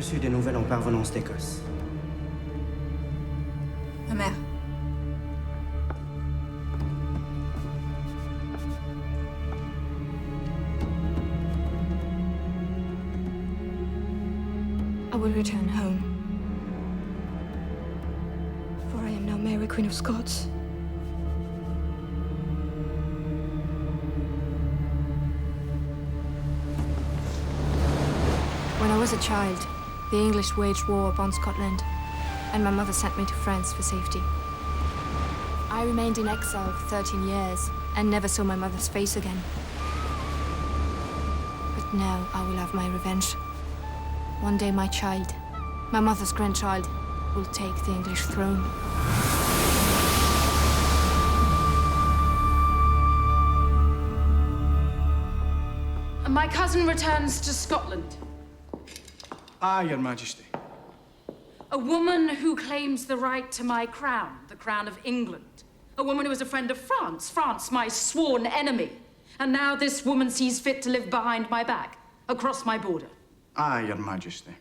reçu des nouvelles en parvenance d'Écosse. Ma mère. I will return home. For I am now Mary Queen of Scots. When I was a child, the English waged war upon Scotland, and my mother sent me to France for safety. I remained in exile for 13 years and never saw my mother's face again. But now I will have my revenge. One day my child, my mother's grandchild, will take the English throne. My cousin returns to Scotland. Aye, Your Majesty. A woman who claims the right to my crown, the crown of England. A woman who is a friend of France, France, my sworn enemy. And now this woman sees fit to live behind my back, across my border. Aye, Your Majesty.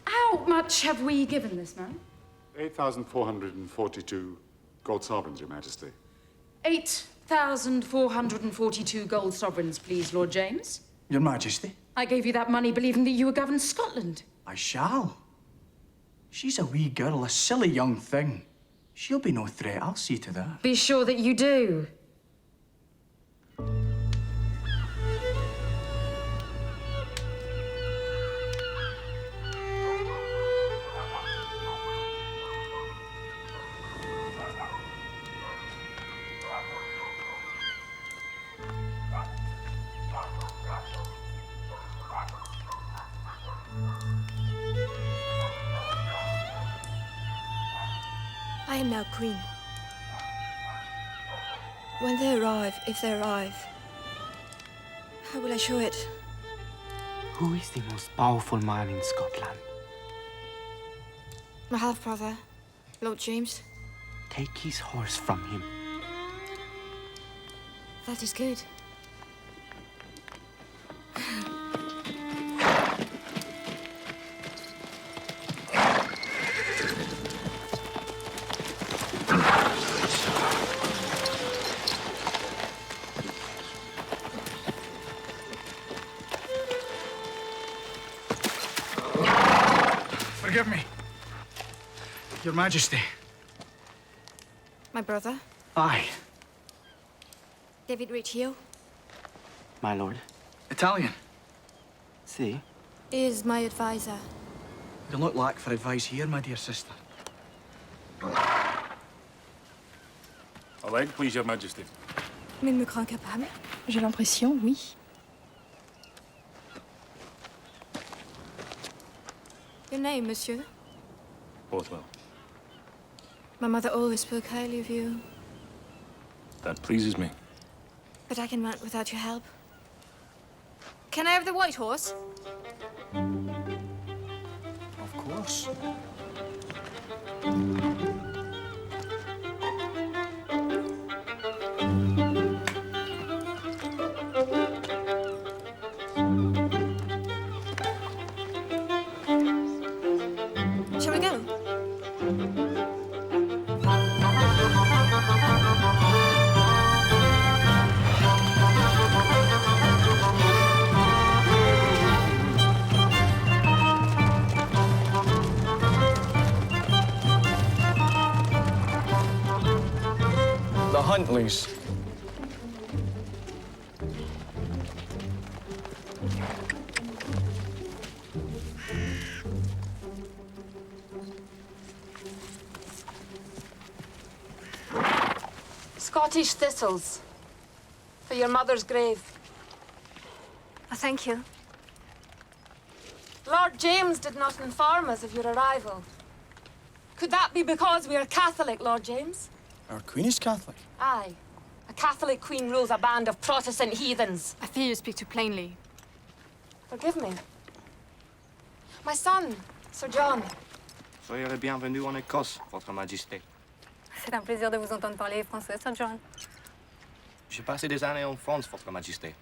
How much have we given this man? 8,442 gold sovereigns, Your Majesty. 8,442 gold sovereigns, please, Lord James. Your Majesty. I gave you that money believing that you would govern Scotland. I shall. She's a wee girl, a silly young thing. She'll be no threat, I'll see to that. Be sure that you do. I am now queen. When they arrive, if they arrive, how will I show it? Who is the most powerful man in Scotland? My half-brother, Lord James. Take his horse from him. That is good. Forgive me. Your Majesty. My brother, Aye. David Riccio, My lord. Italian. See? is my advisor. You'll not lack for advice here, my dear sister. A leg, please, Your Majesty. Mais il me croit incapable. J'ai l'impression, oui. Your name, monsieur? Bothwell. My mother always spoke highly of you, That pleases me. but I can mount without your help. Can I have the white horse? Of course. Shall we go? The Huntleys. Scottish thistles. For your mother's grave. Oh, thank you. Lord James did not inform us of your arrival. Could that be because we are Catholic, Lord James? Our Queen is Catholic. Aye. A Catholic queen rules a band of Protestant heathens. I fear you speak too plainly. Forgive me. My son, Sir John. Soyez le bienvenu en Écosse, Votre Majesté. C'est un plaisir de vous entendre parler français, Sir John. J'ai passé des années en France, Votre Majesté.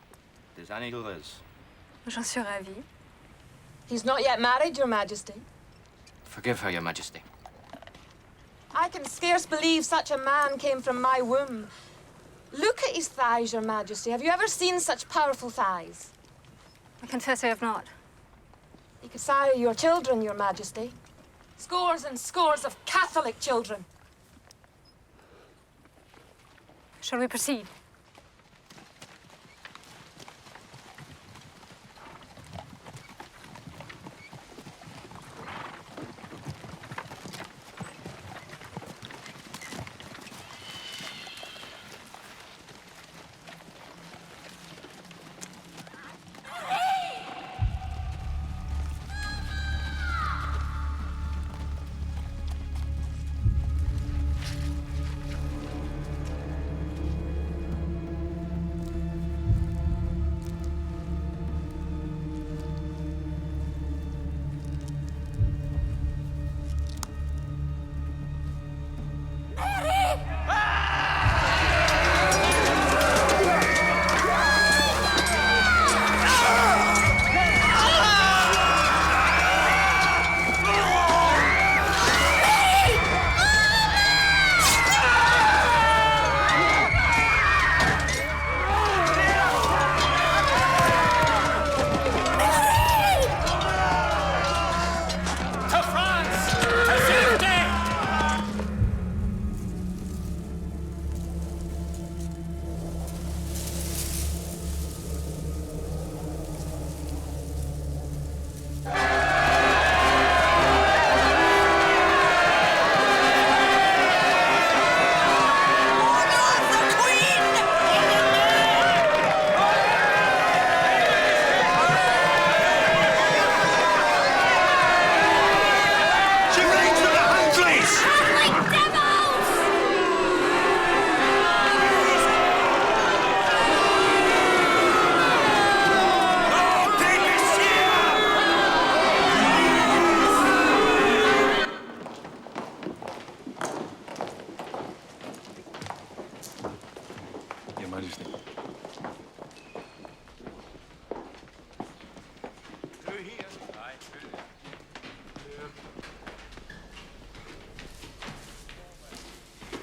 Des années heureuses. J'en suis ravie. He's not yet married, Your Majesty. Forgive her, Your Majesty. I can scarce believe such a man came from my womb. Look at his thighs, Your Majesty. Have you ever seen such powerful thighs? I confess I have not. He could sire your children, Your Majesty. Scores and scores of Catholic children. Shall we proceed?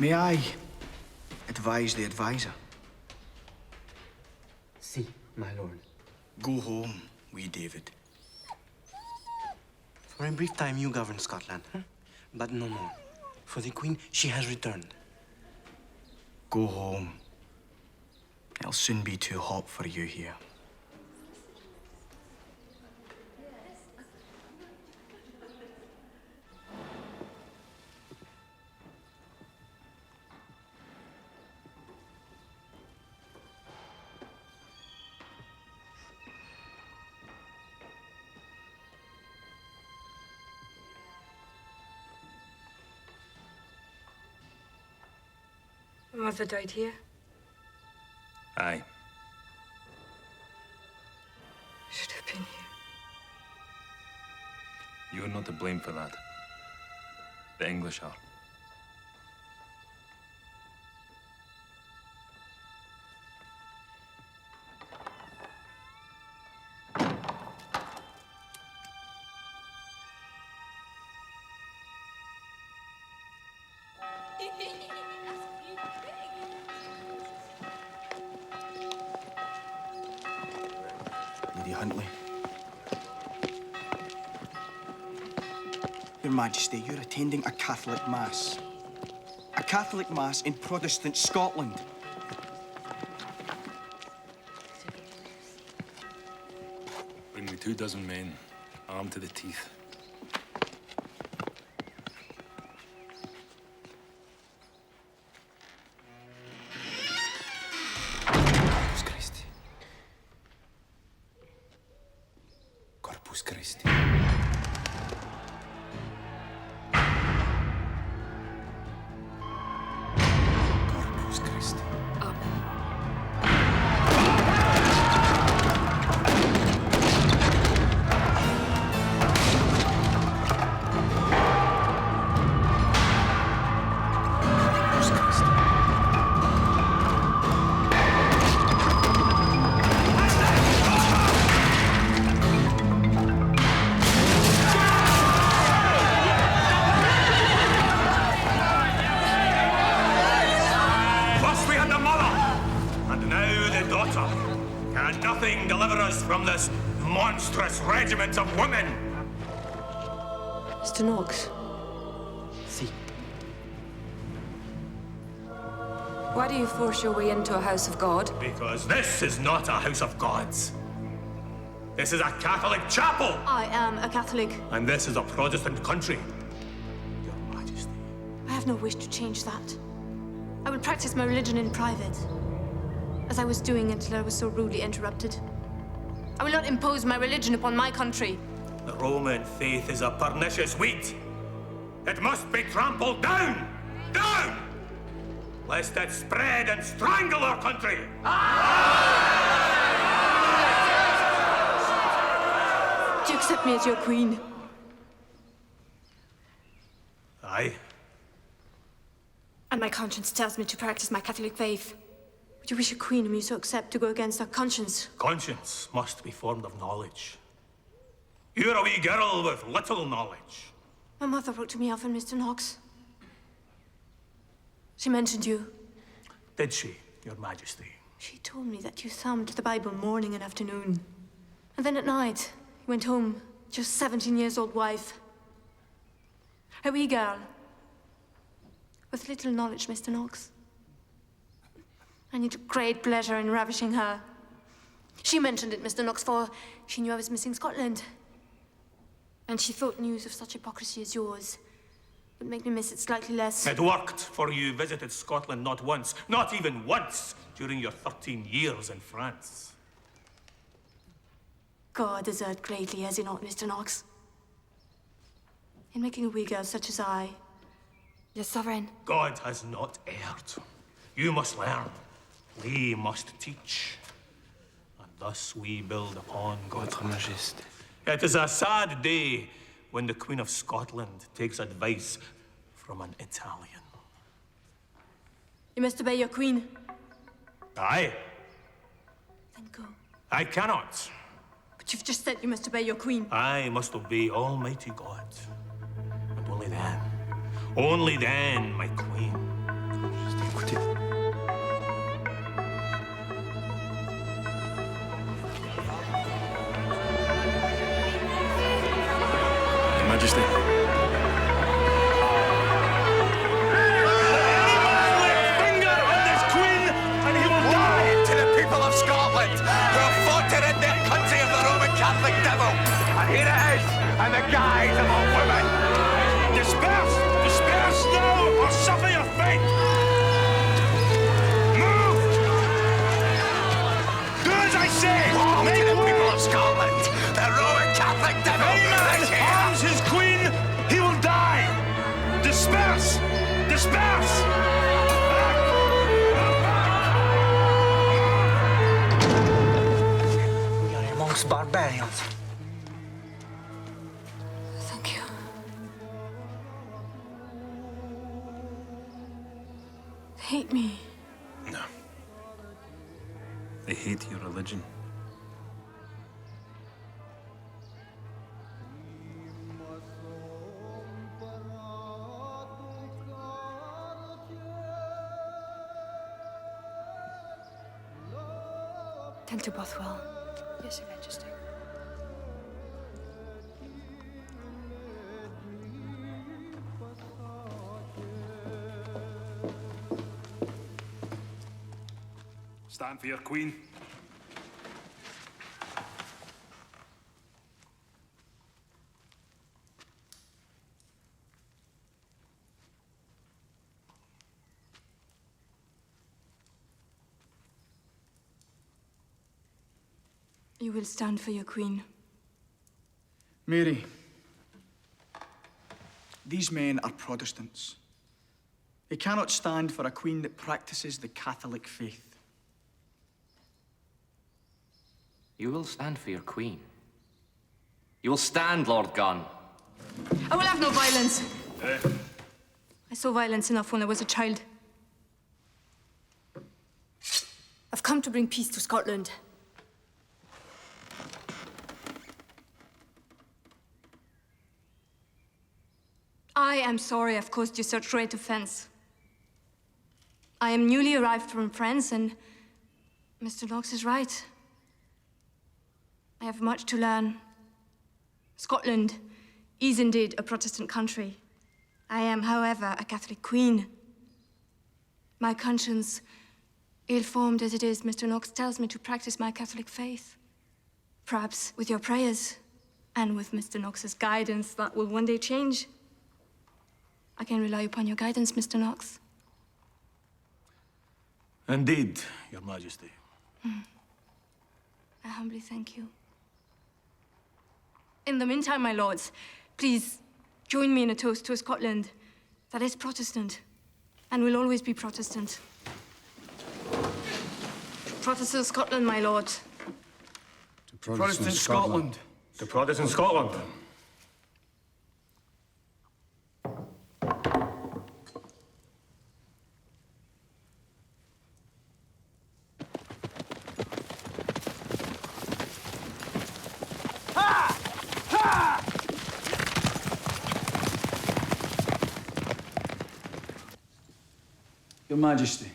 May I advise the advisor? Si, my lord. Go home, wee David. For a brief time, you govern Scotland, but no more. For the Queen, she has returned. Go home. It'll soon be too hot for you here. Mother died here. Aye. Should have been here. You're not to blame for that. The English are. Lady Huntley. Your Majesty, you're attending a Catholic Mass. A Catholic Mass in Protestant Scotland. Bring me 24 men, armed to the teeth. Corpus Christi. Corpus Christi. Corpus Christi. water. Can nothing deliver us from this monstrous regiment of women? Mr. Knox. See. Why do you force your way into a house of God? Because this is not a house of gods. This is a Catholic chapel. I am a Catholic. And this is a Protestant country. Your Majesty. I have no wish to change that. I will practice my religion in private, as I was doing until I was so rudely interrupted. I will not impose my religion upon my country. The Roman faith is a pernicious weed. It must be trampled down! Down! Lest it spread and strangle our country! Do you accept me as your queen? Aye. And my conscience tells me to practice my Catholic faith. Would you wish a queen whom you so accept to go against our conscience? Conscience must be formed of knowledge. You're a wee girl with little knowledge. My mother wrote to me often, Mr. Knox. She mentioned you. Did she, Your Majesty? She told me that you thumbed the Bible morning and afternoon. And then at night, you went home, just 17 years old wife. A wee girl. With little knowledge, Mr. Knox. And you took great pleasure in ravishing her. She mentioned it, Mr. Knox, for she knew I was missing Scotland. And she thought news of such hypocrisy as yours would make me miss it slightly less. It worked, for you visited Scotland not once, not even once, during your 13 years in France. God has erred greatly, has he not, Mr. Knox? In making a wee girl such as I, your sovereign. God has not erred. You must learn. We must teach. And thus we build upon God. Votre Majesté. It is a sad day when the Queen of Scotland takes advice from an Italian. You must obey your queen. Aye. Then go. I cannot. But you've just said you must obey your queen. I must obey Almighty God. And only then, my queen. Écoutez. Your Majesty. Catholic devil, and here it is, and the guise of a woman. Disperse! Disperse now, or suffer your fate! Move! Do as I say! Woe to the people of Scotland! The Roman Catholic devil is here! If any man harms his queen, he will die! Disperse! Disperse! Barbarians. Thank you. They hate me. No. They hate your religion. Tend to both well. Yes, Your Majesty. Stand for your queen. You will stand for your queen. Mary, these men are Protestants. They cannot stand for a queen that practices the Catholic faith. You will stand for your queen. You will stand, Lord Gunn. I will have no violence. I saw violence enough when I was a child. I've come to bring peace to Scotland. I am sorry I've caused you such great offense. I am newly arrived from France, and Mr. Knox is right. I have much to learn. Scotland is indeed a Protestant country. I am, however, a Catholic queen. My conscience, ill-formed as it is, Mr. Knox tells me to practice my Catholic faith. Perhaps with your prayers and with Mr. Knox's guidance, that will one day change. I can rely upon your guidance, Mr. Knox. Indeed, Your Majesty. I humbly thank you. In the meantime, my lords, please join me in a toast to a Scotland that is Protestant and will always be Protestant. Protestant Scotland, my lord. To Protestant Scotland. To Protestant Scotland. Your Majesty.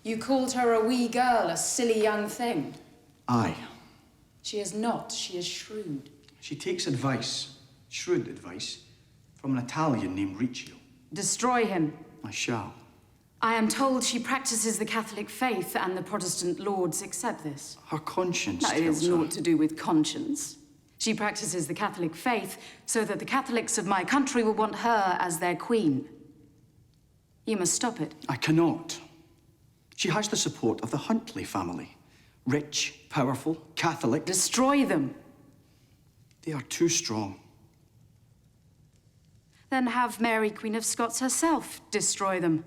You called her a wee girl, a silly young thing. Aye. She is not. She is shrewd. She takes advice, shrewd advice, from an Italian named Riccio. Destroy him. I shall. I am told she practices the Catholic faith, and the Protestant lords accept this. Her conscience That is tells her. naught to do with conscience. She practices the Catholic faith so that the Catholics of my country will want her as their queen. You must stop it. I cannot. She has the support of the Huntley family. Rich, powerful, Catholic. Destroy them. They are too strong. Then have Mary Queen of Scots herself destroy them.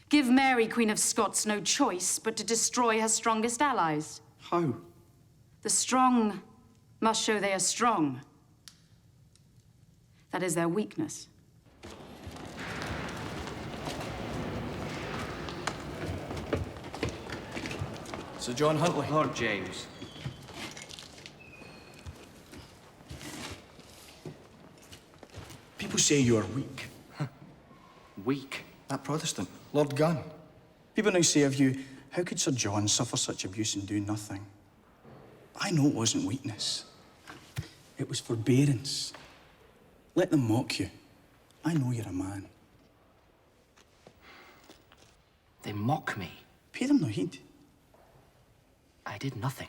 Give Mary Queen of Scots no choice but to destroy her strongest allies. How? The strong must show they are strong. That is their weakness. Sir John Huntley. Lord James. People say you are weak. Weak. That Protestant, Lord Gunn. People now say of you, how could Sir John suffer such abuse and do nothing? I know it wasn't weakness. It was forbearance. Let them mock you. I know you're a man. They mock me. Pay them no heed. I did nothing.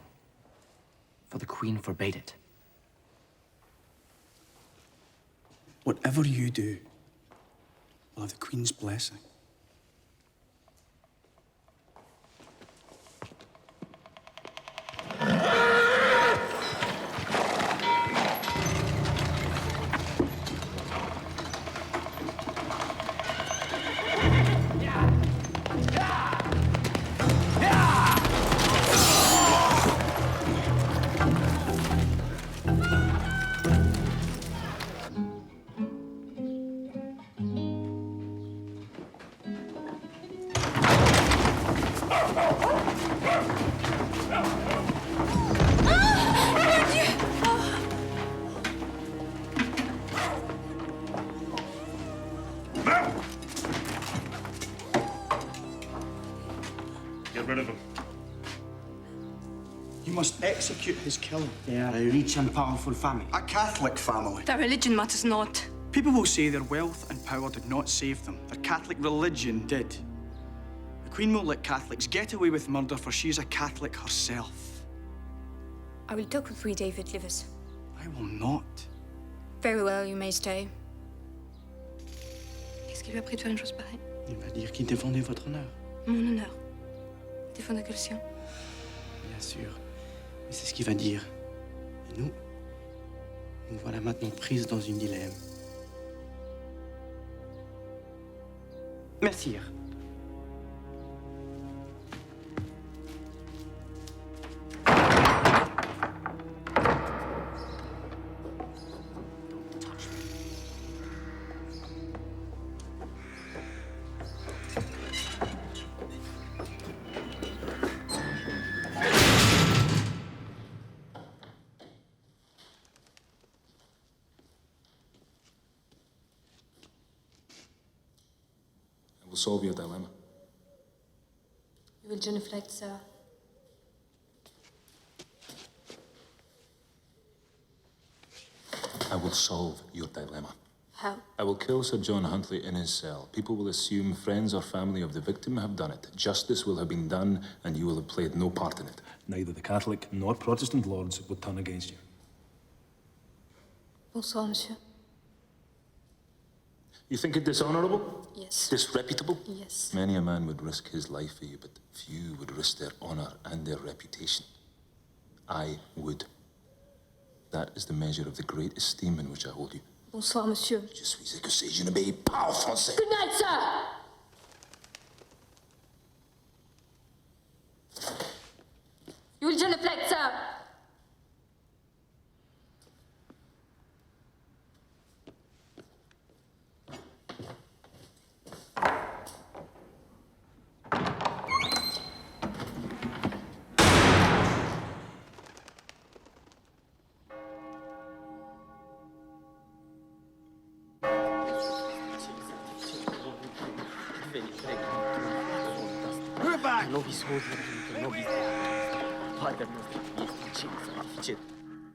For the Queen forbade it. Whatever you do will have the Queen's blessing. Get rid of him. You must execute his killing. They are a rich and powerful family. A Catholic family. Their religion matters not. People will say their wealth and power did not save them. Their Catholic religion did. The Queen won't let Catholics get away with murder, for she is a Catholic herself. I will talk with Free David Livers. I will not. Very well, you may stay. Qu'est-ce qui lui a pris de faire une chose pareille? Il va dire qu'il défendait votre honneur. Mon honneur. Défendez que le sien. Bien sûr. Mais c'est ce qu'il va dire. Et nous voilà maintenant prises dans une dilemme. Messire. It will solve your dilemma. You will genuflect, sir. I will solve your dilemma. How? I will kill Sir John Huntly in his cell. People will assume friends or family of the victim have done it. Justice will have been done, and you will have played no part in it. Neither the Catholic nor Protestant lords would turn against you. Bonsoir, monsieur. You think it dishonorable? Yes. Disreputable? Yes. Many a man would risk his life for you, but few would risk their honor and their reputation. I would. That is the measure of the great esteem in which I hold you. Bonsoir, monsieur. Je suis écossais, je n'obéis pas aux Français. Good night, sir! You will genuflect, sir!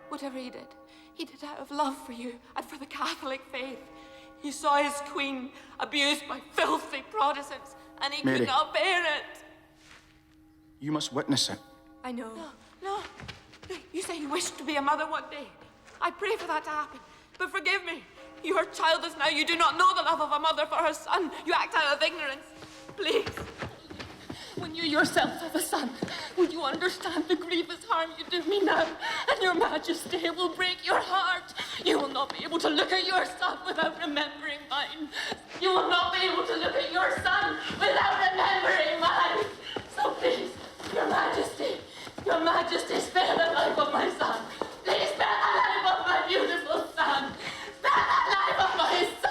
Whatever he did out of love for you and for the Catholic faith. He saw his queen abused by filthy Protestants, and he Mary. could not bear it. You must witness it. I know. No. You say you wish to be a mother one day. I pray for that to happen. But forgive me. You are childless now. You do not know the love of a mother for her son. You act out of ignorance. Please. When you yourself have a son, will you understand the grievous harm you do me now? And your majesty will break your heart. You will not be able to look at your son without remembering mine. You will not be able to look at your son without remembering mine. So please, your majesty, spare the life of my son. Please spare the life of my beautiful son. Spare the life of my son.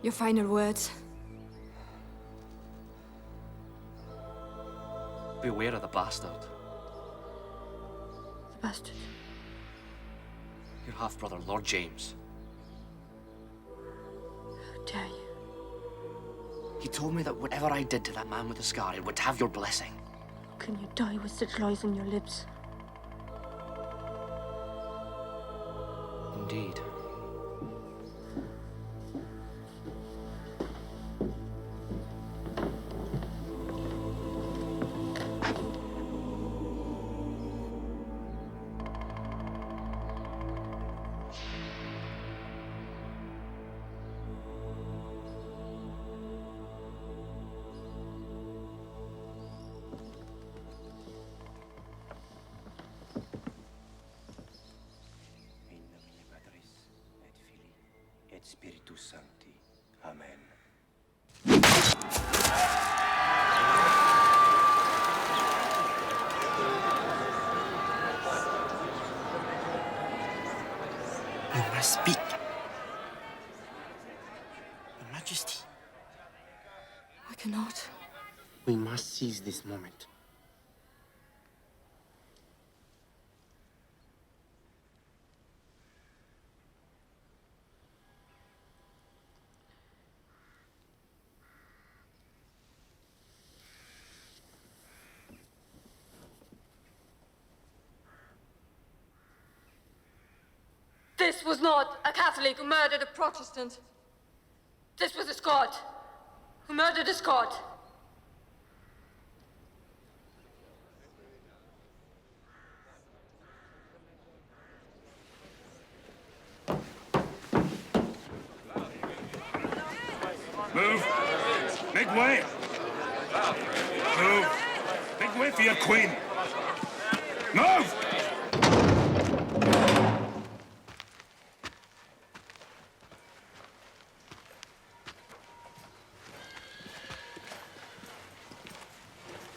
Your final words. Beware of the bastard. The bastard. Your half-brother, Lord James. How dare you? He told me that whatever I did to that man with the scar, it would have your blessing. How can you die with such lies on your lips? Indeed. Spiritus Sancti. Amen. You must speak. Your Majesty. I cannot. We must seize this moment. This was not a Catholic who murdered a Protestant. This was a Scot who murdered a Scot. Move. Make way. Move. Make way for your queen. Move!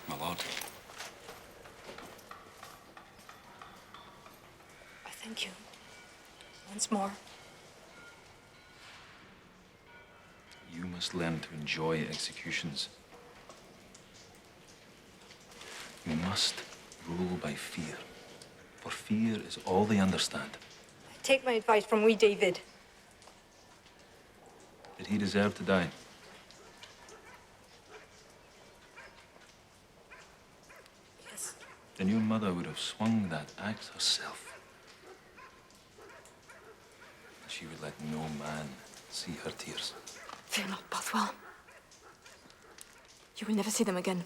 My lord. I thank you. Once more. You must learn to enjoy executions. You must rule by fear, for fear is all they understand. Take my advice from wee David. Did he deserve to die? Yes. Then your mother would have swung that axe herself. She would let no man see her tears. Fear not, Bothwell. You will never see them again.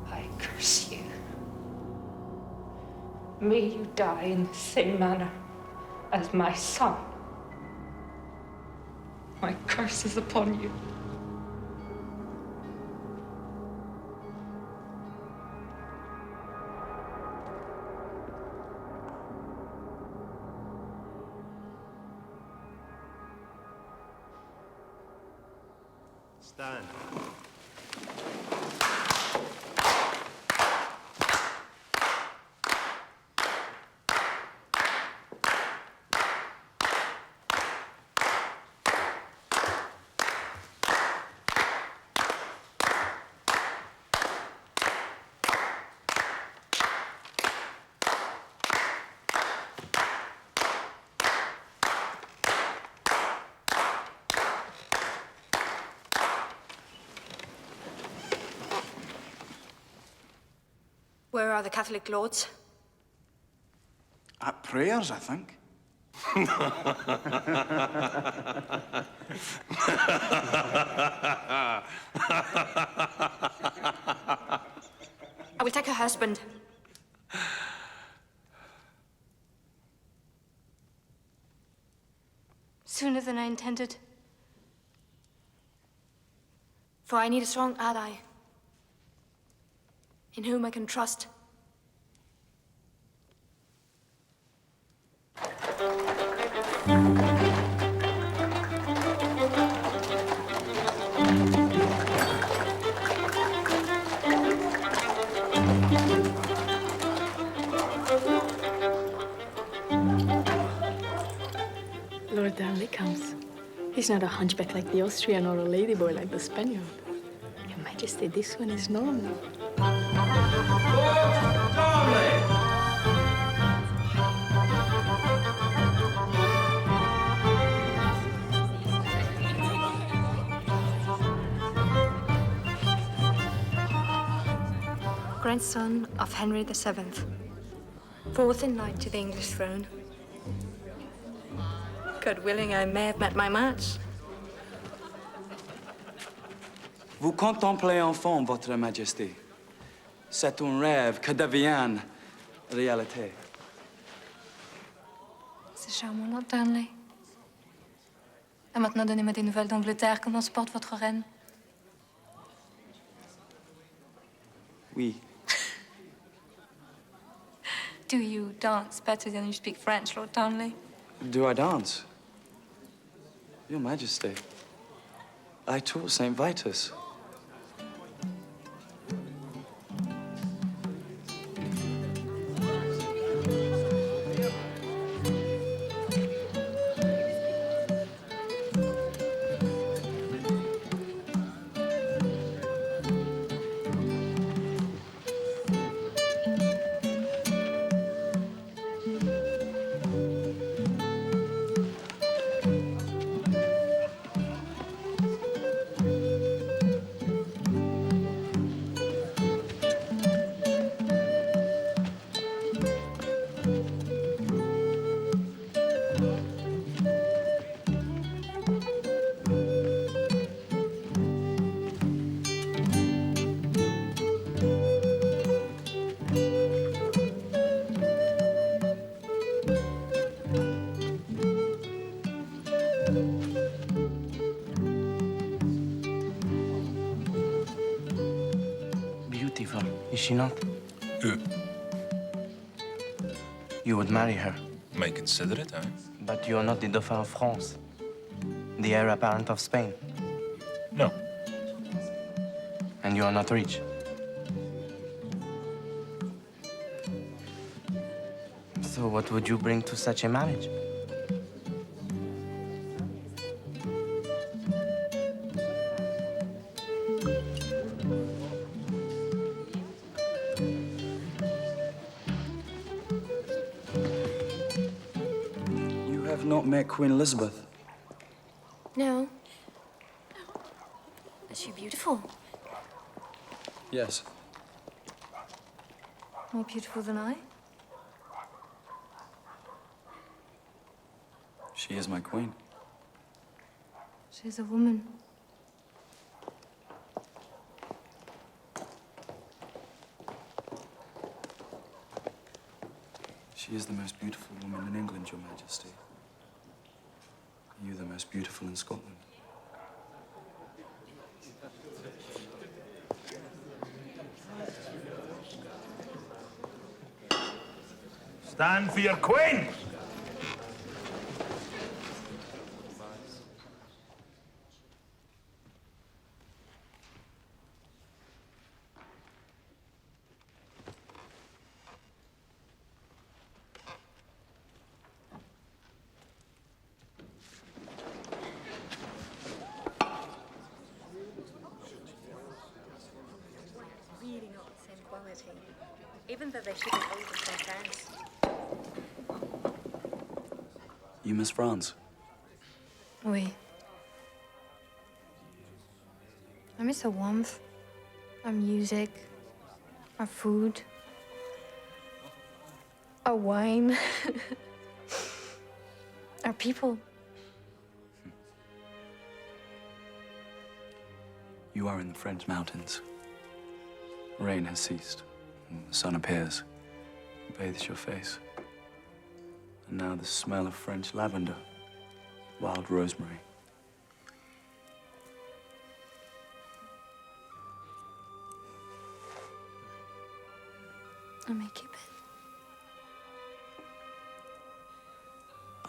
I curse you. May you die in the same manner as my son. My curse is upon you. Stand. Where are the Catholic lords? At prayers, I think. I will take her husband. Sooner than I intended. For I need a strong ally in whom I can trust. Lord Darnley comes. He's not a hunchback like the Austrian or a ladyboy like the Spaniard. Your Majesty, this one is normal. Grandson of Henry VII, fourth in line to the English throne. God willing, I may have met my match. Vous contemplez enfin, Votre Majesté. C'est un rêve que devient réalité. C'est charmant, Lord Darnley. Et maintenant, donnez-moi des nouvelles d'Angleterre. Comment se porte votre reine? Oui. Do you dance better than you speak French, Lord Darnley? Do I dance? Your Majesty, I taught St. Vitus. Beautiful, is she not? Who? You would marry her. Might consider it, aye. But you are not the Dauphin of France. The heir apparent of Spain. No. And you are not rich. So what would you bring to such a marriage? You have not met Queen Elizabeth. No. Is she beautiful? Yes. More beautiful than I? She is my queen. She's a woman. She is the most beautiful woman in England, Your Majesty. Are you the most beautiful in Scotland? Stand for your queen! Really not the same quality, even though they should be older from France. You miss France? Oui. I miss our warmth, our music, our food, our wine, our people. You are in the French mountains. Rain has ceased, and the sun appears, bathes your face. And now the smell of French lavender, wild rosemary. I may keep it.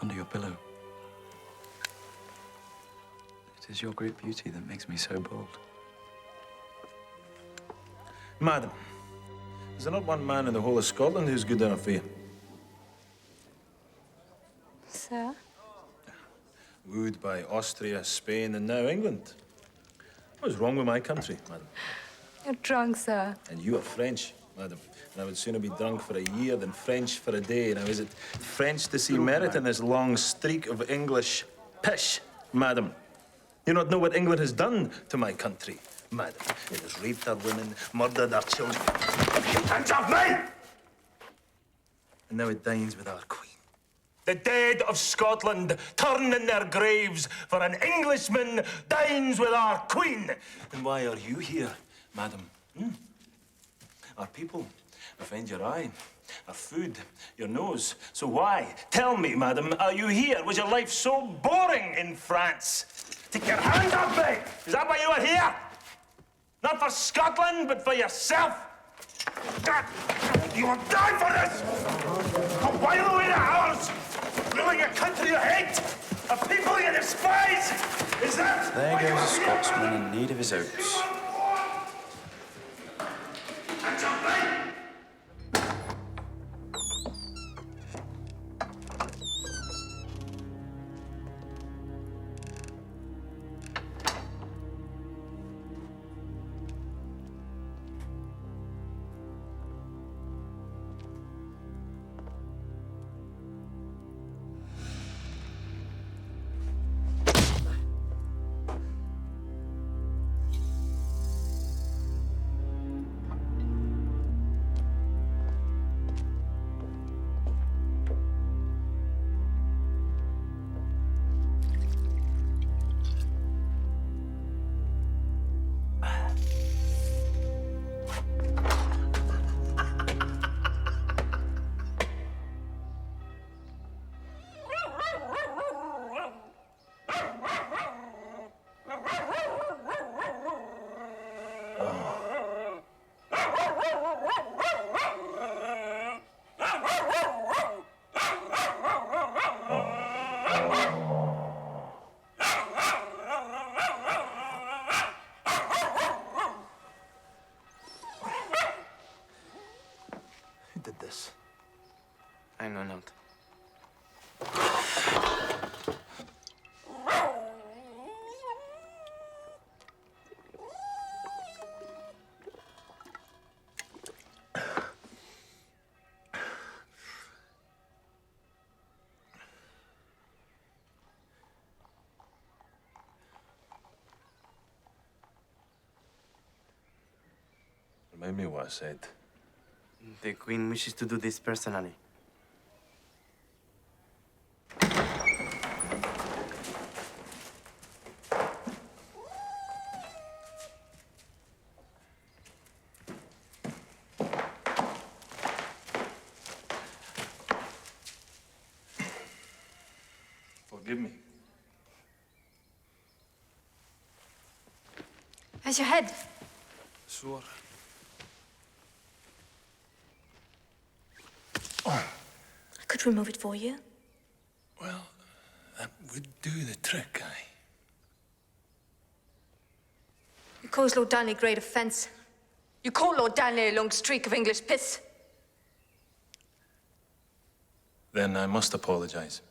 Under your pillow. It is your great beauty that makes me so bold. Madam, is there not one man in the whole of Scotland who's good enough for you? Sir? Wooed by Austria, Spain, and now England. What's wrong with my country, madam? You're drunk, sir. And you are French, madam. And I would sooner be drunk for a year than French for a day. Now, is it French to see merit in this long streak of English pish, madam? You not know what England has done to my country, madam. It has raped our women, murdered our children. Hands off me! And now it dines with our queen. The dead of Scotland turn in their graves, for an Englishman dines with our queen. And why are you here, madam? Our people offend your eye, our food, your nose. So why, tell me, madam, are you here? Was your life so boring in France? Take your hands off me! Is that why you are here? Not for Scotland, but for yourself? You will die for this! A while away to ours! Ruling a country you hate! A people you despise! Is that... There goes a Scotsman in need of his oats. Hands off me! I know not. Remind me what I said. The Queen wishes to do this personally. Forgive me. How's your head? Sore. I could remove it for you. Well, that would do the trick, aye. You caused Lord Darnley great offence. You called Lord Darnley a long streak of English piss. Then I must apologize.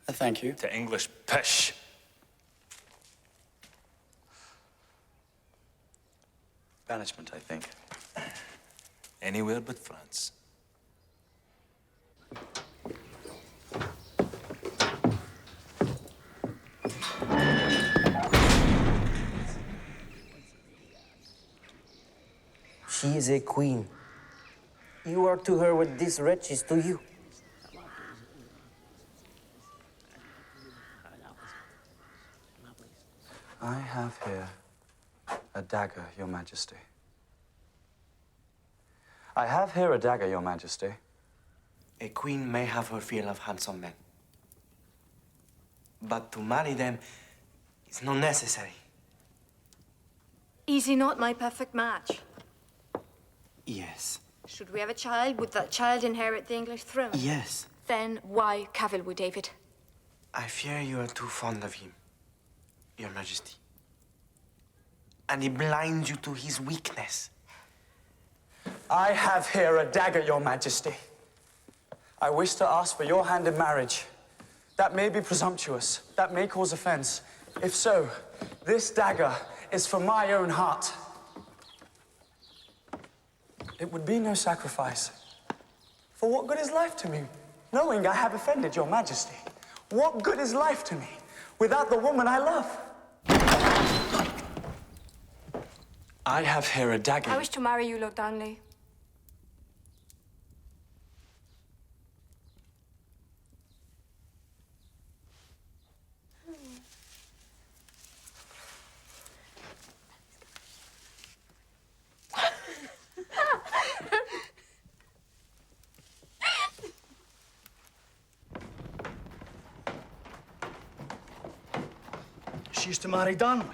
Thank you. To English pish. Banishment, I think. Anywhere but France. She is a queen. You are to her what this wretch is to you. I have here a dagger, Your Majesty. I have here a dagger, Your Majesty. A queen may have her fill of handsome men, but to marry them is not necessary. Is he not my perfect match? Yes. Should we have a child, would that child inherit the English throne? Yes. Then why cavil with David? I fear you are too fond of him, Your Majesty. And he blinds you to his weakness. I have here a dagger, Your Majesty. I wish to ask for your hand in marriage. That may be presumptuous. That may cause offense. If so, this dagger is for my own heart. It would be no sacrifice. For what good is life to me, knowing I have offended Your Majesty? What good is life to me without the woman I love? I have here a dagger. I wish to marry you, Lord Darnley. She's to marry Darnley.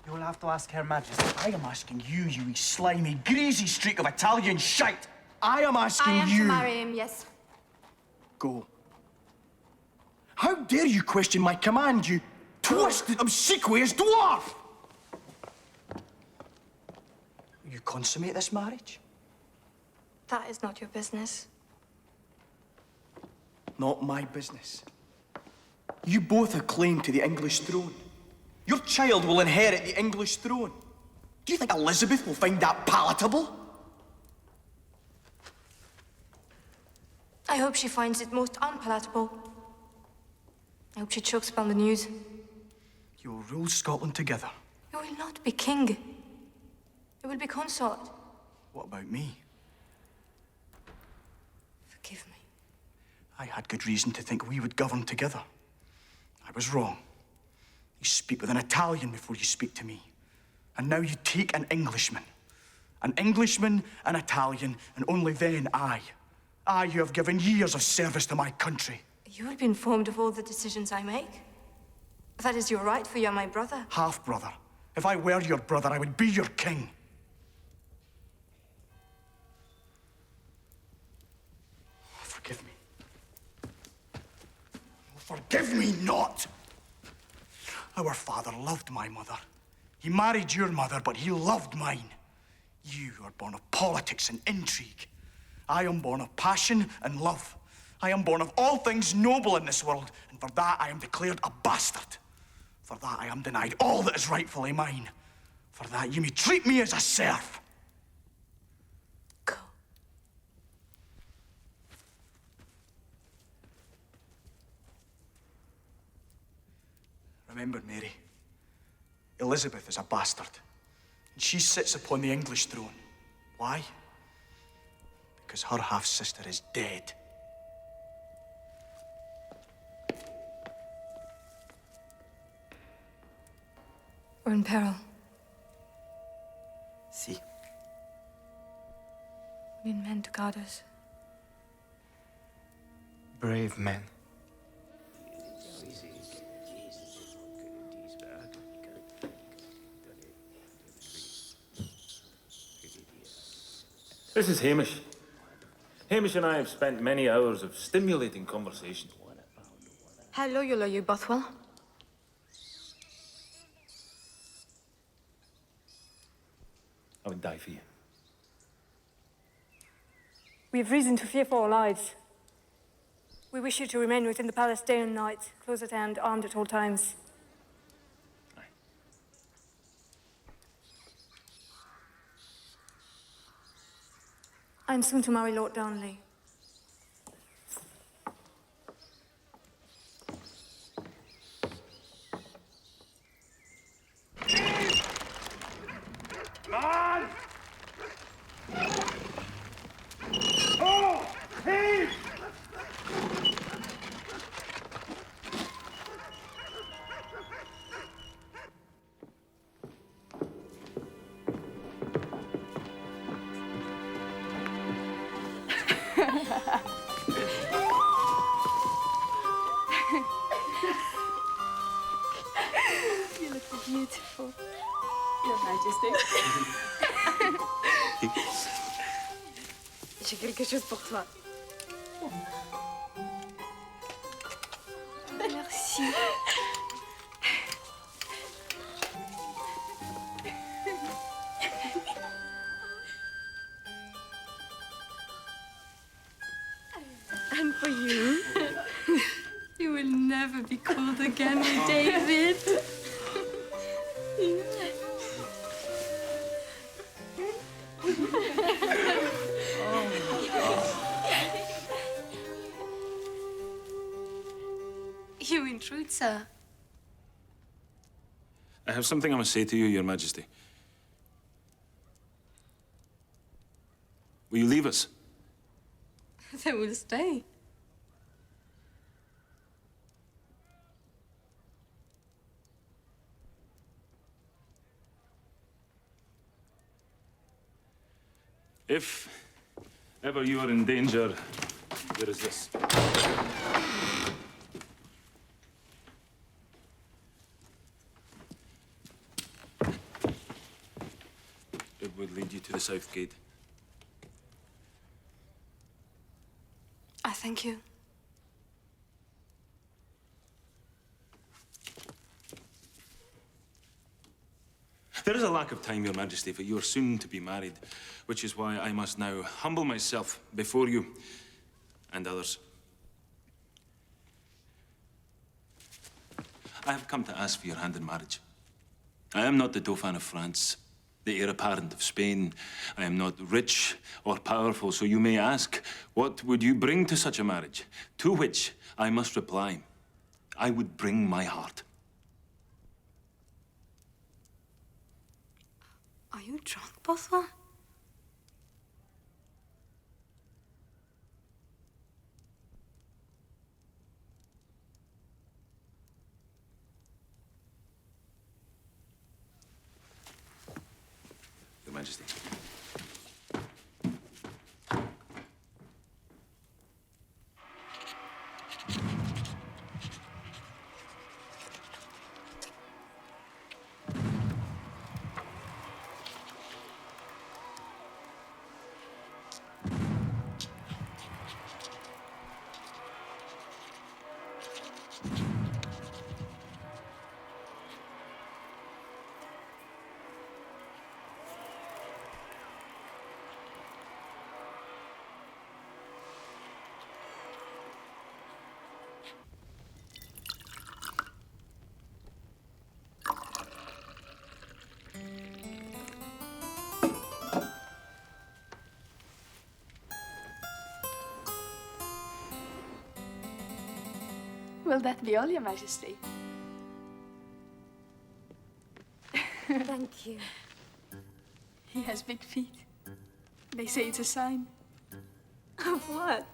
You will have to ask Her Majesty. I am asking you, you slimy, greasy streak of Italian shite. I am asking I am you. to marry him, yes. Go. How dare you question my command, you twisted, obsequious dwarf! Will you consummate this marriage? That is not your business. Not my business. You both have claim to the English throne. Your child will inherit the English throne. Do you think Elizabeth will find that palatable? I hope she finds it most unpalatable. I hope she chokes upon the news. You will rule Scotland together. You will not be king. You will be consort. What about me? Forgive me. I had good reason to think we would govern together. I was wrong. You speak with an Italian before you speak to me. And now you take an Englishman. An Englishman, an Italian, and only then I who have given years of service to my country. You will be informed of all the decisions I make. That is your right, for you are my brother. Half-brother. If I were your brother, I would be your king. Forgive me. Forgive me not! Our father loved my mother. He married your mother, but he loved mine. You are born of politics and intrigue. I am born of passion and love. I am born of all things noble in this world, and for that I am declared a bastard. For that I am denied all that is rightfully mine. For that you may treat me as a serf. Go. Remember, Mary, Elizabeth is a bastard, and she sits upon the English throne. Why? Because her half-sister is dead. We're in peril. Si. We need men to guard us. Brave men. This is Hamish. Hamish and I have spent many hours of stimulating conversation. Hello, you both well? I would die for you. We have reason to fear for our lives. We wish you to remain within the palace day and night, close at hand, armed at all times. I am soon to marry Lord Darnley. Man! Oh! Heave! You look beautiful. Your Majesty. J'ai quelque chose pour toi. Merci. And for you, you will never be called again, David. You intrude, sir. I have something I must say to you, Your Majesty. Will you leave us? They will stay. If ever you are in danger, there is this. It would lead you to the south gate. I thank you. There is a lack of time, Your Majesty, for you are soon to be married, which is why I must now humble myself before you and others. I have come to ask for your hand in marriage. I am not the Dauphin of France, the heir apparent of Spain. I am not rich or powerful, so you may ask, what would you bring to such a marriage? To which I must reply, I would bring my heart. Are you drunk, Botha? Your Majesty. Will that be all, Your Majesty? Thank you. He has big feet. They say it's a sign. Of what?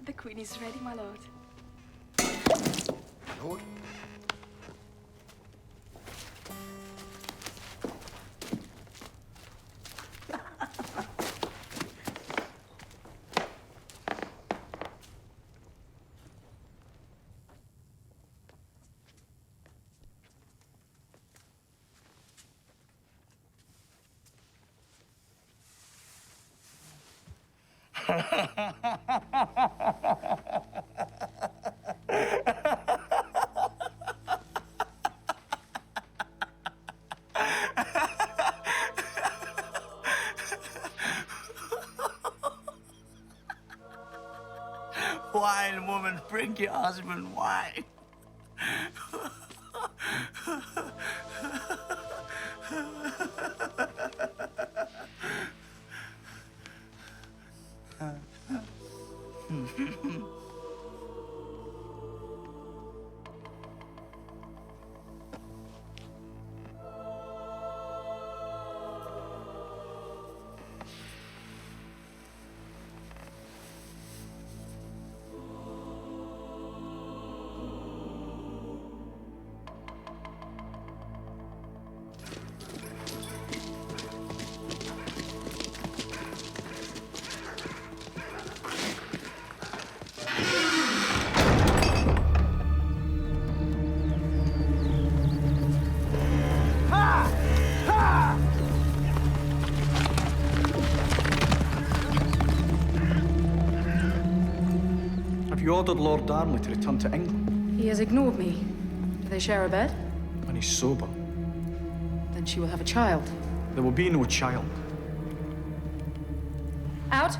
The Queen is ready, my lord. Lord? Wine, woman, bring your husband wine. You ordered Lord Darnley to return to England. He has ignored me. Do they share a bed? When he's sober. Then she will have a child. There will be no child. Out.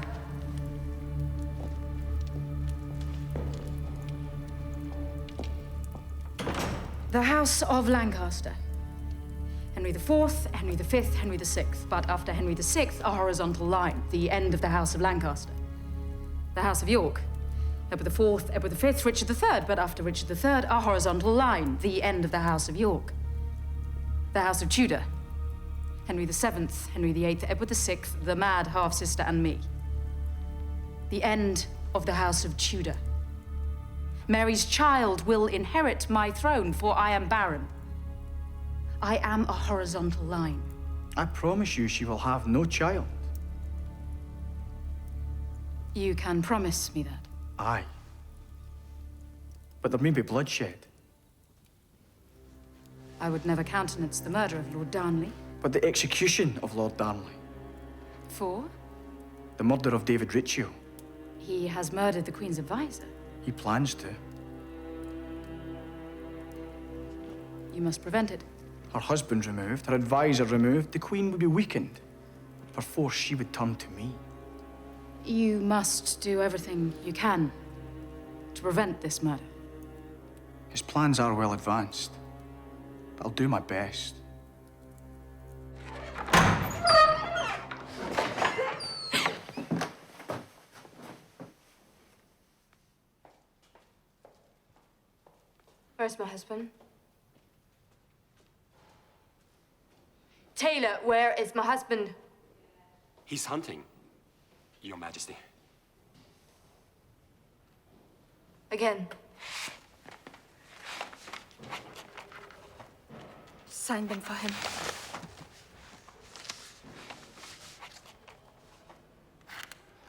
The House of Lancaster. Henry IV, Henry V, Henry VI. But after Henry VI, a horizontal line. The end of the House of Lancaster. The House of York. Edward IV, Edward V, Richard III, but after Richard III, a horizontal line, the end of the House of York. The House of Tudor. Henry VII, Henry VIII, Edward VI, the mad half-sister, and me. The end of the House of Tudor. Mary's child will inherit my throne, for I am barren. I am a horizontal line. I promise you she will have no child. You can promise me that. Aye. But there may be bloodshed. I would never countenance the murder of Lord Darnley. But the execution of Lord Darnley. For? The murder of David Riccio. He has murdered the Queen's advisor. He plans to. You must prevent it. Her husband removed, her advisor removed, the Queen would be weakened. Perforce she would turn to me. You must do everything you can to prevent this murder. His plans are well advanced, but I'll do my best. Where's my husband? Taylor, where is my husband? He's hunting, Your Majesty. Again. Sign them for him.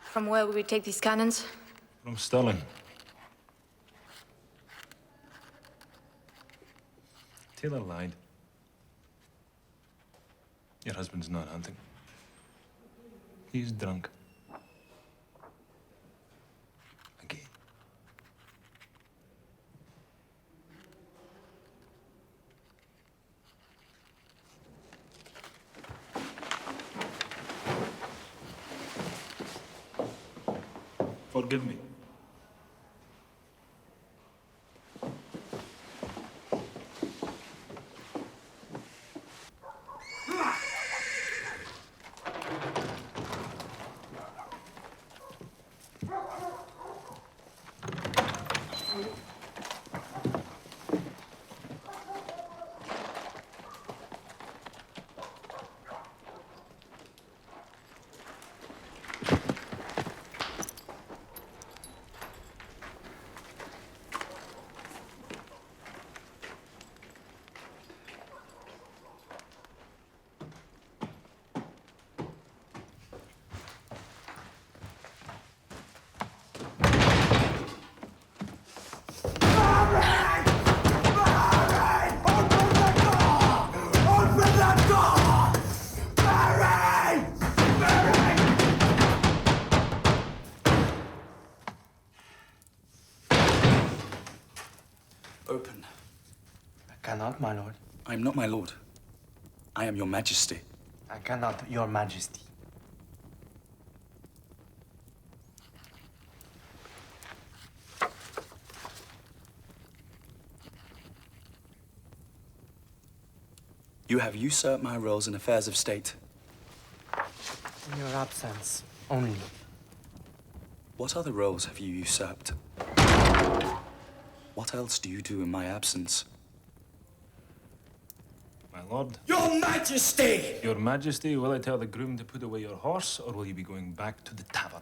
From where will we take these cannons? From Stirling. Taylor lied. Your husband's not hunting. He's drunk. Again. Forgive me. cannot, my lord. I am not my lord. I am your majesty. I cannot, your majesty. You have usurped my roles in affairs of state. In your absence, only. What other roles have you usurped? What else do you do in my absence? My lord. Your Majesty! Your Majesty, will I tell the groom to put away your horse, or will you be going back to the tavern?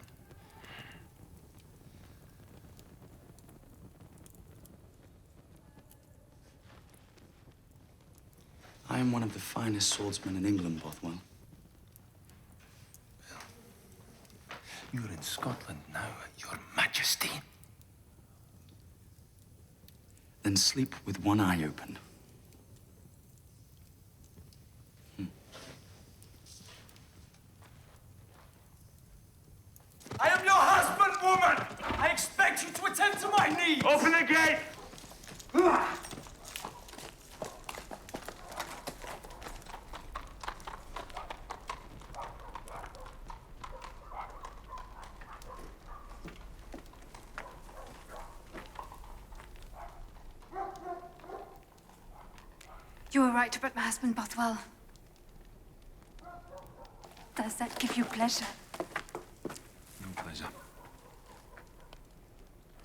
I am one of the finest swordsmen in England, Bothwell. You're in Scotland now, your Majesty. Then sleep with one eye open. I am your husband, woman! I expect you to attend to my needs! Open the gate! You were right about my husband, Bothwell. Does that give you pleasure? No pleasure.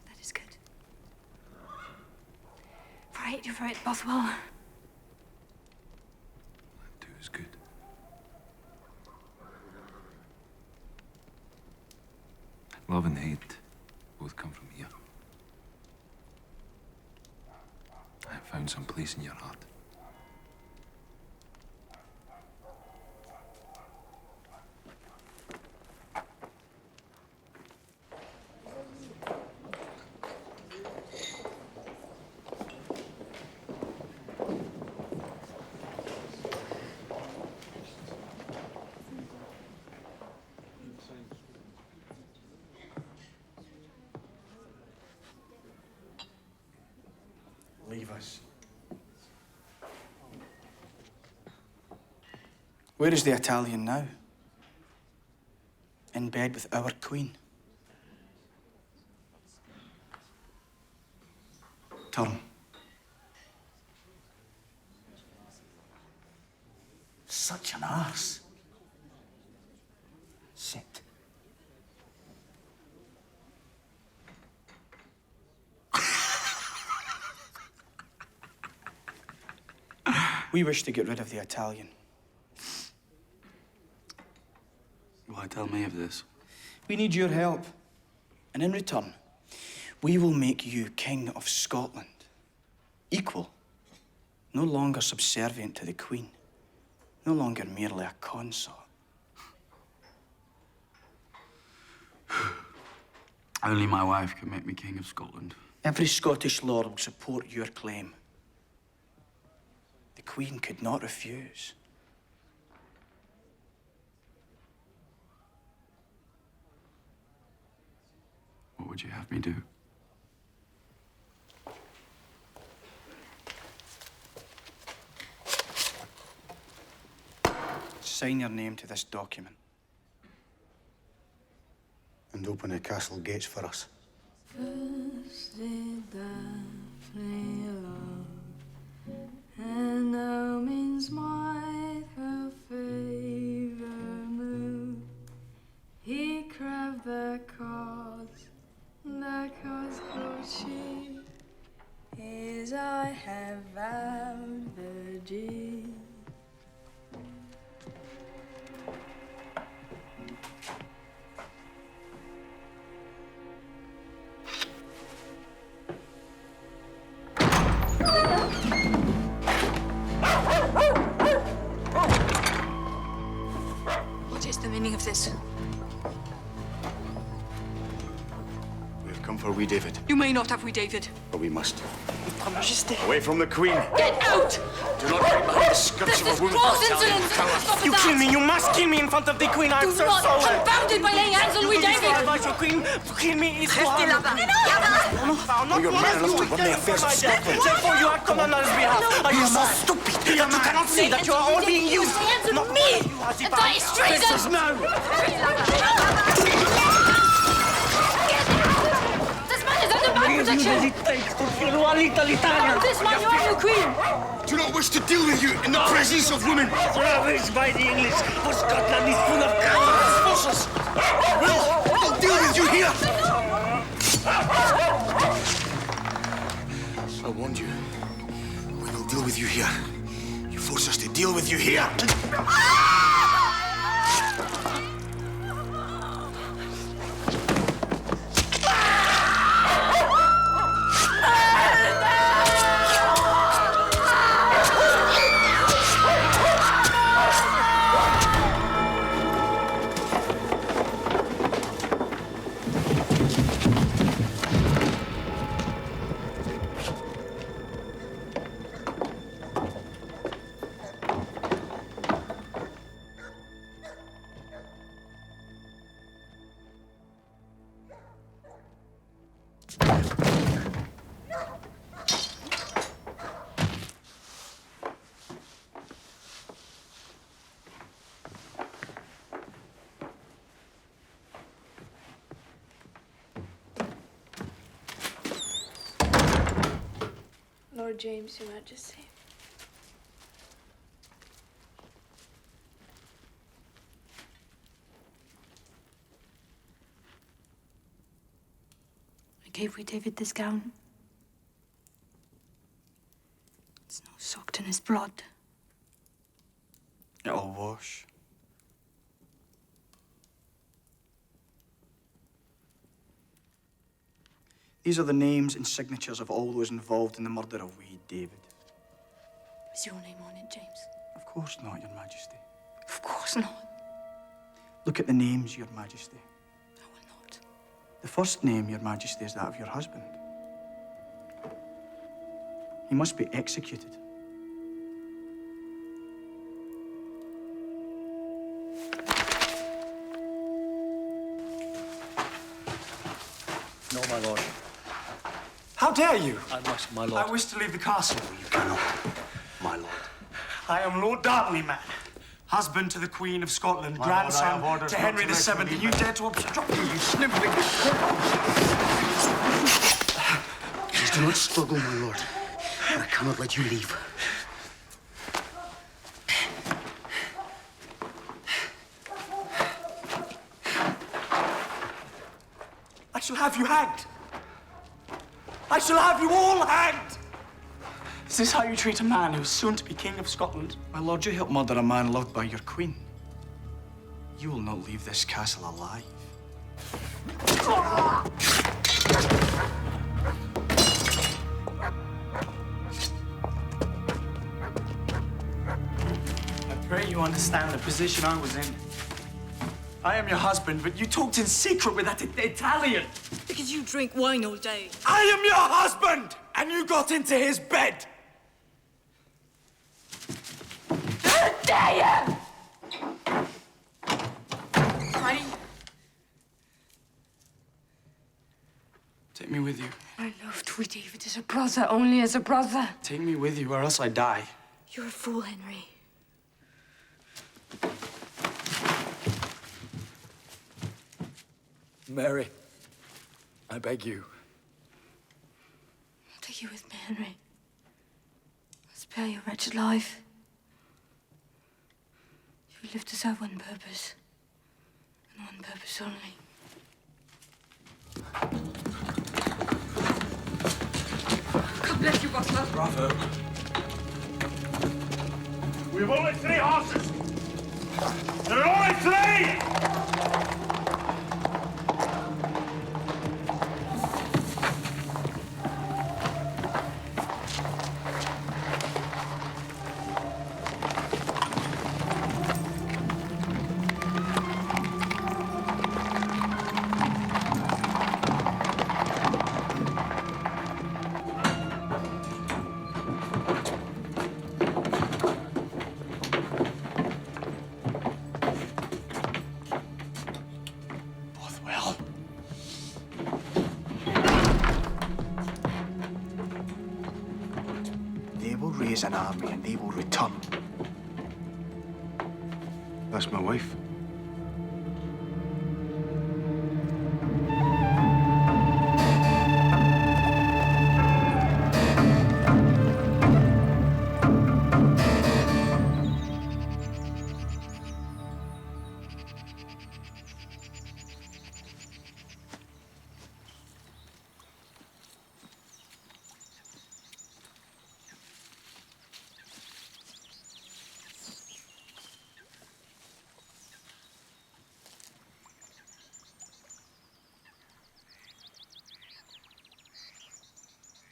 That is good. For I hate you for it, Bothwell. That too is good. Love and hate both come from here. I have found some place in your heart. Leave us. Where is the Italian now? In bed with our queen. Turn. Such an arse. Sit. We wish to get rid of the Italian. Why tell me of this? We need your help. And in return, we will make you King of Scotland. Equal. No longer subservient to the Queen. No longer merely a consort. Only my wife can make me King of Scotland. Every Scottish lord will support your claim. The Queen could not refuse. What would you have me do? Sign your name to this document. And open the castle gates for us. And now means my her favor move. He craved the cause quoth she, is I have vowed virgin. What is the meaning of this? We have come for wee David, You may not have we, David. but we must. Votre Majesté. Away from the Queen! Get out! Do not hide behind the skirts of a woman. Gross insolence! Stop You that! kill me! You must kill me in front of the Queen! I'm Do so not sorry! confound it by laying hands on Louis David! Your Queen, kill me is Restez là-bas. You're man enough to run the affairs of Scotland. Therefore, you act on another's behalf. Are you so stupid that you cannot see that you are all being used? Not me! And that is treason! No! This man is under my protection! This man, you are no queen! Do not wish to deal with you in the presence of women. Ravaged by the English, for Scotland is full of cowards, forces. Well, I'll deal with you here. I warned you. We will deal with you here. You force us to deal with you here. Lord James, Your Majesty. I gave wee David this gown. It's now soaked in his blood. It'll wash. These are the names and signatures of all those involved in the murder of wee David. Is your name on it, James? Of course not, Your Majesty. Of course not. Look at the names, Your Majesty. I will not. The first name, Your Majesty, is that of your husband. He must be executed. No, my lord. How dare you? I must, my lord. I wish to leave the castle. You cannot, my lord. I am Lord Darnley, man. Husband to the Queen of Scotland, My lord, I grandson have orders to not Henry to let VII. you leave You me. dare to obstruct me, you sniveling... Please do not struggle, my lord. I cannot let you leave. I shall have you hanged. I shall have you all hanged. Is this how you treat a man who is soon to be King of Scotland? My lord, you helped murder a man loved by your queen. You will not leave this castle alive. I pray you understand the position I was in. I am your husband, but you talked in secret with that Italian. Because you drink wine all day. I am your husband, and you got into his bed. How dare you! Take me with you. I loved wee David as a brother, only as a brother. Take me with you, or else I die. You're a fool, Henry. Mary, I beg you. I'll take you with me, Henry. I'll spare your wretched life. You live to serve one purpose, and one purpose only. God bless you, Butler. Bravo. We've only 3 horses. There are only 3! raise an army and they will return. That's my wife.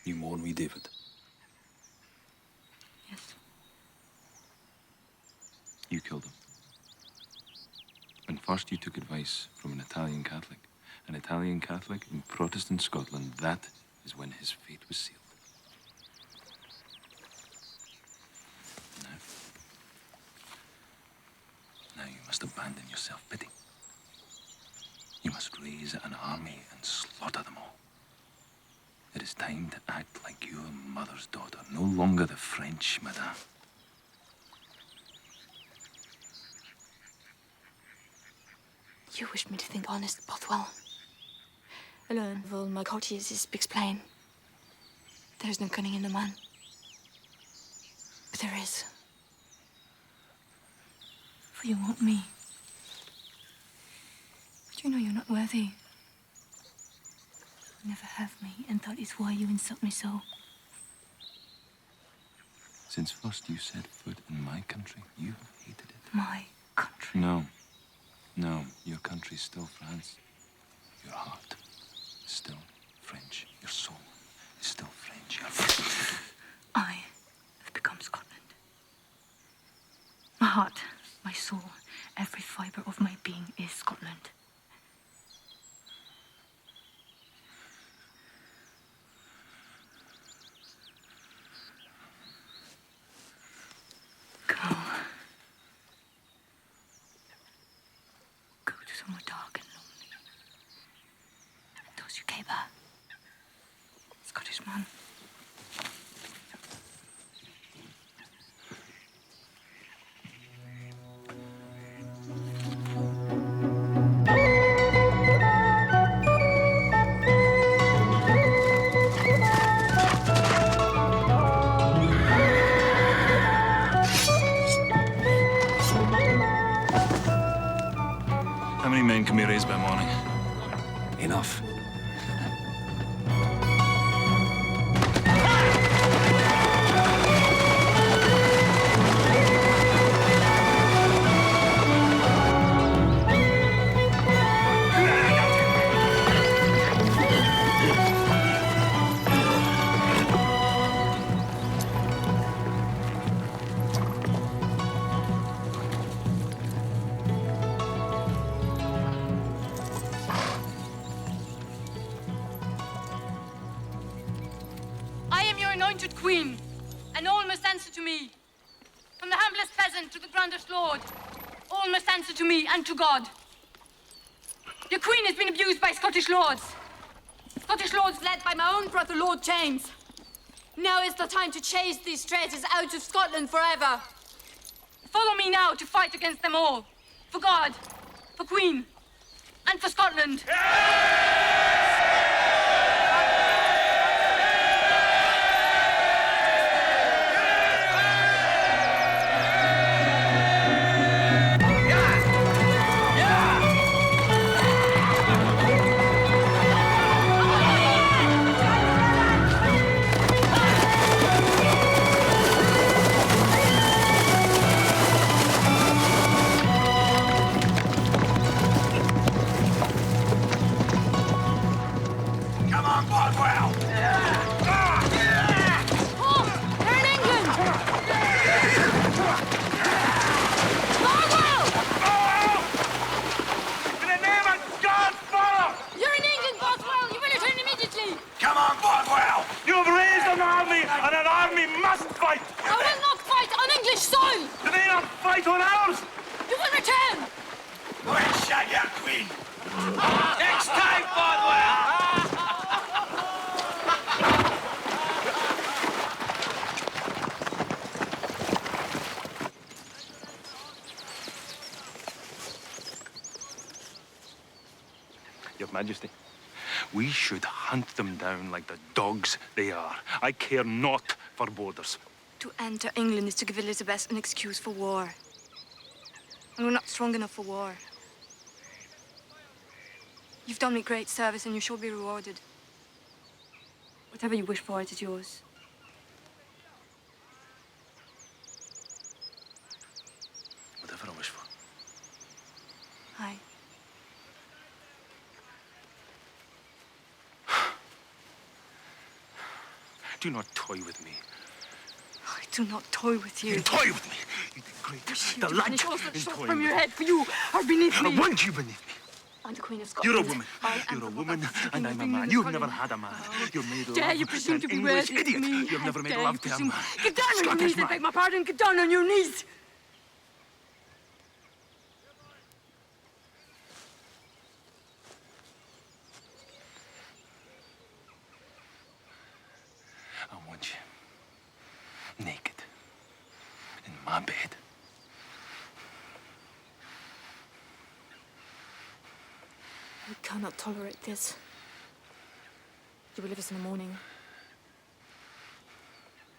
You mourn me, David? Yes. You killed him. And first you took advice from an Italian Catholic. An Italian Catholic in Protestant Scotland. That is when his fate was sealed. Now you must abandon your self-pity. You must raise an army and slaughter them all. It is time to act like your mother's daughter, no longer the French, madame. You wish me to think honest, Bothwell. Alone of all my courtiers, he speaks plain. There is no cunning in the man. But there is. For you want me. But you know you're not worthy. You never have me, and that is why you insult me so. Since first you set foot in my country, you hated it. My country? No. No, your country's still France. Your heart is still French. Your soul is still French. I have become Scotland. My heart, my soul, every fibre of my being is Scotland. Go to somewhere dark and lonely. And those you gave her, Scottish man. How many men can be raised by morning? Enough. I am your anointed queen, and all must answer to me. From the humblest peasant to the grandest lord, all must answer to me and to God. Your queen has been abused by Scottish lords. Scottish lords led by my own brother, Lord James. Now is the time to chase these traitors out of Scotland forever. Follow me now to fight against them all. For God, for Queen, and for Scotland. Come on, Bothwell! Home! They're in England! Bothwell! In the name of God, follow! You're in England, Bothwell! You will return immediately! Come on, Bothwell! You've raised an army, and an army must fight! I will not fight on English soil! Do they not fight on ours? You will return! Where shall your queen? Next time, Bothwell! Your Majesty. We should hunt them down like the dogs they are. I care not for borders. To enter England is to give Elizabeth an excuse for war. And we're not strong enough for war. You've done me great service and you shall be rewarded. Whatever you wish for, it is yours. Whatever I wish for. Aye. Do not toy with me. I do not toy with you. You toy with me. You degrade the light in toying from your with head, for you are beneath me. I want you beneath me. I'm the Queen of Scots. You're a woman. You're a woman, and I'm a man. You've never had a man. You're made of Dare you presume to be worthy of idiot. me? You've never made love to a man. Get down on your Scottish knees and man. beg my pardon. Get down on your knees. I want you naked in my bed. We cannot tolerate this. You will leave us in the morning.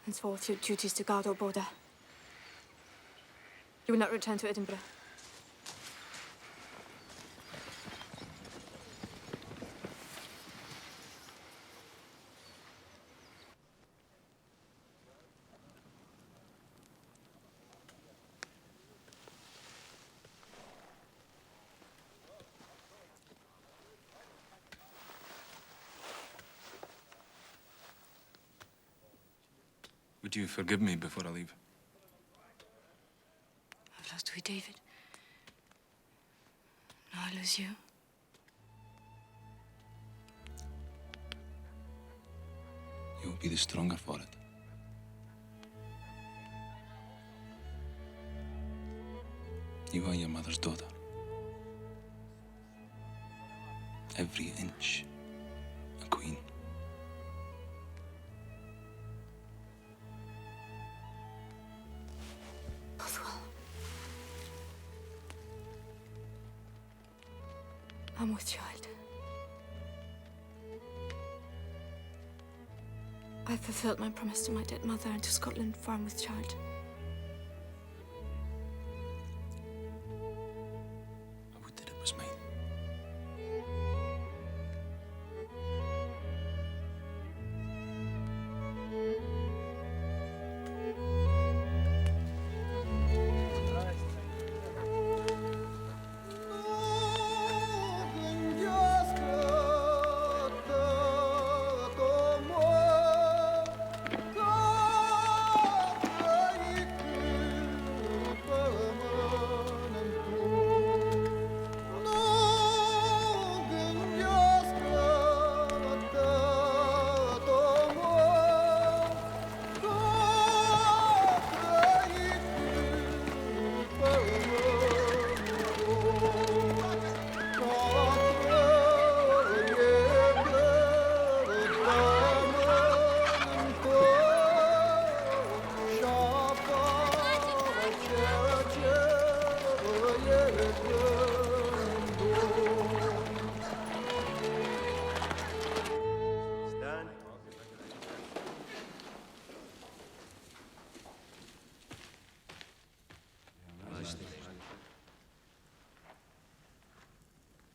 Henceforth, your duty is to guard our border. You will not return to Edinburgh. Would you forgive me before I leave? I've lost wee David. Now I lose you. You'll be the stronger for it. You are your mother's daughter. Every inch a queen. I'm with child. I fulfilled my promise to my dead mother and to Scotland, for I'm with child. I would that it was mine.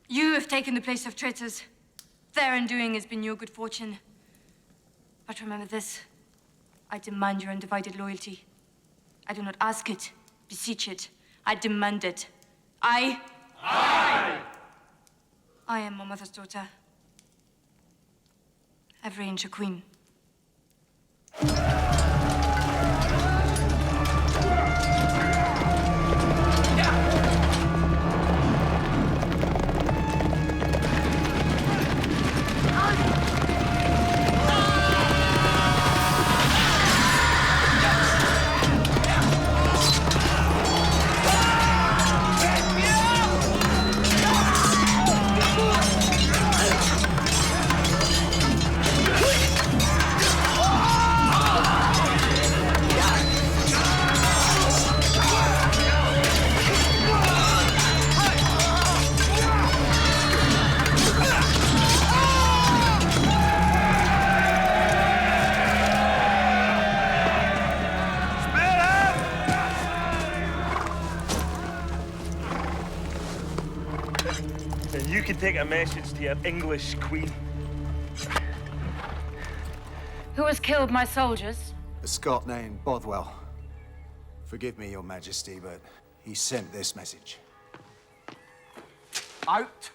You have taken the place of traitors. Their undoing has been your good fortune. But remember this. I demand your undivided loyalty. I do not ask it, beseech it. I demand it. I am my mother's daughter. Every inch a queen. you can take a message to your English queen. Who has killed my soldiers? A Scot named Bothwell. Forgive me, Your Majesty, but he sent this message. Out.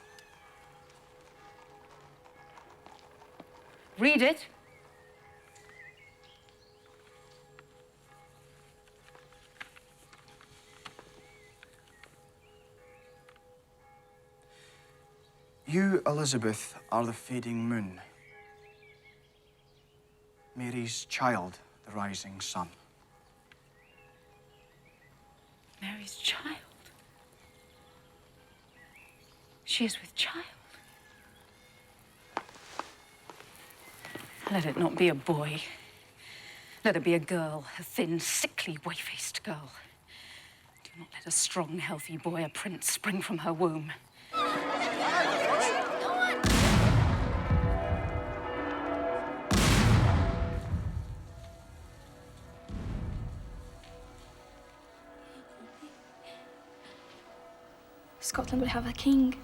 Read it. You, Elizabeth, are the fading moon. Mary's child, the rising sun. Mary's child. She is with child. Let it not be a boy. Let it be a girl, a thin, sickly, white-faced girl. Do not let a strong, healthy boy, a prince, spring from her womb. Scotland will have a king.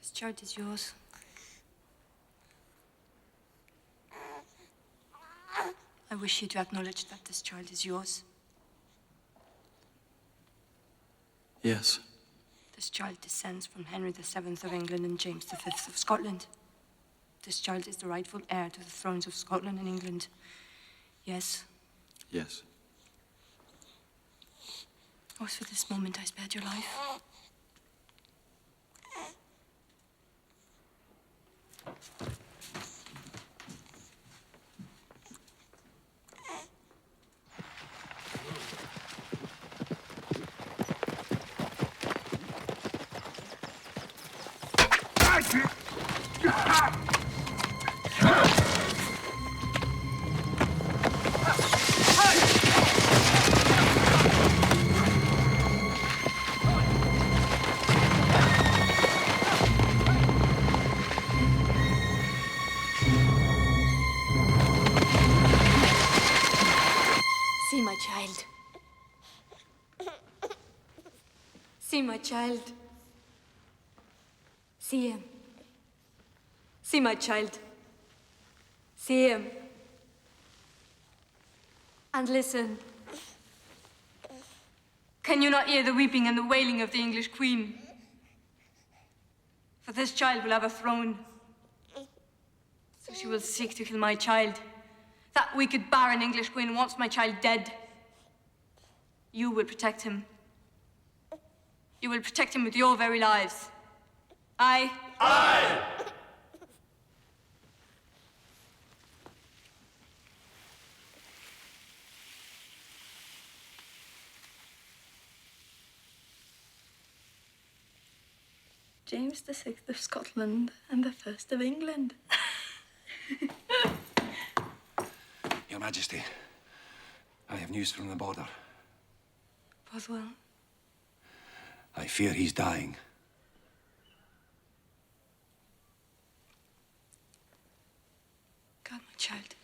This child is yours. I wish you to acknowledge that this child is yours. Yes. This child descends from Henry VII of England and James V of Scotland. This child is the rightful heir to the thrones of Scotland and England. Yes. Yes. It was for this moment I spared your life. See my child. See my child. See him. See my child. See him. And listen. Can you not hear the weeping and the wailing of the English Queen? For this child will have a throne. So she will seek to kill my child. That wicked, barren English Queen wants my child dead. You will protect him. You will protect him with your very lives. Aye? Aye! James VI of Scotland and the first of England. Your Majesty, I have news from the border. Bothwell. I fear he's dying. God, my child.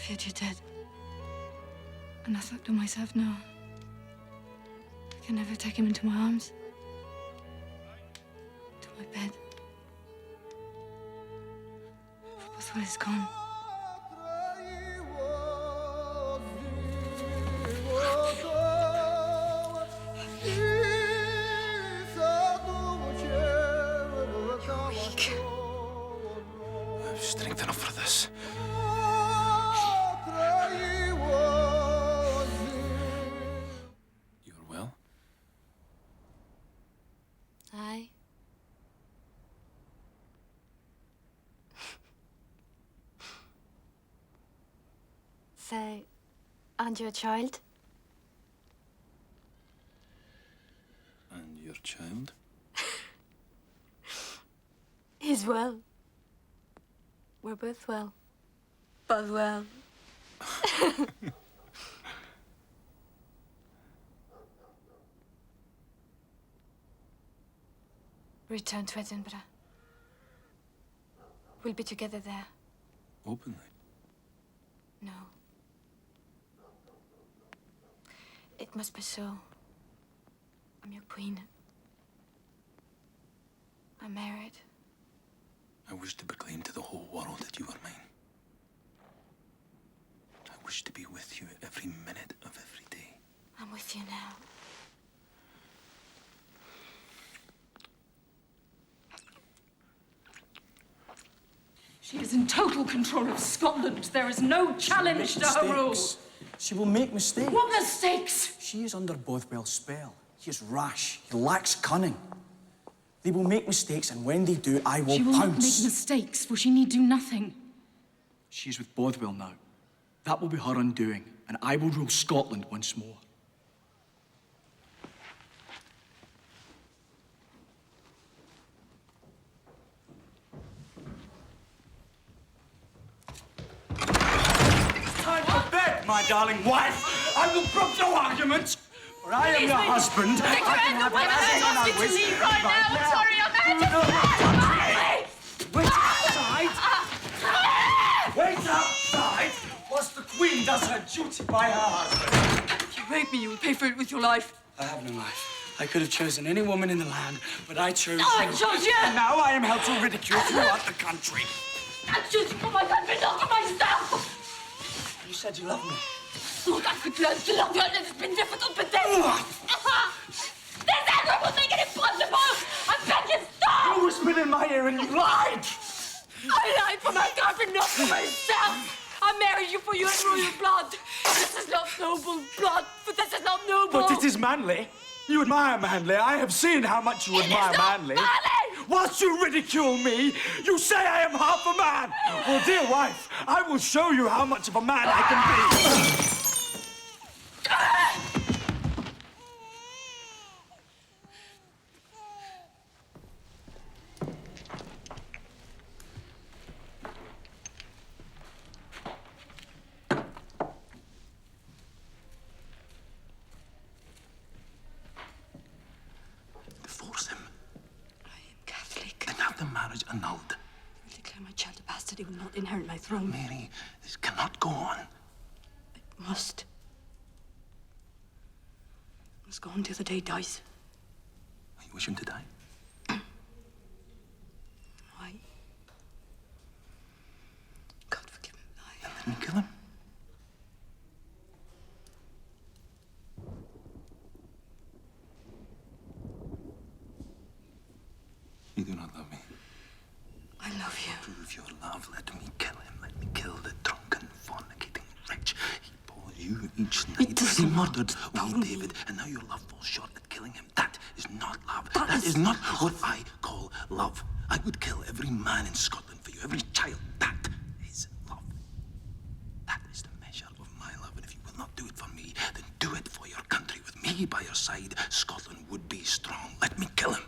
feared you dead. And I thought to myself, no, I can never take him into my arms. To my bed. For Bothwell is gone. You're weak. I have strength enough for this. Aye. So, aren't you a child? And your child? He's well. We're both well. Both well. Return to Edinburgh. We'll be together there. Openly? No. It must be so. I'm your queen. I'm married. I wish to proclaim to the whole world that you are mine. I wish to be with you every minute of every day. I'm with you now. She is in total control of Scotland. There is no challenge to her rule. She will make mistakes. What mistakes? She is under Bothwell's spell. He is rash. He lacks cunning. They will make mistakes, and when they do, I will She will not make pounce. mistakes, for she need do nothing. She is with Bothwell now. That will be her undoing, and I will rule Scotland once more. Time for bed, my darling wife. I will brook no argument. For I am your husband. Take your hand away, I'm asking you to leave right now. I'm sorry, I'm Wait outside. Wait outside whilst the Queen does her duty by her husband. If you rape me, you will pay for it with your life. I have no life. I could have chosen any woman in the land, but I chose No, I chose you! And now I am held to ridicule throughout the country. I chose you for my country, not for myself! You said you loved me. Look, I could learn to love you, and it's been difficult, but then... This anger will make it impossible! I beg you, stop! You whispered in my ear and you lied! I lied for my country, not for myself! I married you for your royal blood. This is not noble blood, but this is not noble. But it is manly. You admire manly. I have seen how much you admire manly. Whilst you ridicule me, you say I am half a man. Well, dear wife, I will show you how much of a man I can be. Divorce him. I am Catholic. And have the marriage annulled. I will declare my child a bastard. He will not inherit my throne. Mary, this cannot go on. It must. It must go on till the day he dies. You wish him to die? Why? God forgive him. Then let me kill him. You do not love me. I love you. Prove your love. Let me kill him. Let me kill the drunken, fornicating wretch. He bore you each night. He murdered wee David, and now your love falls short at killing him. That is not love. That is not what I call love. I would kill every man in Scotland for you, every child. That is love. That is the measure of my love. And if you will not do it for me, then do it for your country. With me by your side, Scotland would be strong. Let me kill him.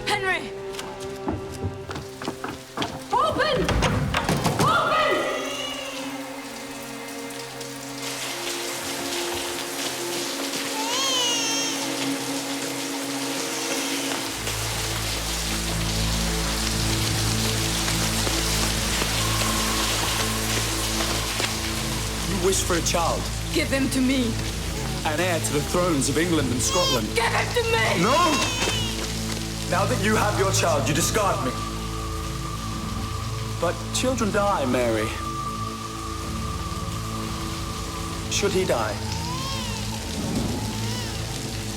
Henry! wish for a child. Give him to me. An heir to the thrones of England and Scotland. Give him to me! No! Now that you have your child, you discard me. But children die, Mary. Should he die,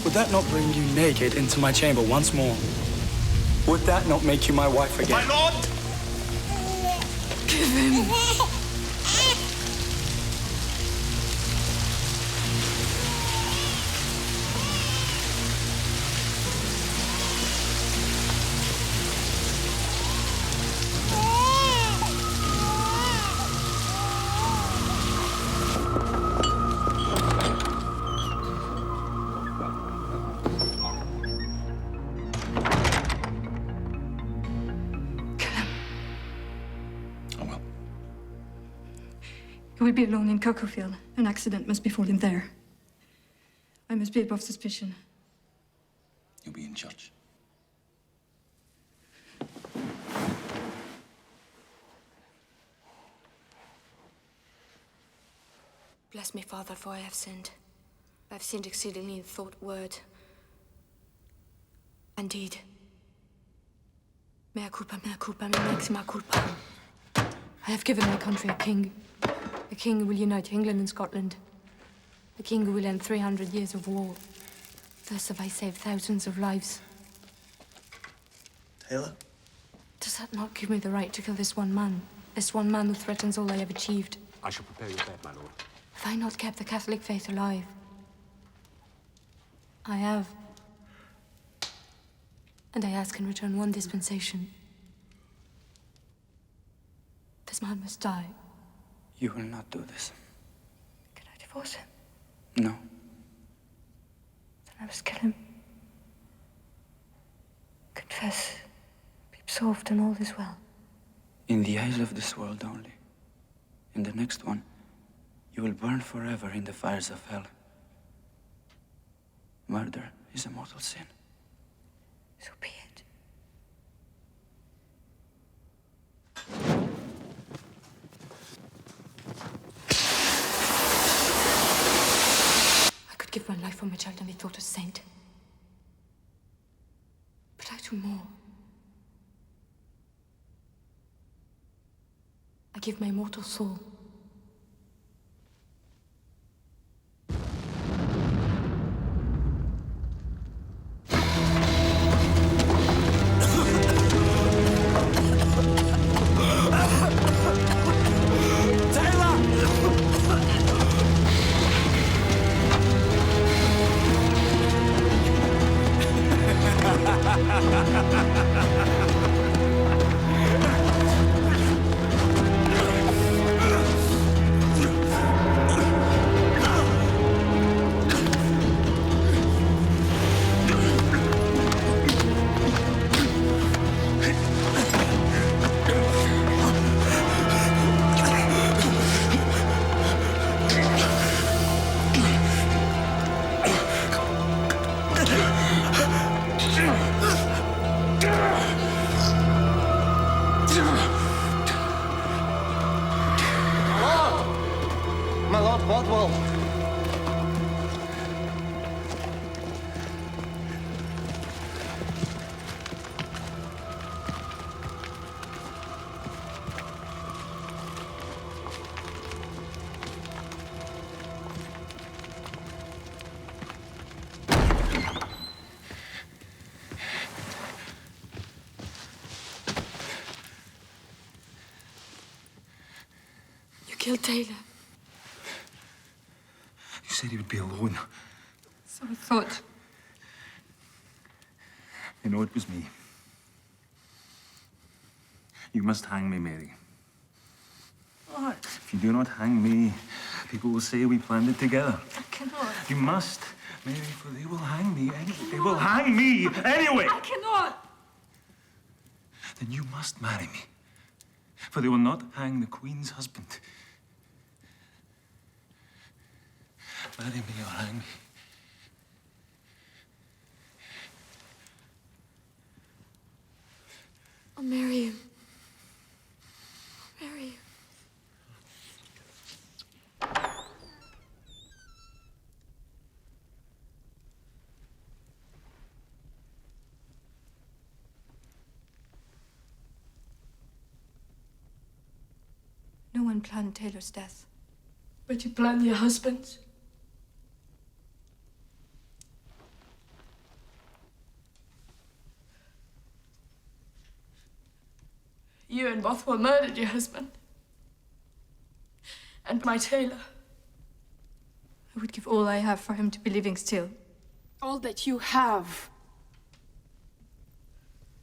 would that not bring you naked into my chamber once more? Would that not make you my wife again? My lord! Give him. He will be alone in Kirklefield. An accident must befall him there. I must be above suspicion. You'll be in church. Bless me, Father, for I have sinned. I have sinned exceedingly in thought, word, and deed. Mea culpa, me maxima culpa. I have given my country a king who will unite England and Scotland, a king who will end 300 years of war. Thus have I saved thousands of lives. Taylor? Does that not give me the right to kill this one man who threatens all I have achieved? I shall prepare your bed, my lord. Have I not kept the Catholic faith alive? I have. And I ask in return one dispensation. This man must die. You will not do this. Can I divorce him? No. Then I must kill him. Confess. Be absolved and all is well. In the eyes of this world only. In the next one, you will burn forever in the fires of hell. Murder is a mortal sin. So be it. I could give my life for my child and be thought a saint. But I do more. I give my immortal soul. Killed Taylor. You said he would be alone. So I thought. You know, it was me. You must hang me, Mary. What? If you do not hang me, people will say we planned it together. I cannot. You must, Mary, for they will hang me anyway. They will hang me anyway. I cannot. Then you must marry me. For they will not hang the Queen's husband. Marry me or hang me. I'll marry you. I'll marry you. planned Taylor's death. But you planned your husband's. You and Bothwell murdered your husband. And my Taylor. I would give all I have for him to be living still. All that you have.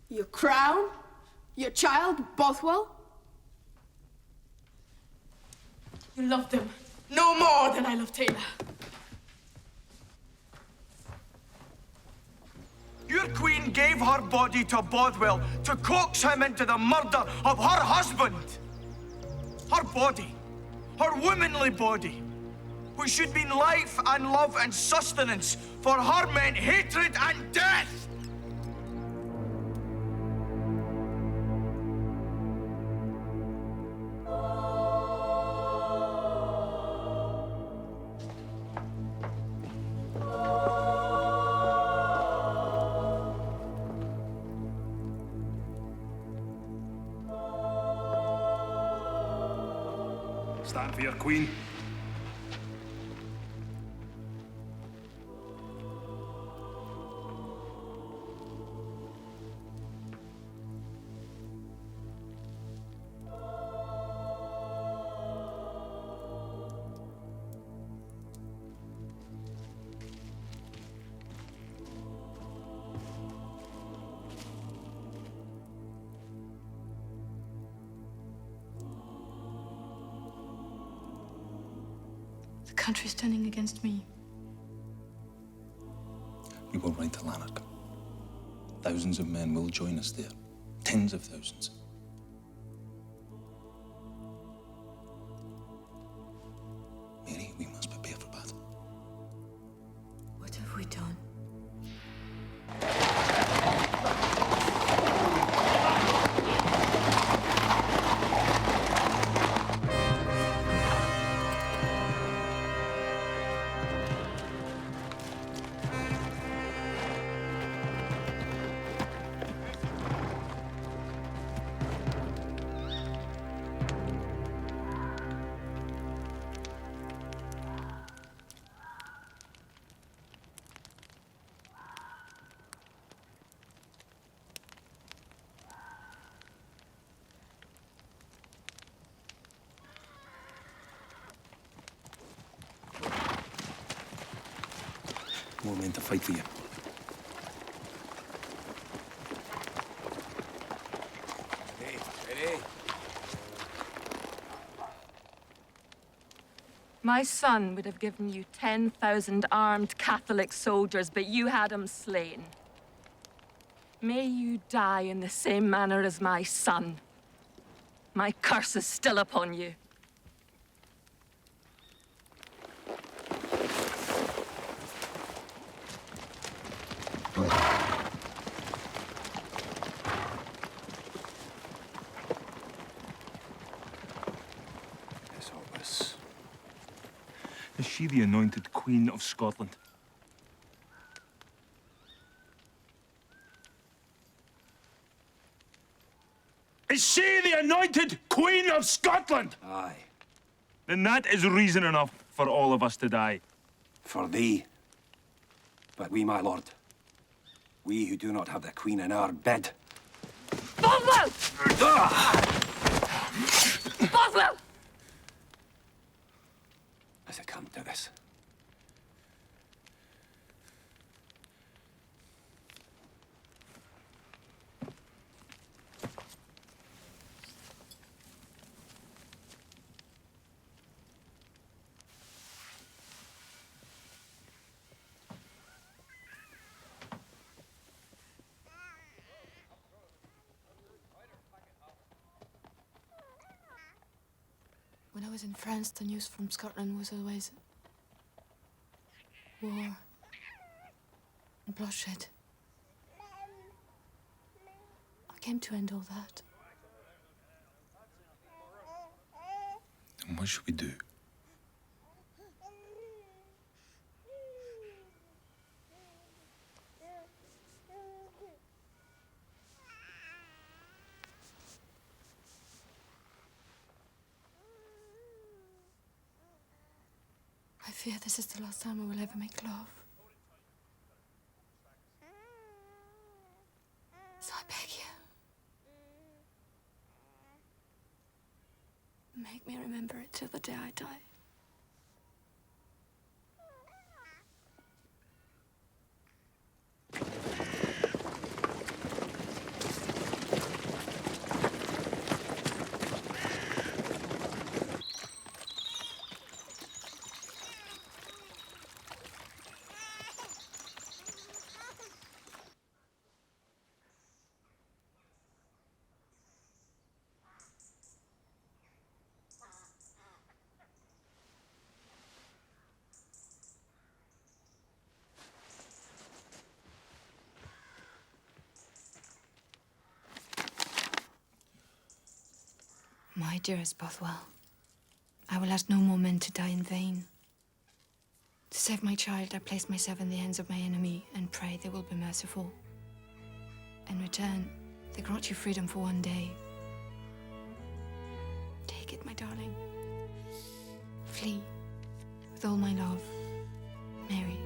Your crown? Your child, Bothwell? You loved him no more than I love Taylor. Your queen gave her body to Bothwell to coax him into the murder of her husband. Her body, her womanly body, which should mean life and love and sustenance, for her meant hatred and death. Stand for your queen. The country's turning against me. We will ride to Lanark. Thousands of men will join us there. Tens of thousands. Mary, we must prepare for battle. What have we done? More men to fight for you. Ready? My son would have given you 10,000 armed Catholic soldiers, but you had him slain. May you die in the same manner as my son. My curse is still upon you. Is she the anointed Queen of Scotland? Is she the anointed Queen of Scotland? Aye. Then that is reason enough for all of us to die. For thee. But we, my lord, we who do not have the Queen in our bed. Bothwell! Bothwell! Has it come to this? When I was in France, the news from Scotland was always war and bloodshed. I came to end all that. And what should we do? fear this is the last time we will ever make love. So I beg you, make me remember it till the day I die. My dearest Bothwell, I will ask no more men to die in vain. To save my child, I place myself in the hands of my enemy and pray they will be merciful. In return, they grant you freedom for one day. Take it, my darling. Flee with all my love, Mary.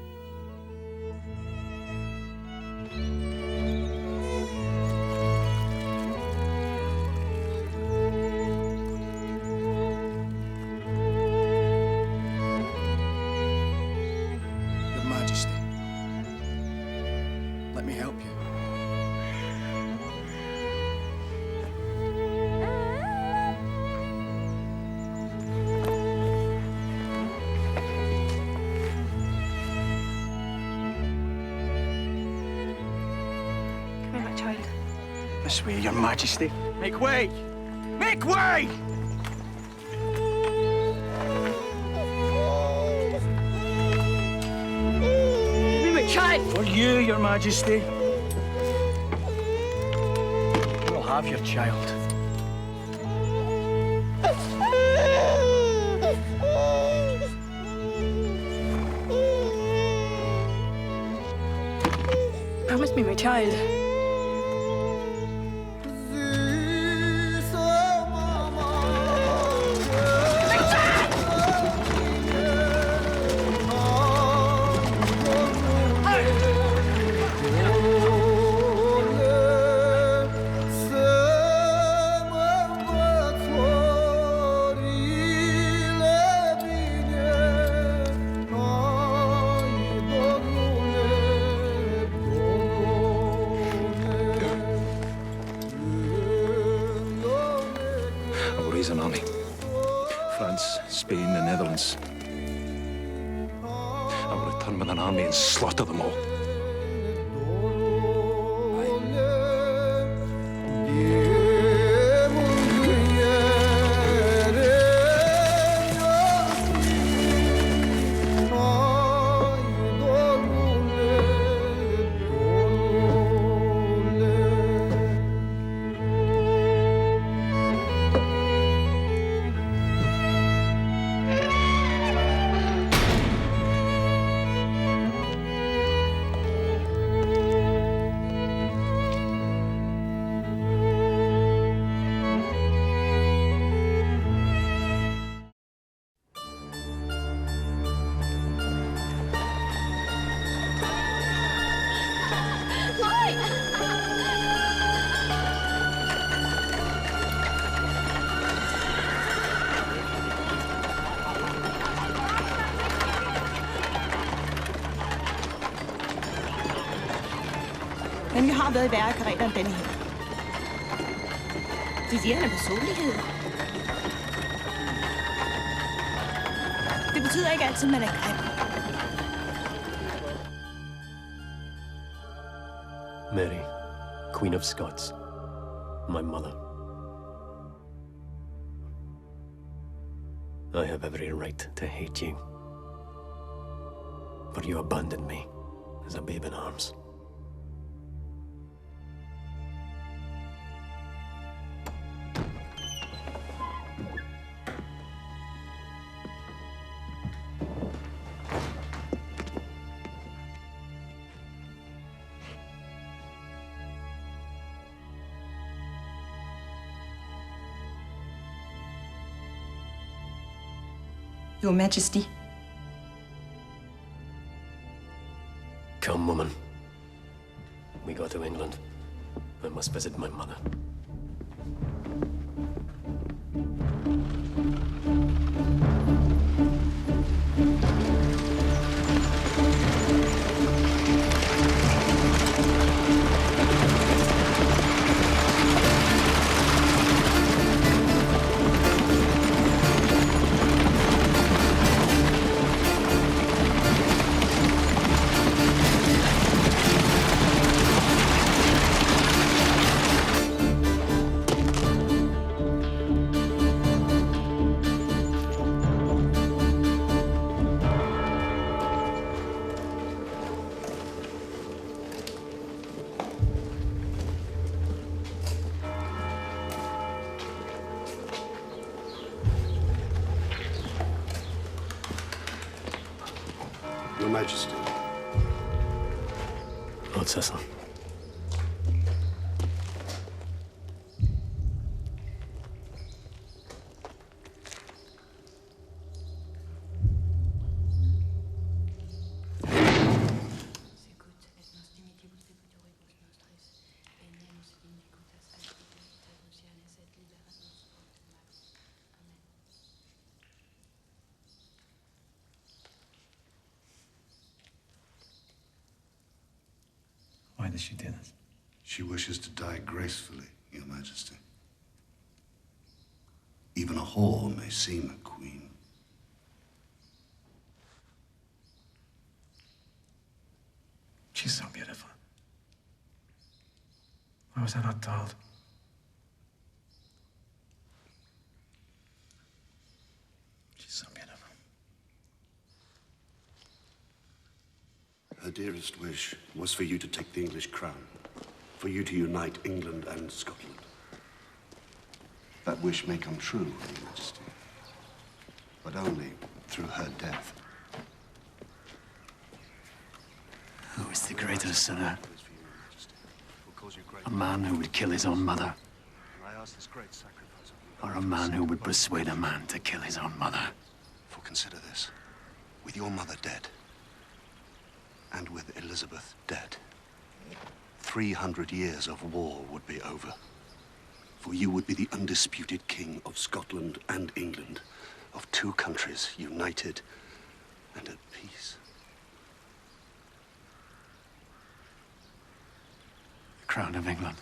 This way, Your Majesty. Make way! Make way! Give me my child! For you, Your Majesty. You'll have your child. Promise me my child. An army. France, Spain, the Netherlands. I will return with an army and slaughter them all. Men vi har været i værre karetter end denne her. Det siger, han er personlighed. Det betyder ikke altid, man er grim. Mary, Queen of Scots, my mother. I have every right to hate you. For you abandoned me as a babe in arms. Your Majesty, Come, woman. We go to England. I must visit my mother. Your Majesty. Lord Cecil. Why does she do this? She wishes to die gracefully, Your Majesty. Even a whore may seem a queen. She's so beautiful. Why was I not told? She's so beautiful. Her dearest wish was for you to take the English crown, for you to unite England and Scotland. That wish may come true, Your Majesty, but only through her death. Who is the greater sinner? A man who would kill his own mother, or a man who would persuade a man to kill his own mother? For consider this, with your mother dead, and with Elizabeth dead, 300 years of war would be over. For you would be the undisputed king of Scotland and England, of two countries united and at peace. The crown of England.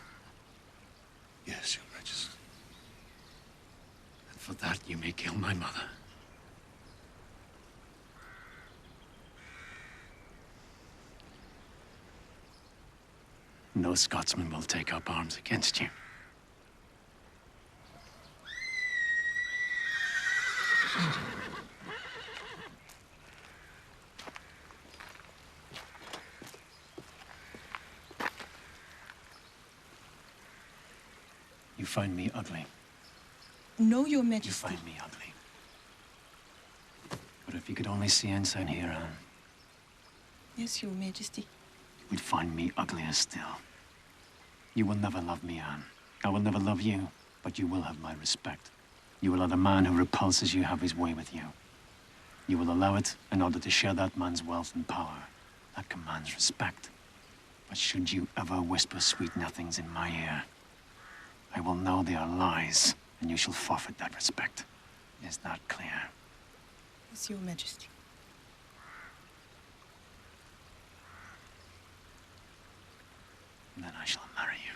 Yes, Your Majesty. And for that you may kill my mother. No Scotsman will take up arms against you. You find me ugly. No, Your Majesty. You find me ugly. But if you could only see inside here, Anne, Yes, Your Majesty. you would find me uglier still. You will never love me, Anne. I will never love you, but you will have my respect. You will let a man who repulses you have his way with you. You will allow it in order to share that man's wealth and power. That commands respect. But should you ever whisper sweet nothings in my ear, I will know they are lies, and you shall forfeit that respect. Is that clear? Yes, Your Majesty. Then I shall marry you.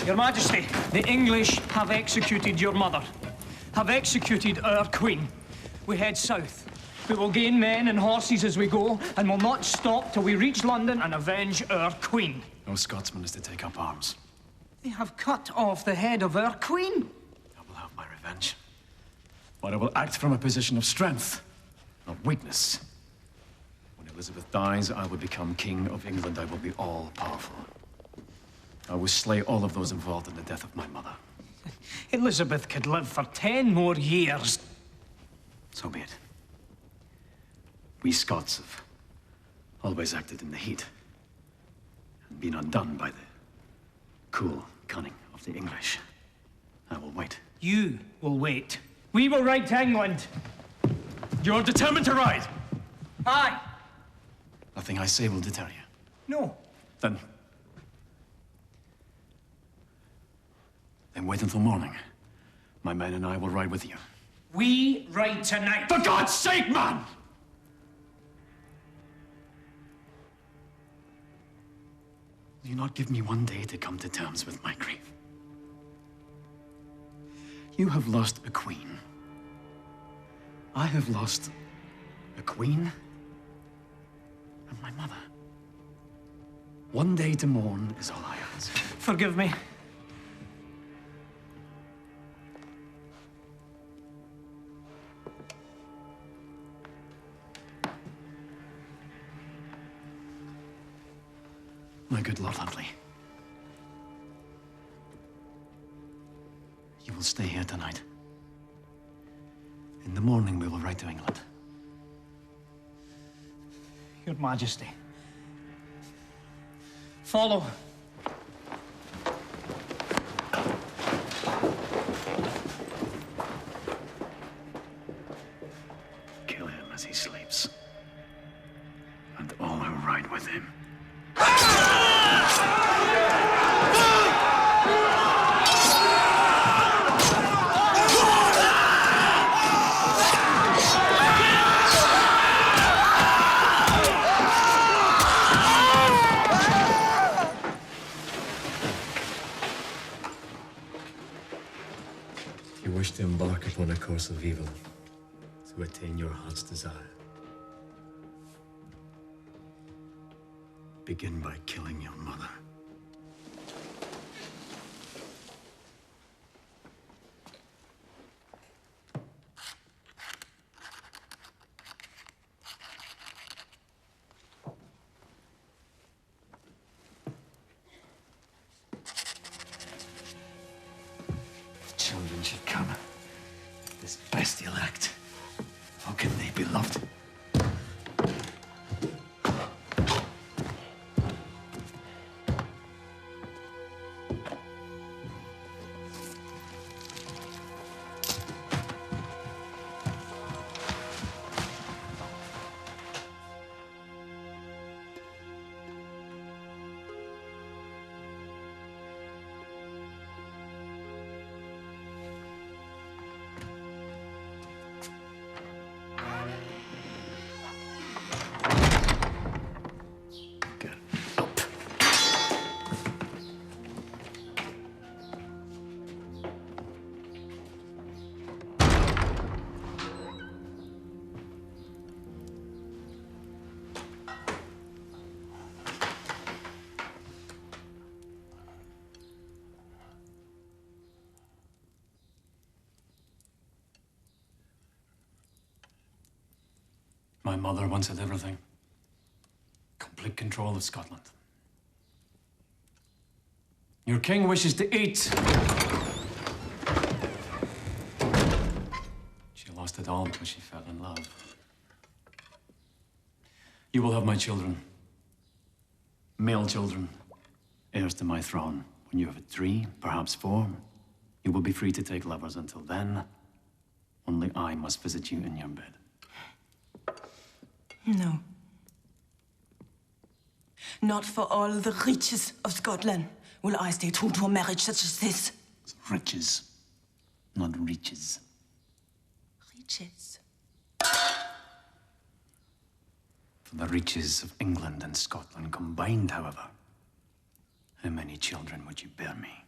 Your Majesty, the English have executed your mother, have executed our queen. We head south. We will gain men and horses as we go, and will not stop till we reach London and avenge our queen. No Scotsman is to take up arms. They have cut off the head of our queen. I will have my revenge. But I will act from a position of strength, not weakness. When Elizabeth dies, I will become King of England. I will be all-powerful. I will slay all of those involved in the death of my mother. Elizabeth could live for 10 more years. So be it. We Scots have always acted in the heat and been undone by the cool cunning of the English. I will wait. You will wait. We will ride to England. You're determined to ride? Aye. Nothing I say will deter you. No. Then wait until morning. My men and I will ride with you. We ride tonight. For God's sake, man! Will you not give me one day to come to terms with my grief? You have lost a queen. I have lost a queen and my mother. One day to mourn is all I ask. Forgive me. My good Lord Huntley, you will stay here tonight. In the morning, we will ride to England. Your Majesty. Follow. Kill him as he sleeps, and all who ride with him. You wish to embark upon a course of evil to attain your heart's desire. Begin by killing your mother. Children should come. This bestial act. How can they be loved? My mother once had everything. Complete control of Scotland. Your king wishes to eat. She lost it all because she fell in love. You will have my children. Male children. Heirs to my throne. When you have 3, perhaps 4, you will be free to take lovers. Until then, only I must visit you in your bed. No. Not for all the riches of Scotland will I stay true to a marriage such as this. Riches, not reaches. Riches? For the reaches of England and Scotland combined, however, how many children would you bear me?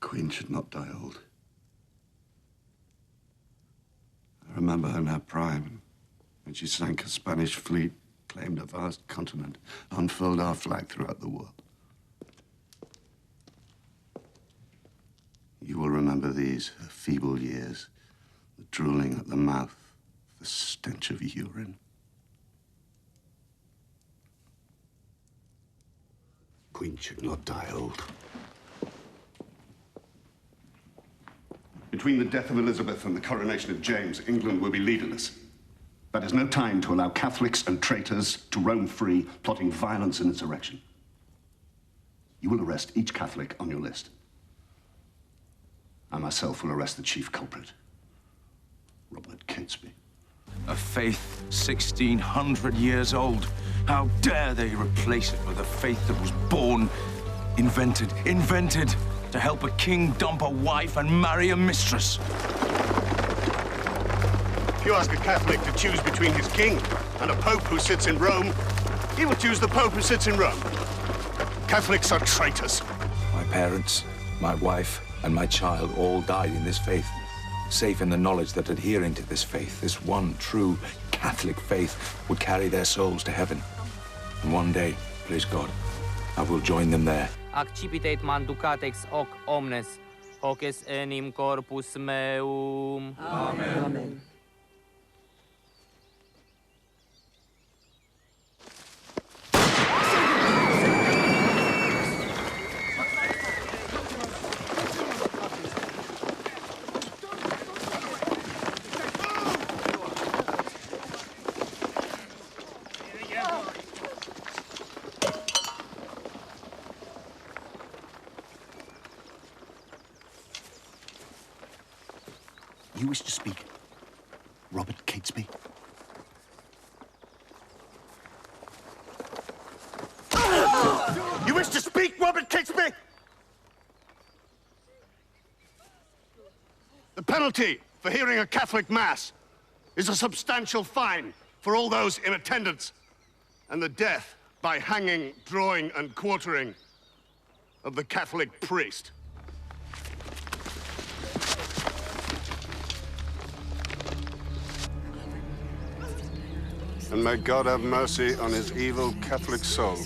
Queen should not die old. I remember her in her prime, when she sank a Spanish fleet, claimed a vast continent, unfurled our flag throughout the world. You will remember these, her feeble years, the drooling at the mouth, the stench of urine. Queen should not die old. Between the death of Elizabeth and the coronation of James, England will be leaderless. That is no time to allow Catholics and traitors to roam free, plotting violence and insurrection. You will arrest each Catholic on your list. I myself will arrest the chief culprit, Robert Catesby. A faith 1,600 years old. How dare they replace it with a faith that was born, invented to help a king dump a wife and marry a mistress. If you ask a Catholic to choose between his king and a pope who sits in Rome, he will choose the pope who sits in Rome. Catholics are traitors. My parents, my wife, and my child all died in this faith, safe in the knowledge that adhering to this faith, this one true Catholic faith, would carry their souls to heaven. And one day, please God, I will join them there. Accipitet manducatex hoc omnes, hoc es enim corpus meum. Amen. Amen. You wish to speak, Robert Catesby? You wish to speak, Robert Catesby? The penalty for hearing a Catholic Mass is a substantial fine for all those in attendance, and the death by hanging, drawing, and quartering of the Catholic priest. And may God have mercy on his evil Catholic soul.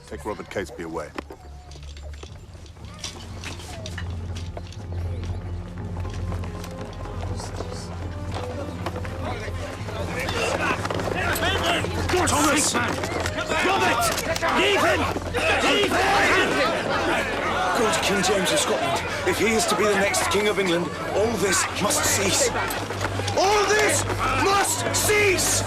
Take Robert Catesby away. Thomas! Robert! Leave him! Leave him! Go to King James of Scotland. If he is to be the next King of England, all this must cease. All this must cease!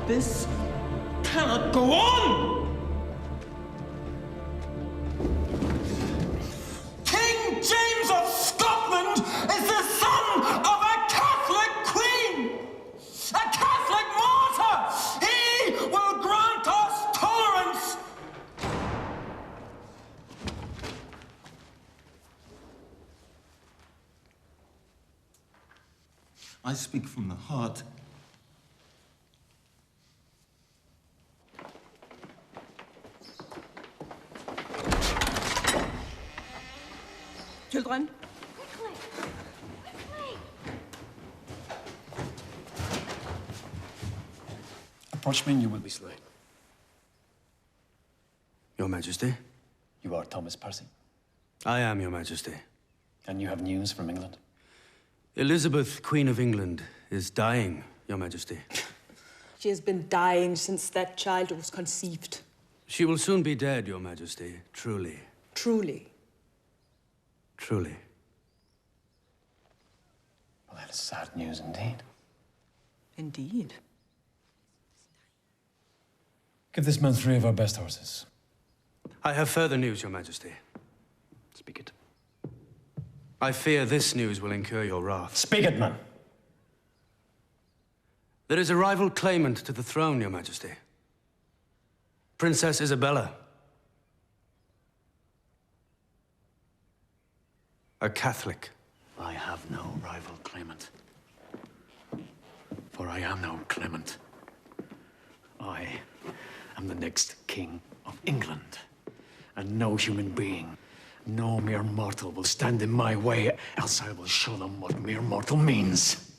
This cannot go on! King James of Scotland is the son of a Catholic queen! A Catholic martyr! He will grant us tolerance! I speak from the heart. Children. Approach me and you will be slain. Your Majesty? You are Thomas Percy. I am, Your Majesty. And you have news from England? Elizabeth, Queen of England, is dying, Your Majesty. She has been dying since that child was conceived. She will soon be dead, Your Majesty. Truly. Truly. Truly. Well, that is sad news indeed. Indeed. Give this man 3 of our best horses. I have further news, Your Majesty. Speak it. I fear this news will incur your wrath. Speak it, man. There is a rival claimant to the throne, Your Majesty. Princess Isabella. A Catholic. I have no rival claimant. For I am no Clement. I am the next king of England. And no human being, no mere mortal will stand in my way, else I will show them what mere mortal means.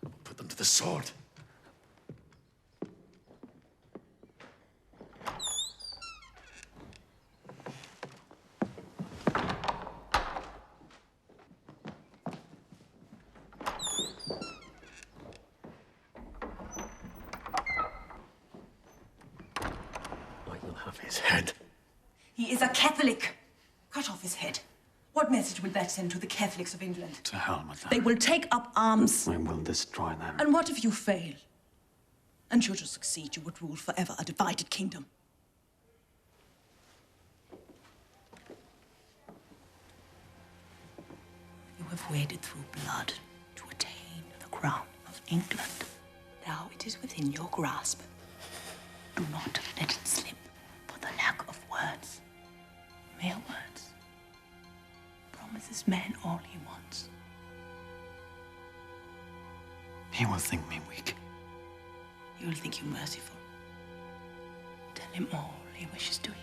I will put them to the sword. His head. He is a Catholic. Cut off his head. What message will that send to the Catholics of England? To hell with them. They will take up arms. I will destroy them. And what if you fail? And should you succeed, you would rule forever a divided kingdom. You have waded through blood to attain the crown of England. Now it is within your grasp. Do not let it slip. The lack of words, mere words, promises man all he wants. He will think me weak. He will think you merciful. Tell him all he wishes to hear.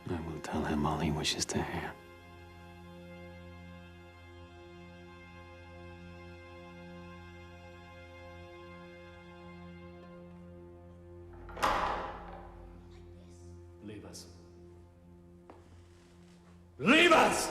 I will tell him all he wishes to hear. Leave us. Leave us!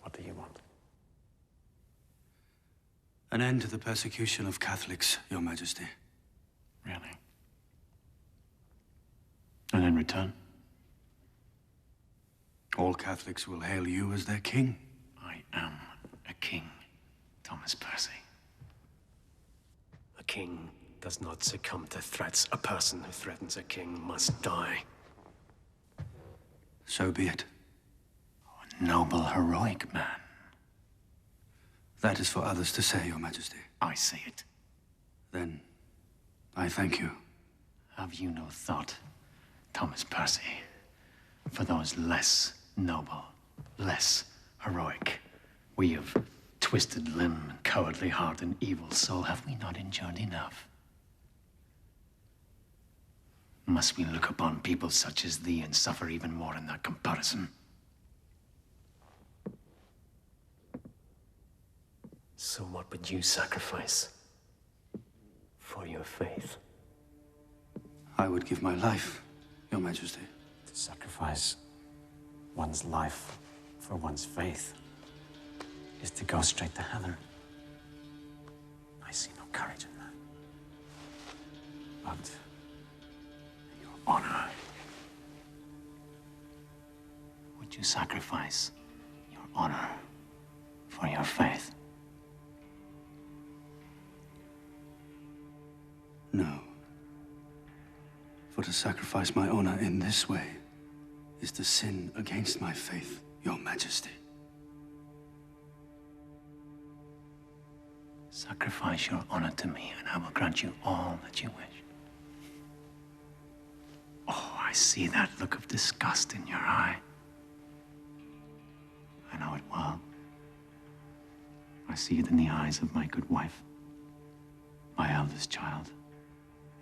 What do you want? An end to the persecution of Catholics, Your Majesty. Really? And in return? All Catholics will hail you as their king. I am a king, Thomas Percy. A king does not succumb to threats. A person who threatens a king must die. So be it. A noble, heroic man. That is for others to say, Your Majesty. I say it. Then, I thank you. Have you no thought, Thomas Percy, for those less noble, less heroic? We of twisted limb and cowardly heart and evil soul, have we not endured enough? Must we look upon people such as thee and suffer even more in that comparison? So what would you sacrifice for your faith? I would give my life, Your Majesty. To sacrifice one's life for one's faith is to go straight to heaven. I see no courage in that. But your honor. Would you sacrifice your honor for your faith? No. For to sacrifice my honor in this way is to sin against my faith, Your Majesty. Sacrifice your honor to me, and I will grant you all that you wish. Oh, I see that look of disgust in your eye. I know it well. I see it in the eyes of my good wife, my eldest child.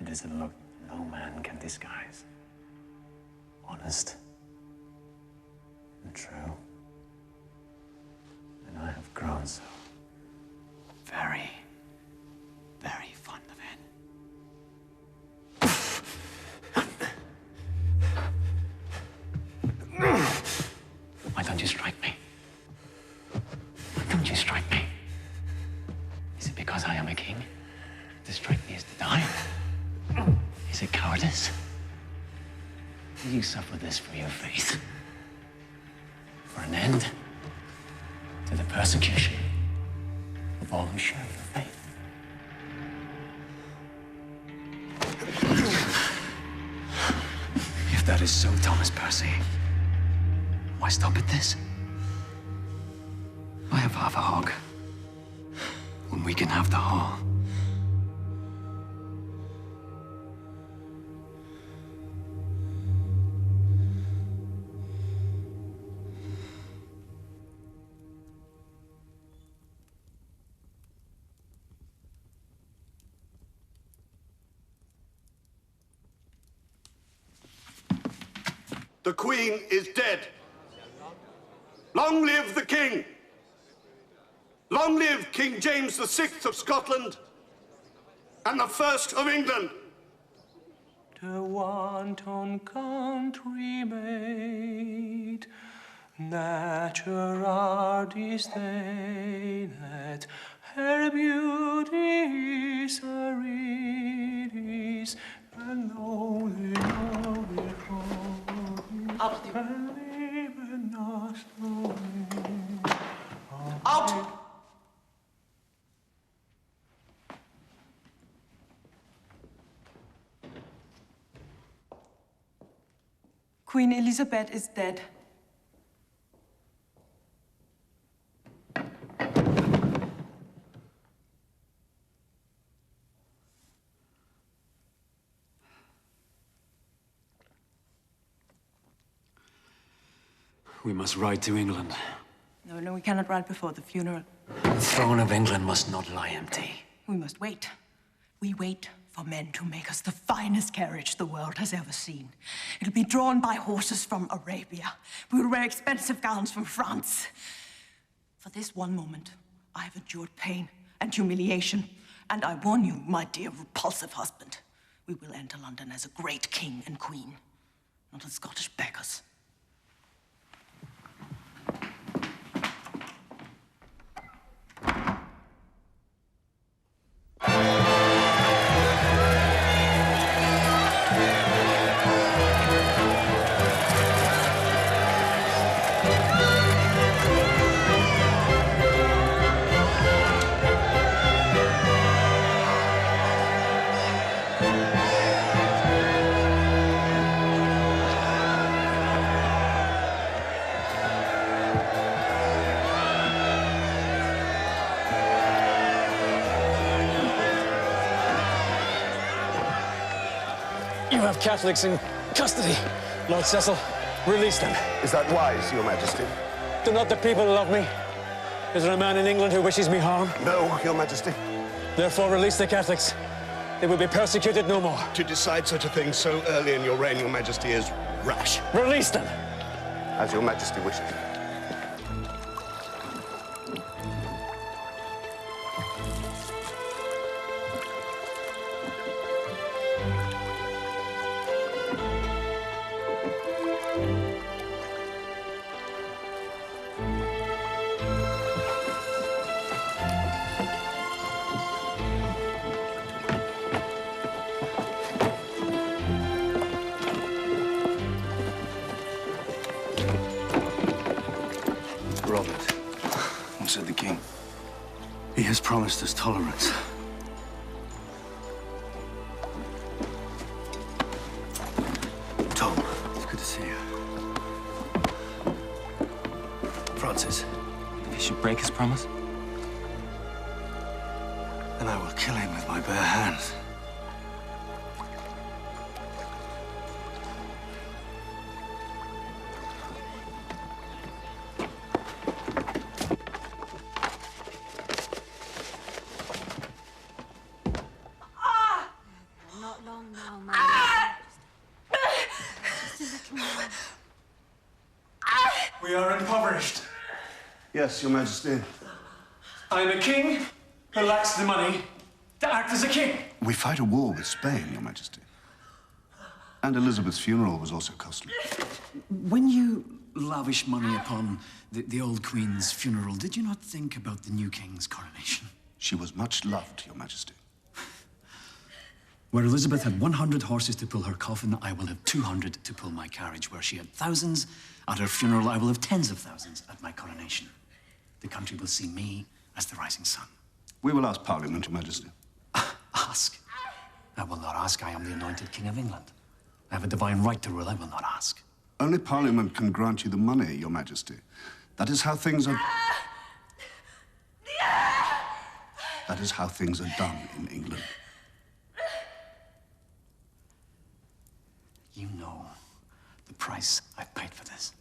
It is a look no man can disguise. Honest and true. And I have grown so very, very fond of it. Why don't you strike me? Why don't you strike me? Is it because I am a king? To strike me is to die? Is it cowardice? Will you suffer this for your faith? For an end to the persecution of all who share your faith? If that is so, Thomas Percy, why stop at this? I have half a hog, when we can have the whole. The Queen is dead. Long live the King! Long live King James VI of Scotland and the First of England! To wanton country maid, nature disdained, her beauty is serene, and only love it Out! Out! Queen Elizabeth is dead. We must ride to England. No, we cannot ride before the funeral. The throne of England must not lie empty. We must wait. We wait for men to make us the finest carriage the world has ever seen. It'll be drawn by horses from Arabia. We will wear expensive gowns from France. For this one moment, I have endured pain and humiliation. And I warn you, my dear repulsive husband, we will enter London as a great king and queen, not as Scottish beggars. You have Catholics in custody, Lord Cecil. Release them. Is that wise, Your Majesty? Do not the people love me? Is there a man in England who wishes me harm? No, Your Majesty. Therefore, release the Catholics. They will be persecuted no more. To decide such a thing so early in your reign, Your Majesty, is rash. Release them! As Your Majesty wishes. Said the king. He has promised us tolerance. Tom, it's good to see you. chances. If he should break his promise, then I will kill him with my bare hands. Not long now, my Just a little more. We are impoverished. Yes, Your Majesty. I am a king who lacks the money to act as a king. We fight a war with Spain, Your Majesty. And Elizabeth's funeral was also costly. When you lavish money upon the old Queen's funeral, did you not think about the new king's coronation? She was much loved, Your Majesty. Where Elizabeth had 100 horses to pull her coffin, I will have 200 to pull my carriage. Where she had thousands at her funeral, I will have tens of thousands at my coronation. The country will see me as the rising sun. We will ask Parliament, Your Majesty. Ask? I will not ask. I am the anointed King of England. I have a divine right to rule. I will not ask. Only Parliament can grant you the money, Your Majesty. That is how things are... That is how things are done in England. You know the price I've paid for this.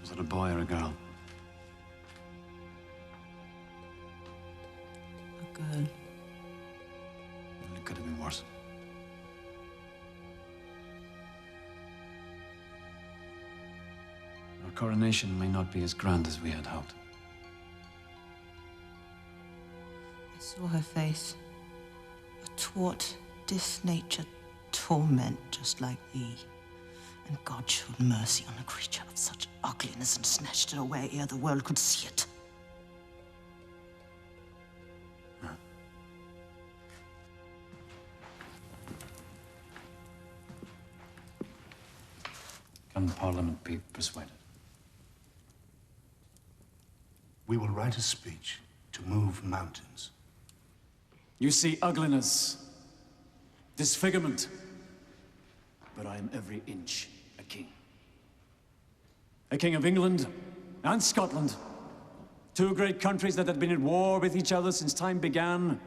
Was it a boy or a girl? A girl. It could have been worse. Our coronation may not be as grand as we had hoped. I saw her face. A taut, disnatured torment just like thee. And God showed mercy on a creature of such ugliness and snatched it away ere the world could see it. Can Parliament be persuaded? We will write a speech to move mountains. You see ugliness, disfigurement, but I am every inch a king. A king of England and Scotland, two great countries that had been at war with each other since time began,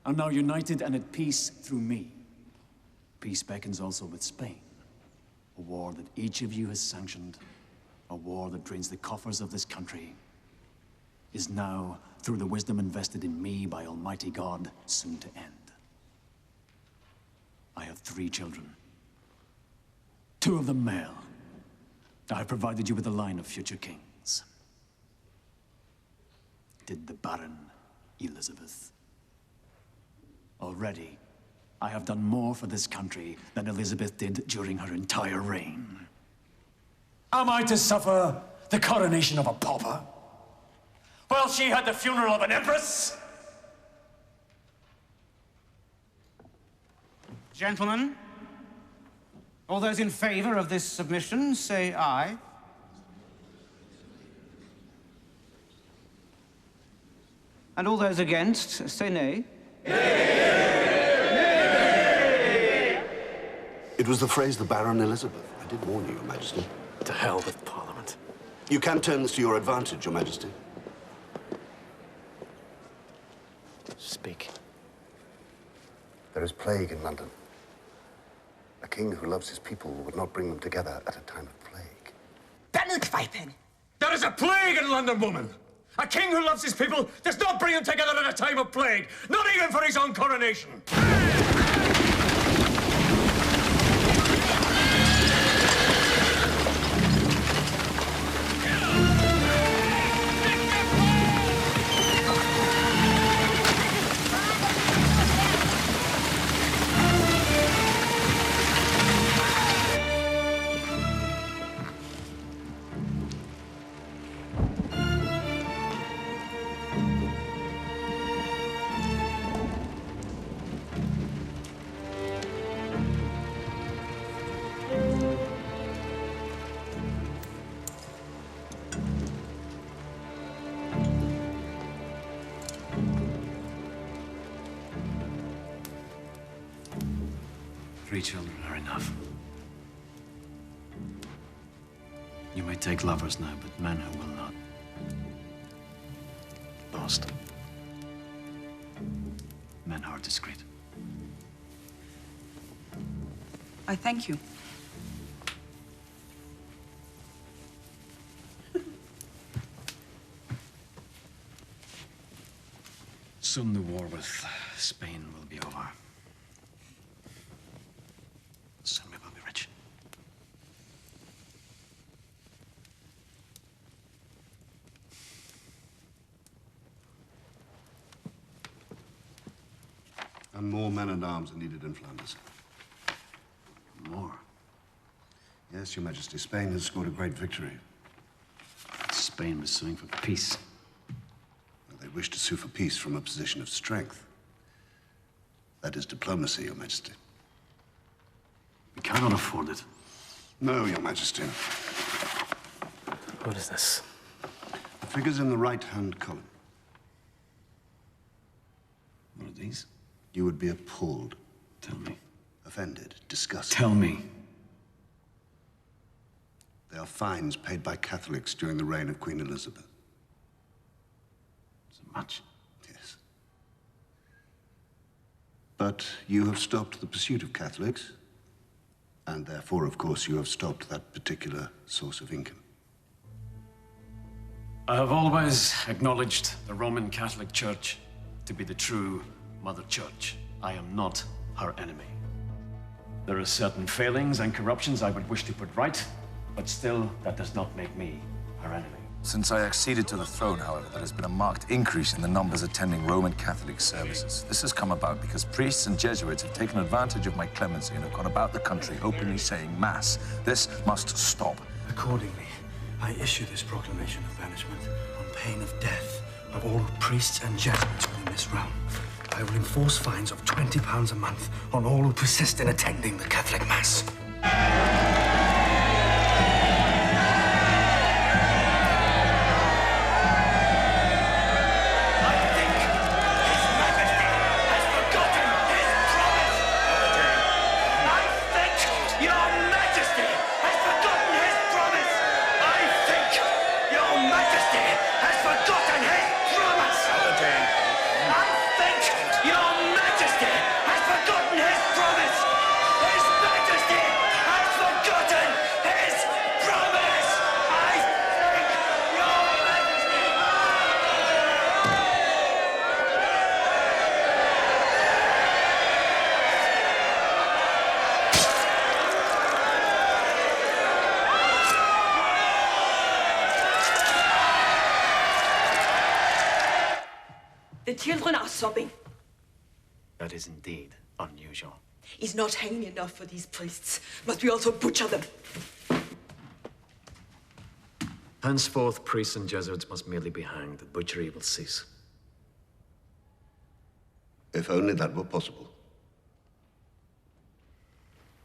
are now united and at peace through me. Peace beckons also with Spain, a war that each of you has sanctioned, a war that drains the coffers of this country, is now, through the wisdom invested in me by Almighty God, soon to end. I have 3 children. 2 of them male. I have provided you with a line of future kings. Did the Baron Elizabeth. Already, I have done more for this country than Elizabeth did during her entire reign. Am I to suffer the coronation of a pauper? While she had the funeral of an empress? Gentlemen, all those in favor of this submission, say aye. And all those against, say nay. It was the phrase, the Baron Elizabeth. I did warn you, Your Majesty. To hell with Parliament. You can turn this to your advantage, Your Majesty. Speak. There is plague in London. A king who loves his people would not bring them together at a time of plague. There is a plague in London, woman! A king who loves his people does not bring them together at a time of plague, not even for his own coronation! 3 children are enough. You may take lovers now, but men who will not. Lost. Men are discreet. I thank you. Soon the war with Spain will be over. Soon we will be rich. And more men-at-arms are needed in Flanders. More? Yes, Your Majesty. Spain has scored a great victory. Spain was suing for peace. They wish to sue for peace from a position of strength. That is diplomacy, Your Majesty. We cannot afford it. No, Your Majesty. What is this? The figures in the right-hand column. What are these? You would be appalled. Tell me. Offended, disgusted. Tell me. They are fines paid by Catholics during the reign of Queen Elizabeth. So much? Yes. But you have stopped the pursuit of Catholics, and therefore, of course, you have stopped that particular source of income. I have always acknowledged the Roman Catholic Church to be the true Mother Church. I am not her enemy. There are certain failings and corruptions I would wish to put right, but still, that does not make me her enemy. Since I acceded to the throne, however, there has been a marked increase in the numbers attending Roman Catholic services. This has come about because priests and Jesuits have taken advantage of my clemency and have gone about the country openly saying Mass. This must stop. Accordingly, I issue this proclamation of banishment on pain of death of all priests and Jesuits within this realm. I will enforce fines of £20 a month on all who persist in attending the Catholic Mass. The children are sobbing. That is indeed unusual. Is not hanging enough for these priests. Must we also butcher them? Henceforth, priests and Jesuits must merely be hanged. The butchery will cease. If only that were possible.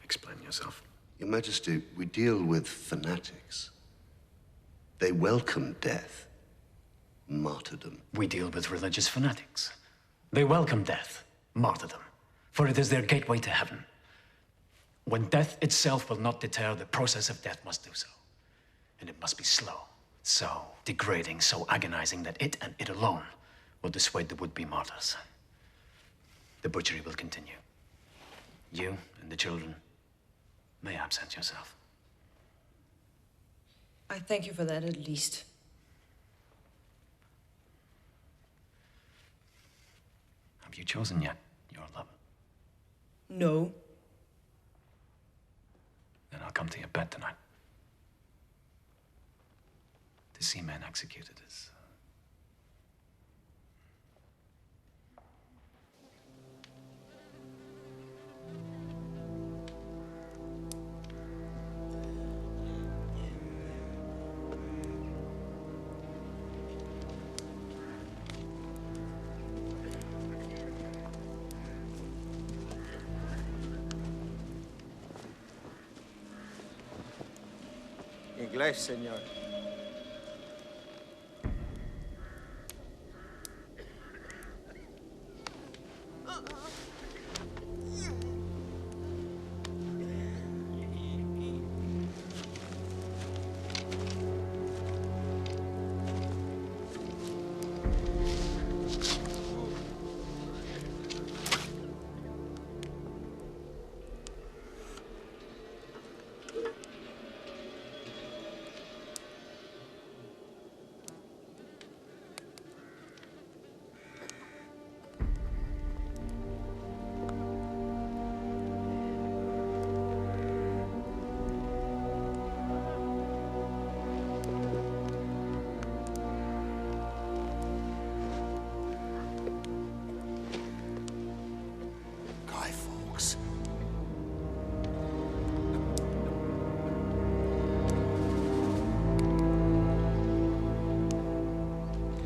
Explain yourself. Your Majesty, we deal with fanatics. They welcome death, martyrdom. We deal with religious fanatics. They welcome death, martyrdom, for it is their gateway to heaven. When death itself will not deter, the process of death must do so. And it must be slow, so degrading, so agonizing that it and it alone will dissuade the would-be martyrs. The butchery will continue. You and the children may absent yourself. I thank you for that, at least. Have you chosen yet your lover? No. Then I'll come to your bed tonight. To see men executed is... Inglés, señor.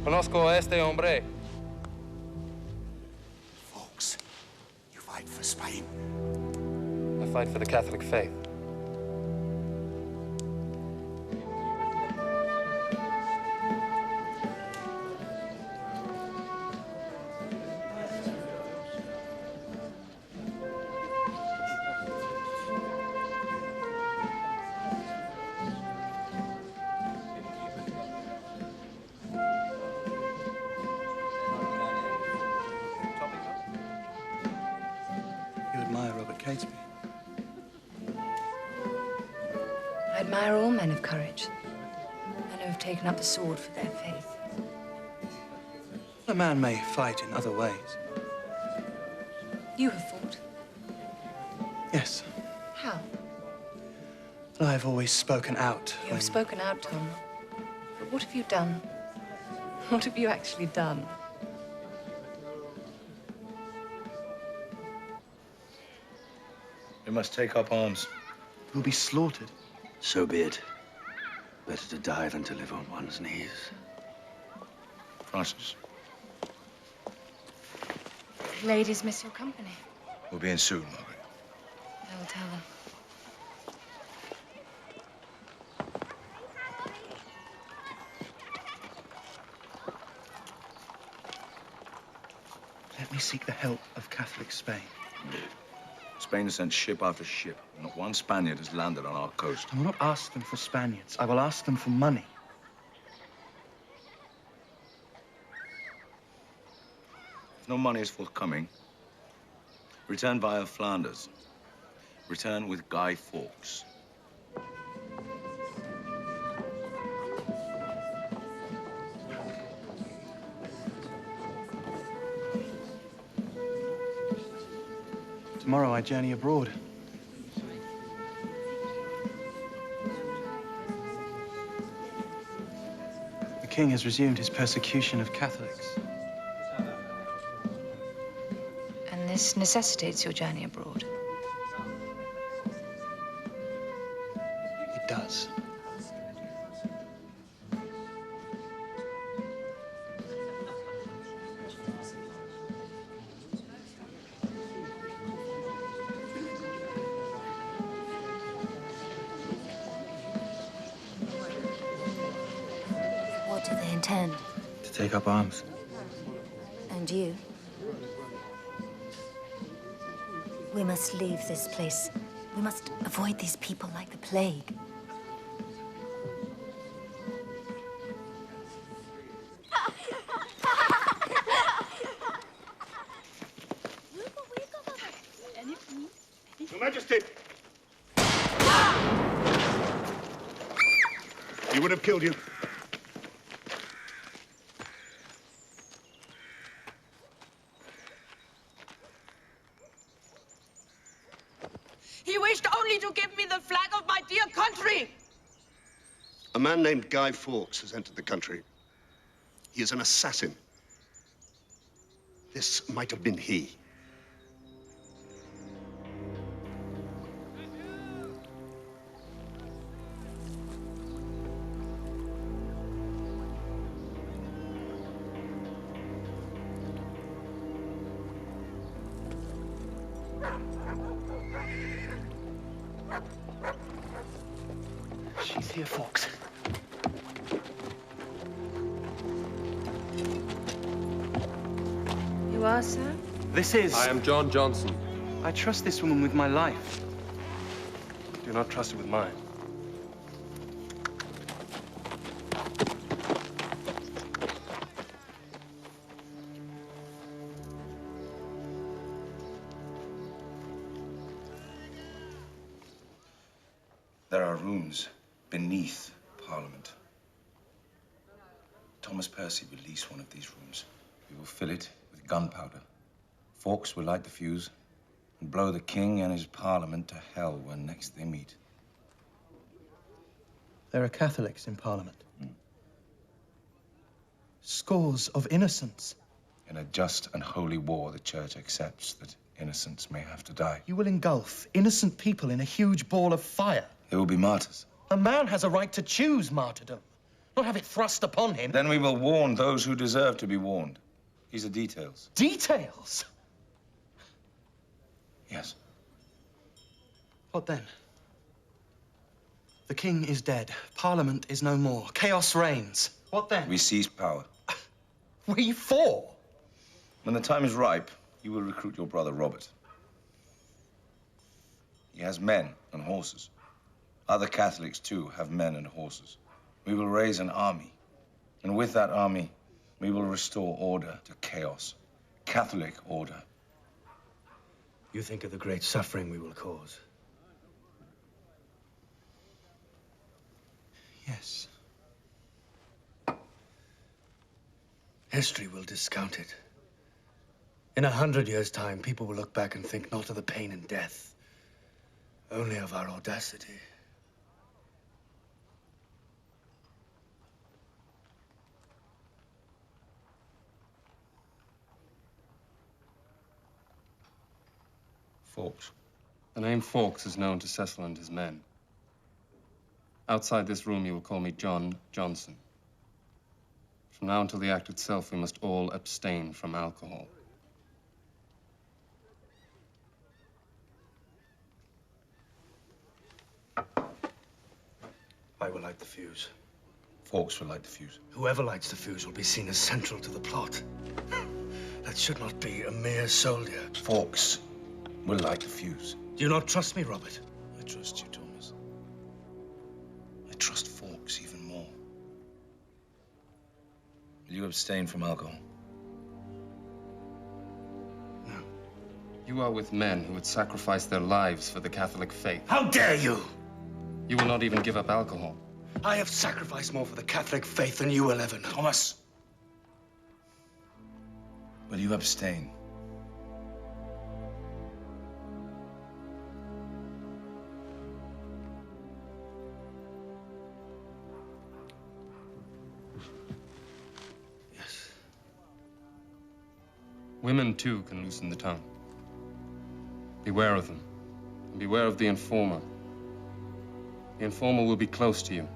Conozco a este hombre. Folks, you fight for Spain. I fight for the Catholic faith. You admire Robert Catesby? I admire all men of courage, men who have taken up the sword for their faith. A man may fight in other ways. You have fought. Yes, How? but I've always spoken out. You have spoken out, Tom. But what have you done? What have you actually done? We must take up arms. We'll be slaughtered. So be it. Better to die than to live on one's knees. Francis, Ladies miss your company. we'll be in soon, Margaret. I will tell them. Let me seek the help of Catholic Spain. Spain has sent ship after ship. Not one Spaniard has landed on our coast. I will not ask them for Spaniards. I will ask them for money. If no money is forthcoming, return via Flanders. Return with Guy Fawkes. Tomorrow I journey abroad. The king has resumed his persecution of Catholics. And this necessitates your journey abroad. It does. What do they intend? To take up arms. And you? We must leave this place. We must avoid these people like the plague. Your Majesty! He would have killed you. He wished only to give me the flag of my dear country. A man named Guy Fawkes has entered the country. He is an assassin. This might have been he. She's here, Fawkes. You are, sir? This is... I am John Johnson. I trust this woman with my life. Do not trust her with mine. There are rooms beneath Parliament. Thomas Percy will lease one of these rooms. We will fill it with gunpowder. Fawkes will light the fuse and blow the king and his Parliament to hell when next they meet. There are Catholics in Parliament. Scores of innocents. In a just and holy war, the Church accepts that innocents may have to die. You will engulf innocent people in a huge ball of fire. They will be martyrs. A man has a right to choose martyrdom. not have it thrust upon him. Then we will warn those who deserve to be warned. These are details. Details? Yes. What then? The king is dead. Parliament is no more. Chaos reigns. What then? We seize power. We four? When the time is ripe, you will recruit your brother, Robert. He has men and horses. Other Catholics, too, have men and horses. We will raise an army. And with that army, we will restore order to chaos. Catholic order. You think of the great suffering we will cause. Yes. History will discount it. In 100 years' time, people will look back and think not of the pain and death, only of our audacity. Fawkes. The name Fawkes is known to Cecil and his men. Outside this room, you will call me John Johnson. From now until the act itself, we must all abstain from alcohol. I will light the fuse. Fawkes will light the fuse. Whoever lights the fuse will be seen as central to the plot. That should not be a mere soldier. Fawkes will light the fuse. Do you not trust me, Robert? I trust you, Thomas. I trust Fawkes even more. Will you abstain from alcohol? No. You are with men who would sacrifice their lives for the Catholic faith. How dare you! You will not even give up alcohol. I have sacrificed more for the Catholic faith than you will ever know. Thomas! Will you abstain? Yes. Women, too, can loosen the tongue. Beware of them. And beware of the informer. The informer will be close to you.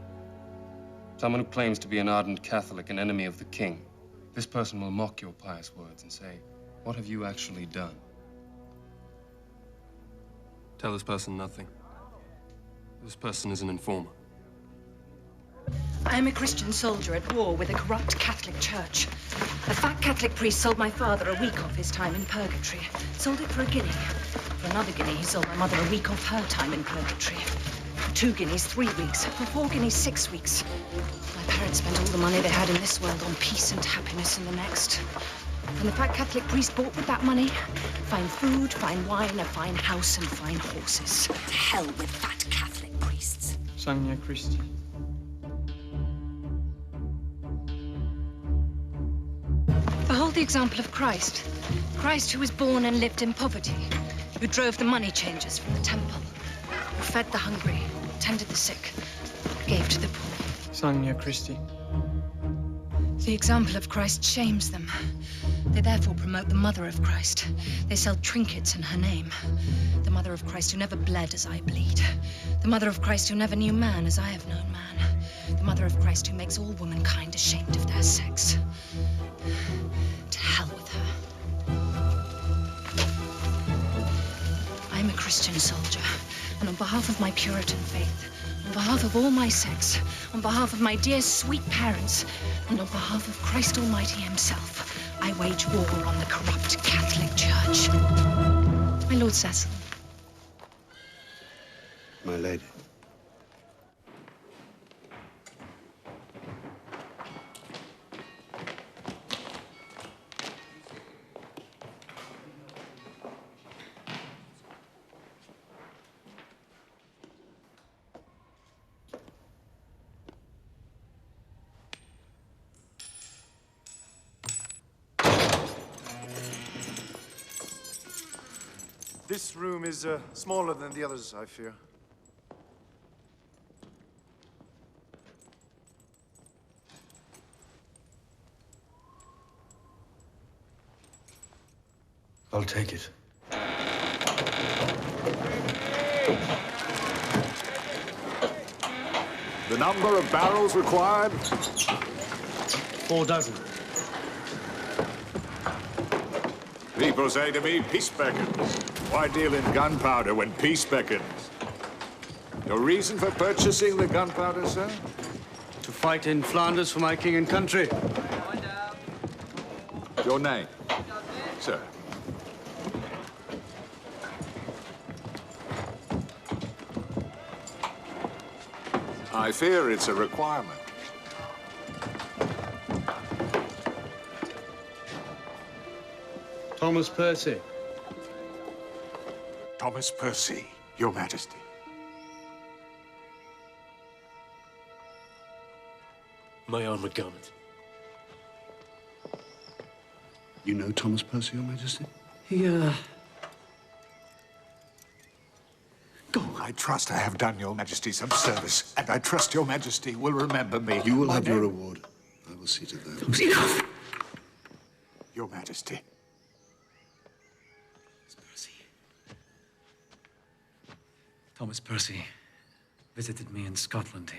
Someone who claims to be an ardent Catholic, an enemy of the king. This person will mock your pious words and say, "What have you actually done?" Tell this person nothing. This person is an informer. I am a Christian soldier at war with a corrupt Catholic church. A fat Catholic priest sold my father a week off his time in purgatory. Sold it for a guinea. For another guinea, he sold my mother a week off her time in purgatory. For 2 guineas, 3 weeks. For 4 guineas, 6 weeks. My parents spent all the money they had in this world on peace and happiness in the next. And the fat Catholic priest bought with that money fine food, fine wine, a fine house, and fine horses. To hell with fat Catholic priests. Sancta Christi. Behold the example of Christ. Christ who was born and lived in poverty, who drove the money changers from the temple, who fed the hungry, tended the sick, gave to the poor. Sancta Christi. The example of Christ shames them. They therefore promote the mother of Christ. They sell trinkets in her name. The mother of Christ who never bled as I bleed. The mother of Christ who never knew man as I have known man. The mother of Christ who makes all womankind ashamed of their sex. To hell with her. I am a Christian soldier, and on behalf of my Puritan faith, on behalf of all my sex, on behalf of my dear sweet parents, and on behalf of Christ Almighty himself, I wage war on the corrupt Catholic Church. My Lord Cecil. My lady. This room is smaller than the others, I fear. I'll take it. The The number of barrels required? 4 dozen. People say to me, peace beckons. Why deal in gunpowder when peace beckons? Your reason for purchasing the gunpowder, sir? To fight in Flanders for my king and country. Your name, sir? I fear it's a requirement. Thomas Percy. Thomas Percy, Your Majesty. My armored garment. You know Thomas Percy, Your Majesty? I trust I have done Your Majesty some service, and I trust Your Majesty will remember me. You will My have your name- reward. I will see to that. Thomas, enough! Your Majesty. Thomas Percy visited me in Scotland.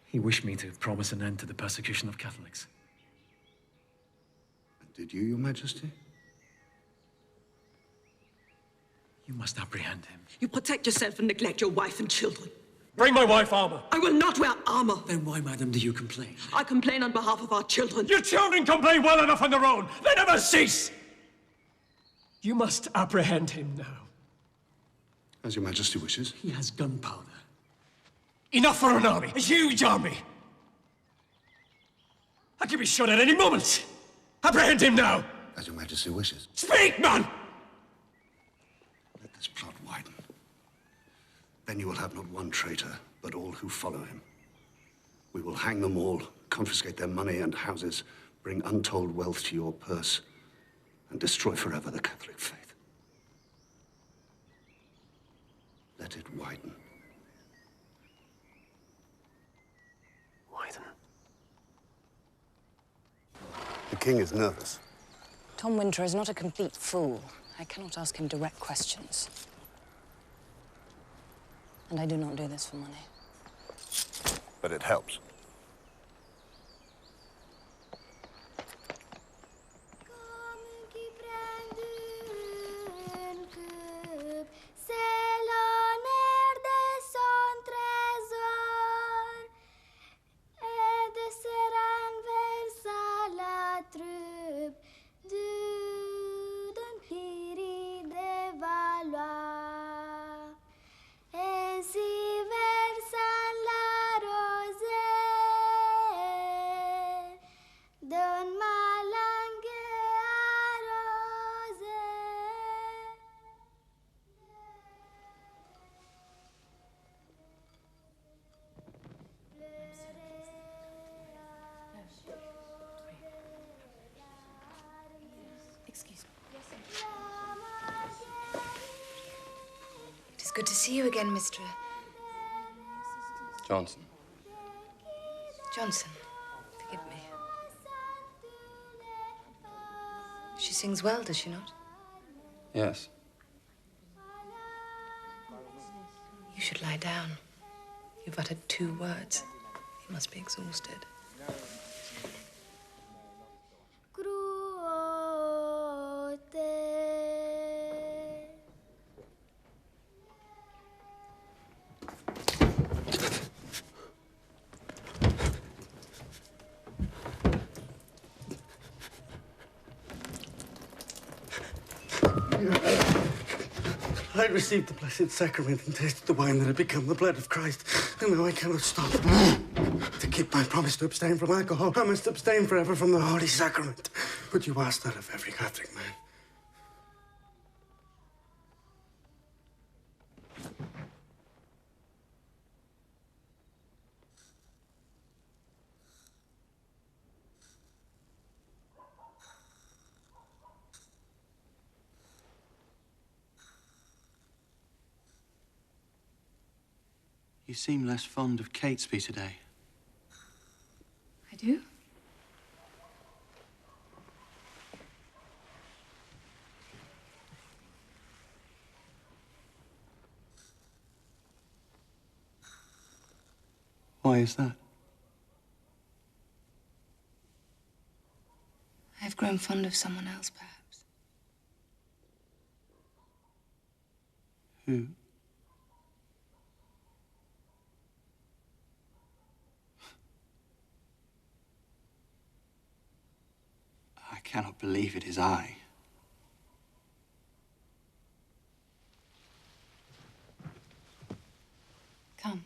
He wished me to promise an end to the persecution of Catholics. Did you, Your Majesty? You must apprehend him. You protect yourself and neglect your wife and children. Bring my wife armor. I will not wear armor. Then why, madam, do you complain? I complain on behalf of our children. Your children complain well enough on their own. They never cease. You must apprehend him now. As Your Majesty wishes. He has gunpowder. Enough for an army, a huge army. I could be shot at any moment. Apprehend him now. As Your Majesty wishes. Speak, man! Let this plot widen. Then you will have not one traitor, but all who follow him. We will hang them all, confiscate their money and houses, bring untold wealth to your purse, and destroy forever the Catholic faith. Let it widen. Widen. The king is nervous. Tom Winter is not a complete fool. I cannot ask him direct questions. And I do not do this for money. But it helps. Excuse me. It is good to see you again, Mr. Johnson. Johnson. Forgive me. She sings well, does she not? Yes. You should lie down. You've uttered 2 words. You must be exhausted. I received the Blessed Sacrament and tasted the wine that had become the blood of Christ, and now I cannot stop. To keep my promise to abstain from alcohol, I must abstain forever from the Holy Sacrament. But you ask that of every Catholic man. You seem less fond of Catesby today. I do? Why is that? I've grown fond of someone else, perhaps. Who? I cannot believe it is I. Come.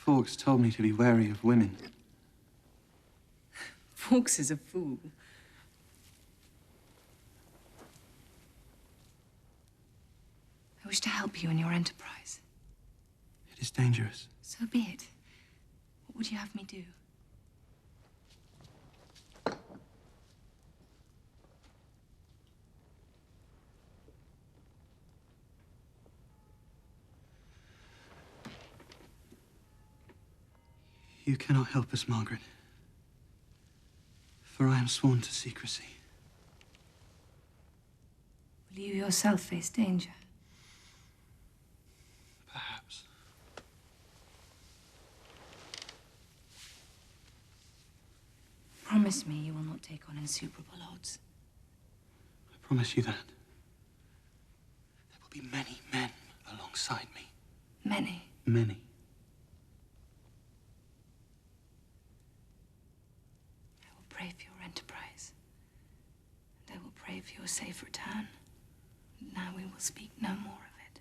Fawkes told me to be wary of women. Fawkes is a fool. I wish to help you in your enterprise. It is dangerous. So be it. What would you have me do? You cannot help us, Margaret. For I am sworn to secrecy. Will you yourself face danger? Perhaps. Promise me you will not take on insuperable odds. I promise you that. There will be many men alongside me. Many. Many. I will pray for your enterprise. And I will pray for your safe return. Now we will speak no more of it.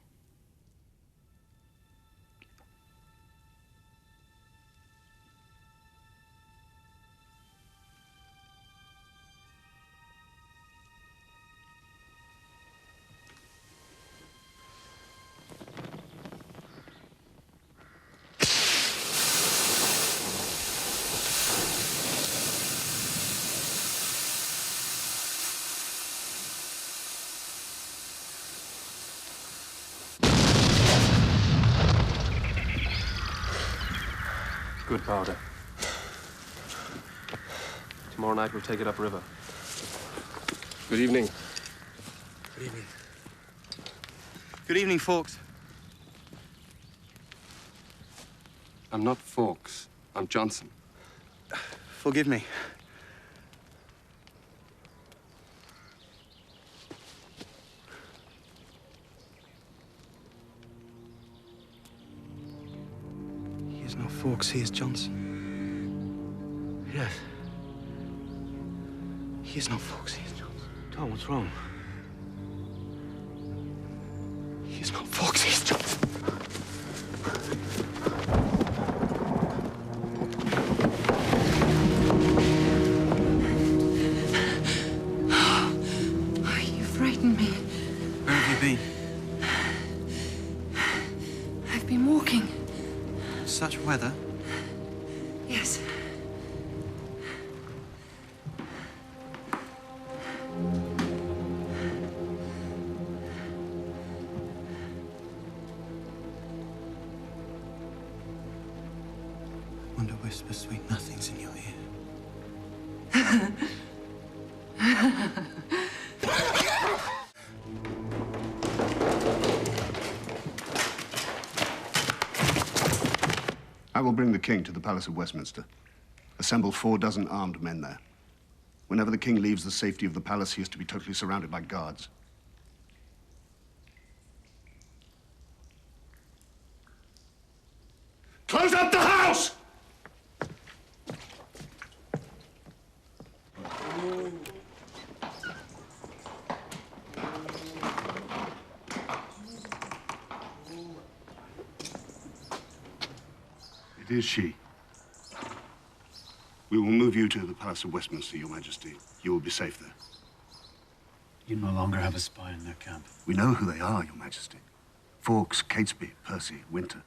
Gunpowder. Tomorrow night we'll take it upriver. Good evening. Good evening. Good evening, Fawkes. I'm not Fawkes. I'm Johnson. Forgive me. He is not Fawkes, he is Johnson. Yes. He is not Fawkes, he is Johnson. Tom, what's wrong? He is not Fawkes, he is Johnson. Oh, you frightened me. Where have you been? I've been walking. Such weather? Yes. Wonder whisper sweet nothings in your ear. I will bring the king to the Palace of Westminster. Assemble 4 armed men there. Whenever the king leaves the safety of the palace, he is to be totally surrounded by guards. Close up the house! It is she. We will move you to the Palace of Westminster, Your Majesty. You will be safe there. You no longer have a spy in their camp. We know who they are, Your Majesty. Fawkes, Catesby, Percy, Winter.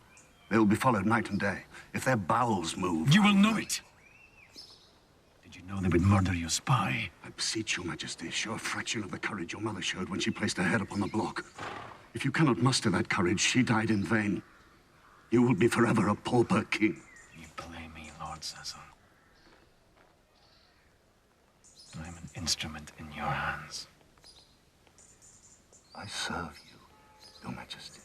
They will be followed night and day. If their bowels move... You will know it! Did you know they would murder your spy? I beseech your majesty, show a fraction of the courage your mother showed when she placed her head upon the block. If you cannot muster that courage, she died in vain. You will be forever a pauper king. You play me, Lord Cecil. I'm an instrument in your hands. I serve you, your majesty.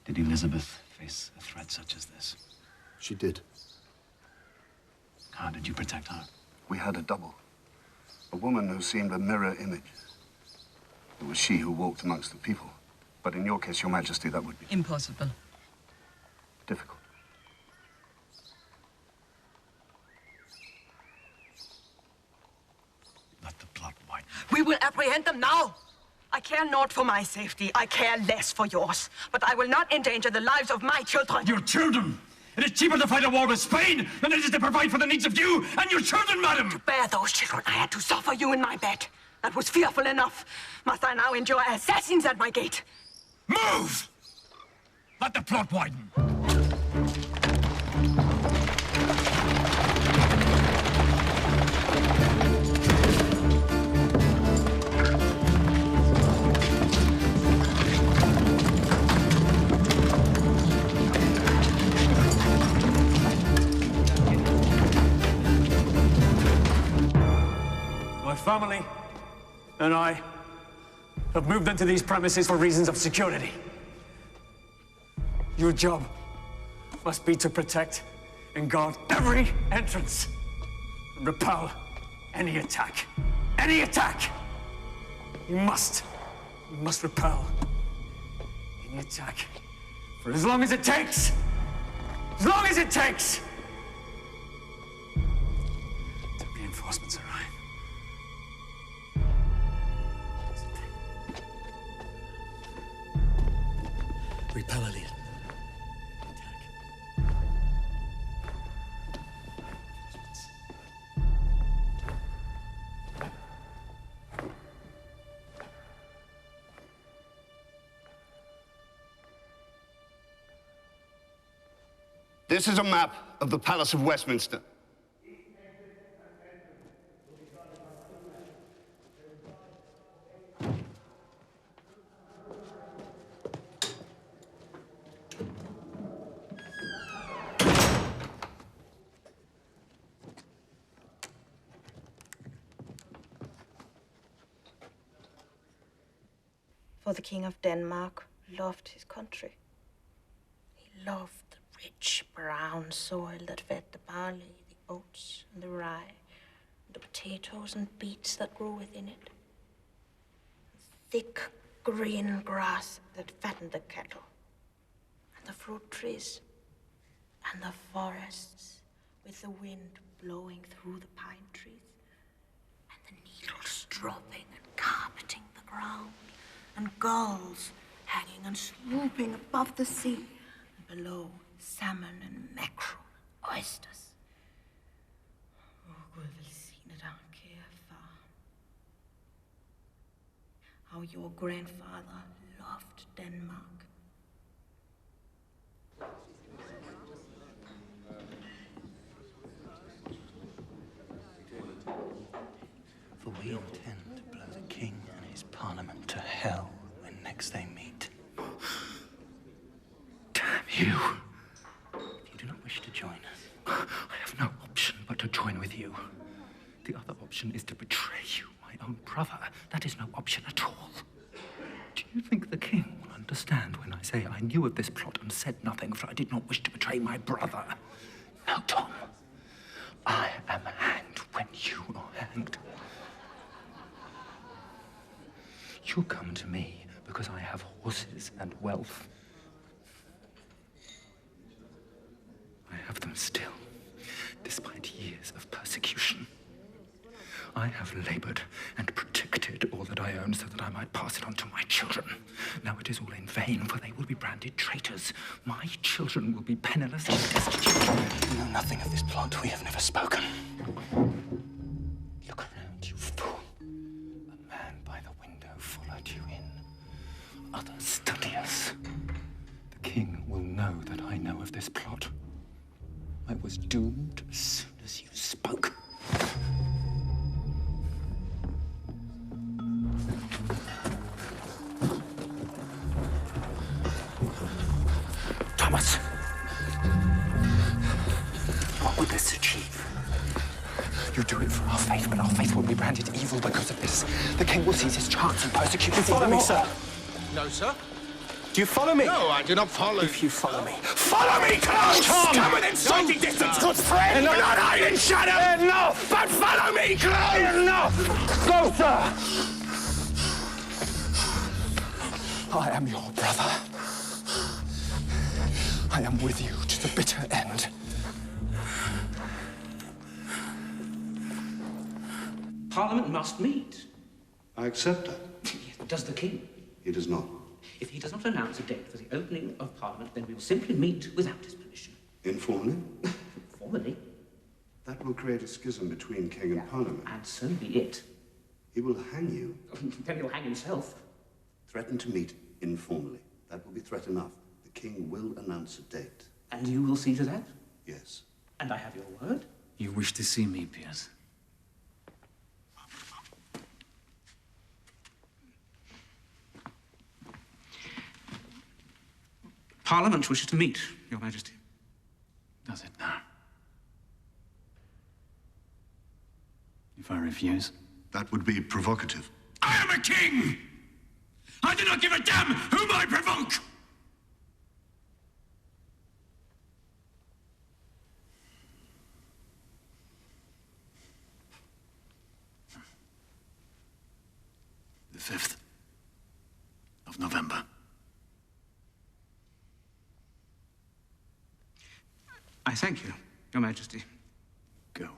Did Elizabeth face a threat such as this? She did. How did you protect her? We had a double. A woman who seemed a mirror image. It was she who walked amongst the people. But in your case, your majesty, that would be Impossible. difficult. Let the plot widen. We will apprehend them now. I care not for my safety. I care less for yours. But I will not endanger the lives of my children. Your children? It is cheaper to fight a war with Spain than it is to provide for the needs of you and your children, madam! To bear those children, I had to suffer you in my bed. That was fearful enough. Must I now endure assassins at my gate? Move! Let the plot widen. My family and I have moved into these premises for reasons of security. Your job must be to protect and guard every entrance and repel any attack. Any attack! You must repel any attack for as long as it takes. As long as it takes. Till reinforcements arrive. Repel Elliot. This is a map of the Palace of Westminster. For the King of Denmark loved his country. He loved the rich brown soil that fed the barley, the oats, and the rye, and the potatoes and beets that grew within it. The thick green grass that fattened the cattle, and the fruit trees, and the forests with the wind blowing through the pine trees, and the needles dropping and carpeting the ground, and gulls hanging and swooping above the sea, and below salmon and mackerel, oysters. Oh, Gud velsigne dig, kære far. How your grandfather loved Denmark. For we intend to blow the king and his parliament to hell when next they meet. Damn you! If you do not wish to join us, I have no option but to join with you. The other option is to betray you, my own brother. That is no option at all. Do you think the king will understand when I say I knew of this plot and said nothing, for I did not wish to betray my brother? No, Tom. I am hanged when you are hanged. You come to me because I have horses and wealth. I have them still, despite years of persecution. I have labored and protected all that I own so that I might pass it on to my children. Now it is all in vain, for they will be branded traitors. My children will be penniless and destitute. You know nothing of this plot. We have never spoken. Look around, you fool. A man by the window followed you in. Others study us. The king this plot. I was doomed as soon as you spoke. Thomas! What would this achieve? You do it for our faith, but our faith will be branded evil because of this. The king will seize his chance and persecute us. Follow me, sir. No, sir. Do you follow me? No, I do not follow. If you follow me. Follow me, close! Tom! Come within striking distance, good friend! Enough. Do not hide in shadow! Enough! But follow me, close! Enough! Go, sir! I am your brother. I am with you to the bitter end. Parliament must meet. I accept that. Does the king? He does not. If he does not announce a date for the opening of Parliament, then we will simply meet without his permission. Informally? Formally. That will create a schism between king and parliament. And so be it. He will hang you. Then he'll hang himself. Threaten to meet informally. That will be threat enough. The king will announce a date. And you will see to that? Yes. And I have your word? You wish to see me, Piers? Parliament wishes to meet, Your Majesty. Does it now? If I refuse? That would be provocative. I am a king! I do not give a damn whom I provoke! The 5th of November. I thank you, Your Majesty. Go.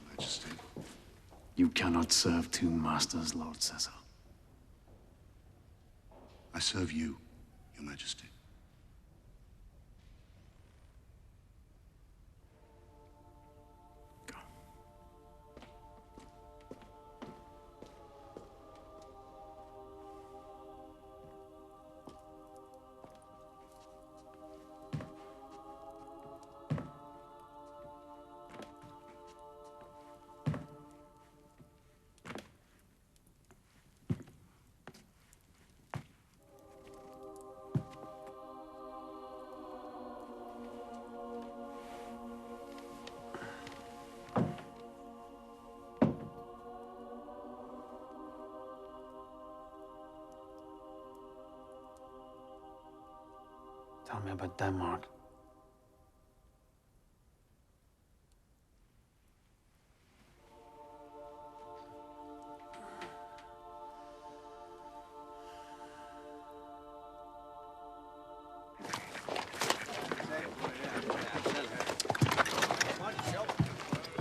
Majesty. You cannot serve two masters, Lord Cecil. I serve you, Your Majesty. Tell me about Denmark.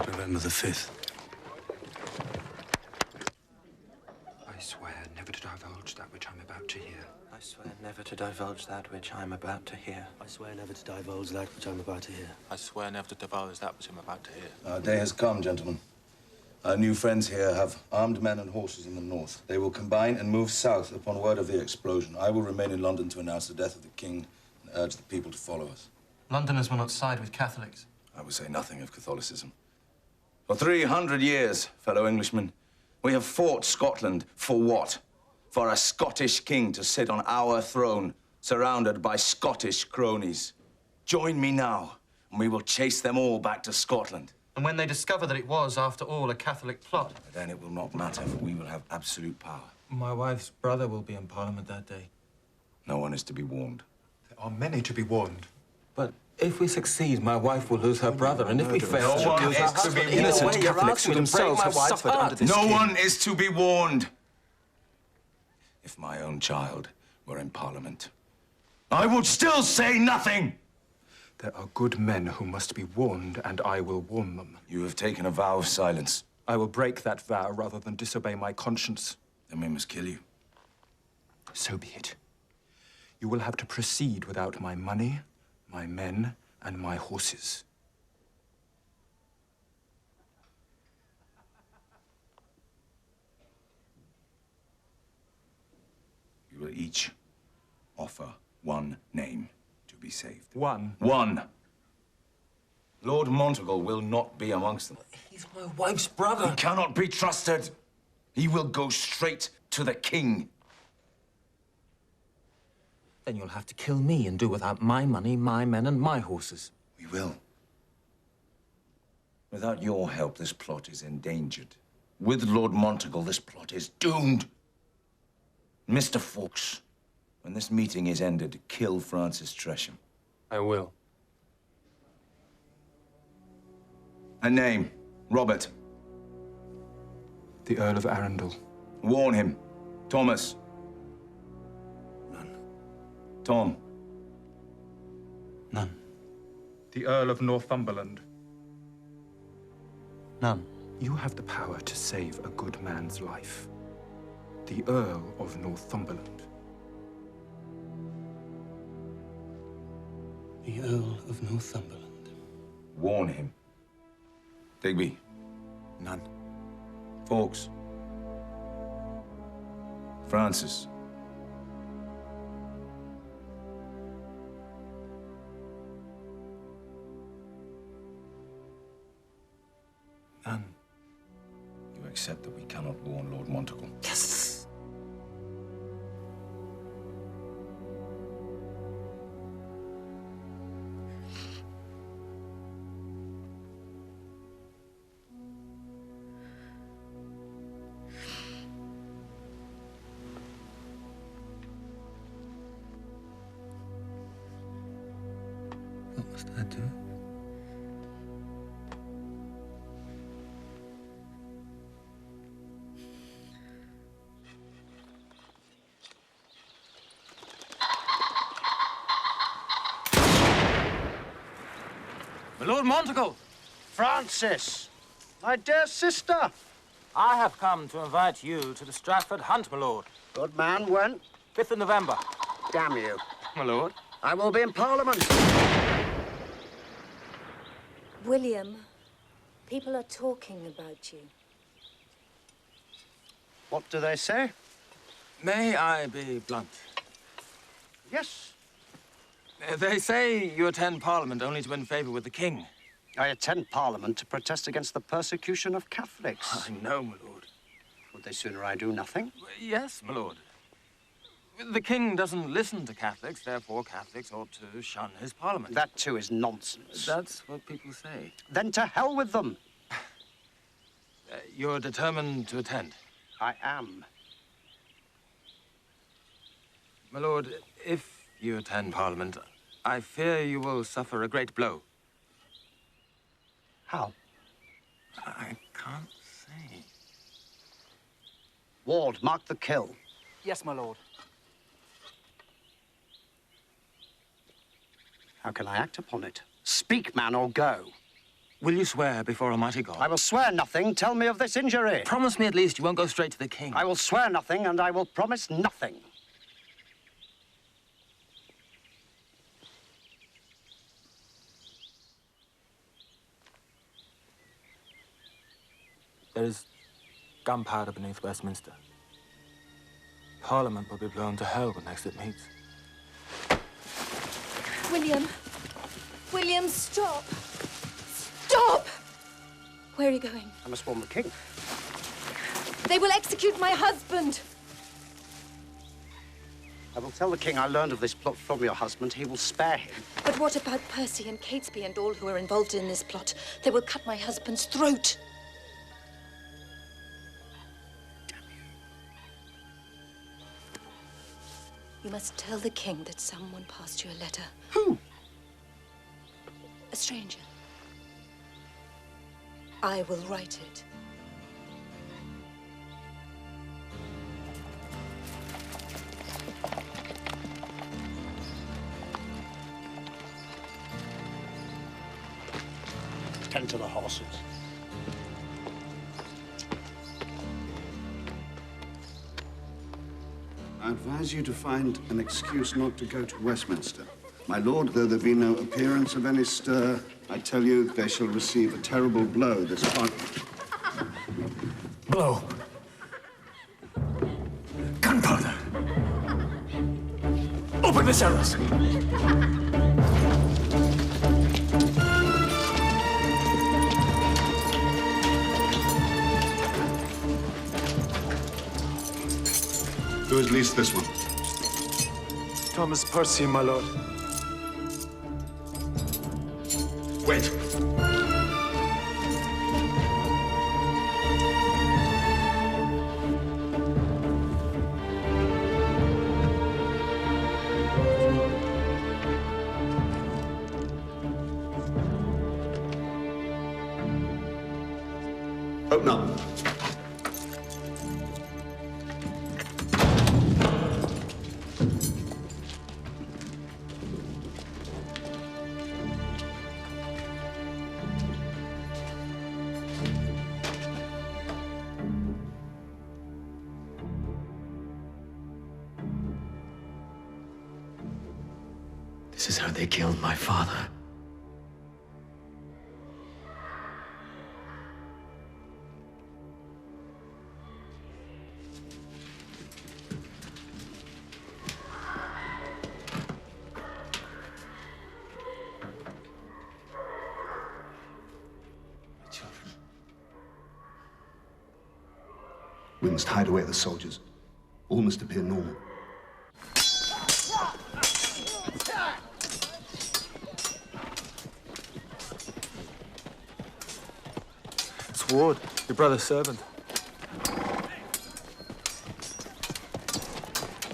November the 5th. I swear never to divulge that which I'm about to hear. I swear never to divulge that which I'm about to hear. I swear never to divulge that which I'm about to hear. I swear never to divulge that which I'm about to hear. Our day has come, gentlemen. Our new friends here have armed men and horses in the north. They will combine and move south upon word of the explosion. I will remain in London to announce the death of the king and urge the people to follow us. Londoners will not side with Catholics. I will say nothing of Catholicism. For 300 years, fellow Englishmen, we have fought Scotland for what? For a Scottish king to sit on our throne, surrounded by Scottish cronies. Join me now, and we will chase them all back to Scotland. And when they discover that it was, after all, a Catholic plot? Then it will not matter, for we will have absolute power. My wife's brother will be in Parliament that day. No one is to be warned. There are many to be warned. But if we succeed, my wife will lose her brother, and if we fail, No she'll one lose her is to husband. be Innocent warned. Catholics who themselves have suffered under this No king. one is to be warned. If my own child were in Parliament, I would still say nothing. There are good men who must be warned, and I will warn them. You have taken a vow of silence. I will break that vow rather than disobey my conscience. Then we must kill you. So be it. You will have to proceed without my money, my men, and my horses. You will each offer one name to be saved. One? One! Lord Montagle will not be amongst them. He's my wife's brother. He cannot be trusted. He will go straight to the king. Then you'll have to kill me and do without my money, my men, and my horses. We will. Without your help, this plot is endangered. With Lord Montagle, this plot is doomed. Mr. Fawkes, when this meeting is ended, kill Francis Tresham. I will. A name. Robert. The Earl of Arundel. Warn him. Thomas. None. Tom. None. The Earl of Northumberland. None. You have the power to save a good man's life. The Earl of Northumberland. The Earl of Northumberland. Warn him. Digby. None. Fawkes. Francis. None. You accept that we cannot warn Lord Montagle? Yes! What must I do? My Lord Montagle! Francis! My dear sister! I have come to invite you to the Stratford Hunt, my lord. Good man, when? 5th of November. Damn you. My lord. I will be in Parliament. William, people are talking about you. What do they say? May I be blunt? Yes. They say you attend Parliament only to win favour with the king. I attend Parliament to protest against the persecution of Catholics. I know, my lord. Would they sooner I do nothing? Yes, my lord. The king doesn't listen to Catholics, therefore Catholics ought to shun his Parliament. That, too, is nonsense. That's what people say. Then to hell with them. You're determined to attend? I am. My lord, if you attend Parliament, I fear you will suffer a great blow. How? I can't say. Ward, mark the kill. Yes, my lord. How can I act upon it? Speak, man, or go. Will you swear before Almighty God? I will swear nothing. Tell me of this injury. Promise me at least you won't go straight to the king. I will swear nothing, and I will promise nothing. There is gunpowder beneath Westminster. Parliament will be blown to hell when next it meets. William! William, stop! Stop! Where are you going? I must warn the king. They will execute my husband! I will tell the king I learned of this plot from your husband. He will spare him. But what about Percy and Catesby and all who are involved in this plot? They will cut my husband's throat. You must tell the king that someone passed you a letter. Who? A stranger. I will write it. Tend to the horses. I advise you to find an excuse not to go to Westminster. My lord, though there be no appearance of any stir, I tell you they shall receive a terrible blow this Parliament. Blow. Gunpowder. Open his errors. Who has leased this one? Thomas Percy, my lord. Wait. Open up. This is how they killed my father. We must hide away the soldiers. All must appear normal. It's Ward, your brother's servant.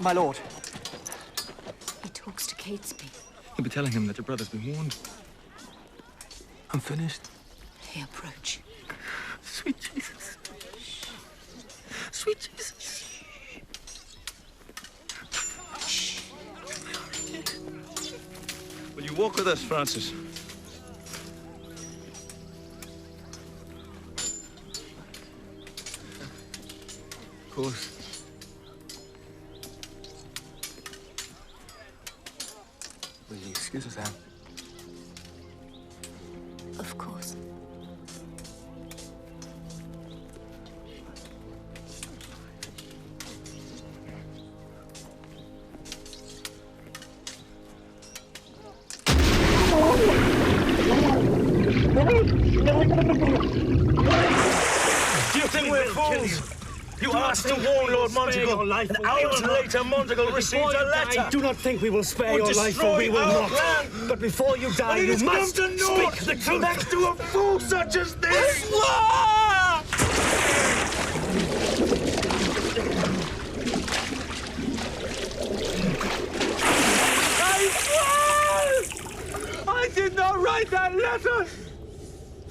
My lord. He talks to Catesby. You'll be telling him that your brother's been warned. I'm finished. They approach. Sweet Jesus. Sweet Jesus. Will you walk with us, Francis? Of course. Will you excuse us, Anne? Of course. Do you think we're fools? You asked to warn Lord Montagle, and hours later Montagle received a letter. Do not think we will spare We'll your life, for we destroy will our not. plan. But before you die, But it you has must come to naught, speak the truth. thanks to a fool such as this. I did not write that letter!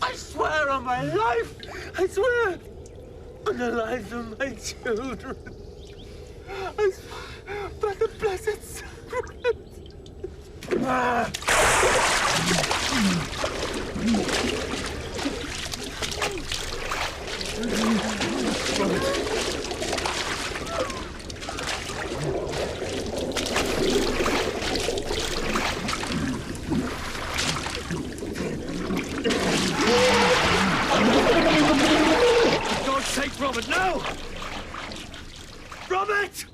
I swear on my life! I swear on the lives of my children! I swear by the blessed sacrament! For God's sake, Robert, no! Robert!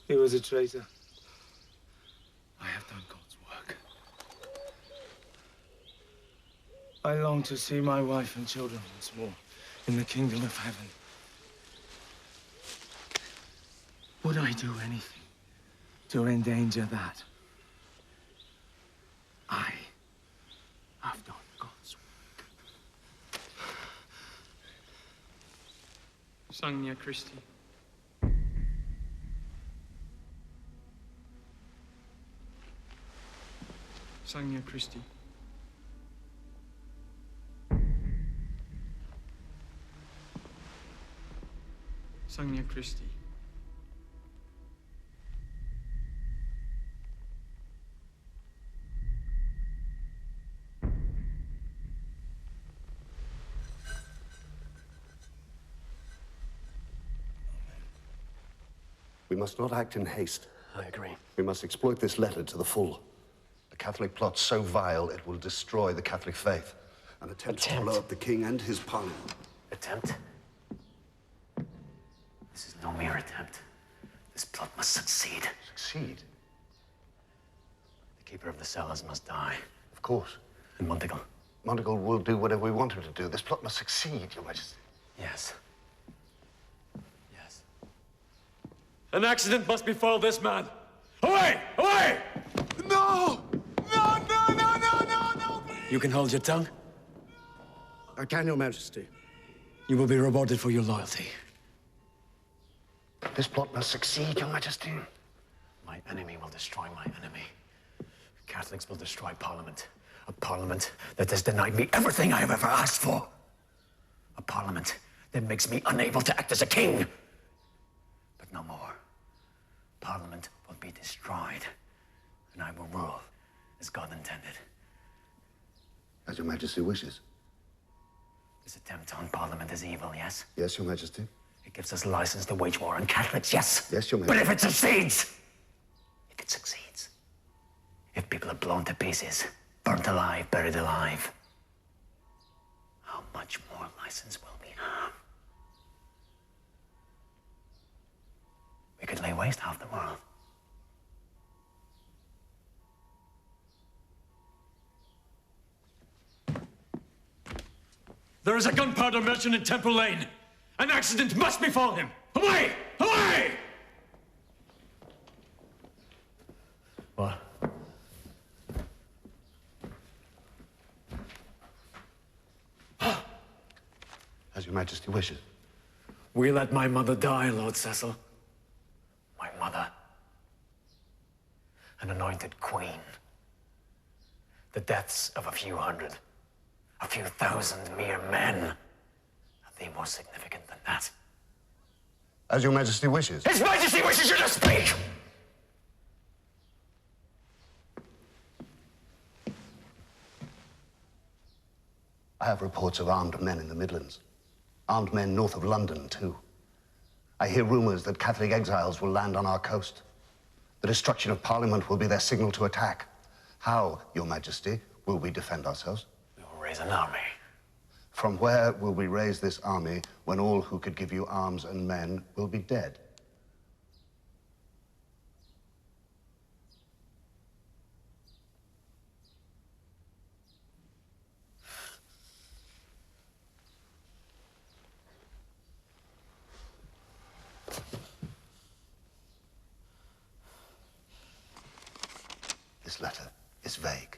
He was a traitor. I have done God's work. I long to see my wife and children once more in the kingdom of heaven. Would I do anything to endanger that? I have done God's work. Sagna Christi. Sagna Christi. Sagna Christi. We must not act in haste. I agree. We must exploit this letter to the full. A Catholic plot so vile it will destroy the Catholic faith. An attempt to blow up the king and his parliament. Attempt? This is no mere attempt. This plot must succeed. Succeed? The keeper of the cellars must die. Of course. And Monteagle? Monteagle will do whatever we want him to do. This plot must succeed, Your Majesty. Yes. An accident must befall this man. Away! Away! No! No, no, no, no, no, no! You can hold your tongue. I can, Your Majesty. You will be rewarded for your loyalty. This plot must succeed, Your Majesty. My enemy will destroy my enemy. Catholics will destroy Parliament. A Parliament that has denied me everything I have ever asked for. A Parliament that makes me unable to act as a king. But no more. Parliament will be destroyed, and I will rule as God intended. As Your Majesty wishes. This attempt on Parliament is evil, yes? Yes, Your Majesty. It gives us license to wage war on Catholics, yes? Yes, Your Majesty. But if it succeeds, if people are blown to pieces, burnt alive, buried alive, how much more license will we have? We could lay waste half the world. There is a gunpowder merchant in Temple Lane. An accident must befall him. Away! Away! What? As Your Majesty wishes. We let my mother die, Lord Cecil. My mother. An anointed queen. The deaths of a few hundred. A few thousand mere men. Are they more significant than that? As Your Majesty wishes. His Majesty wishes you to speak! I have reports of armed men in the Midlands. Armed men north of London, too. I hear rumors that Catholic exiles will land on our coast. The destruction of Parliament will be their signal to attack. How, Your Majesty, will we defend ourselves? We will raise an army. From where will we raise this army when all who could give you arms and men will be dead? This letter is vague.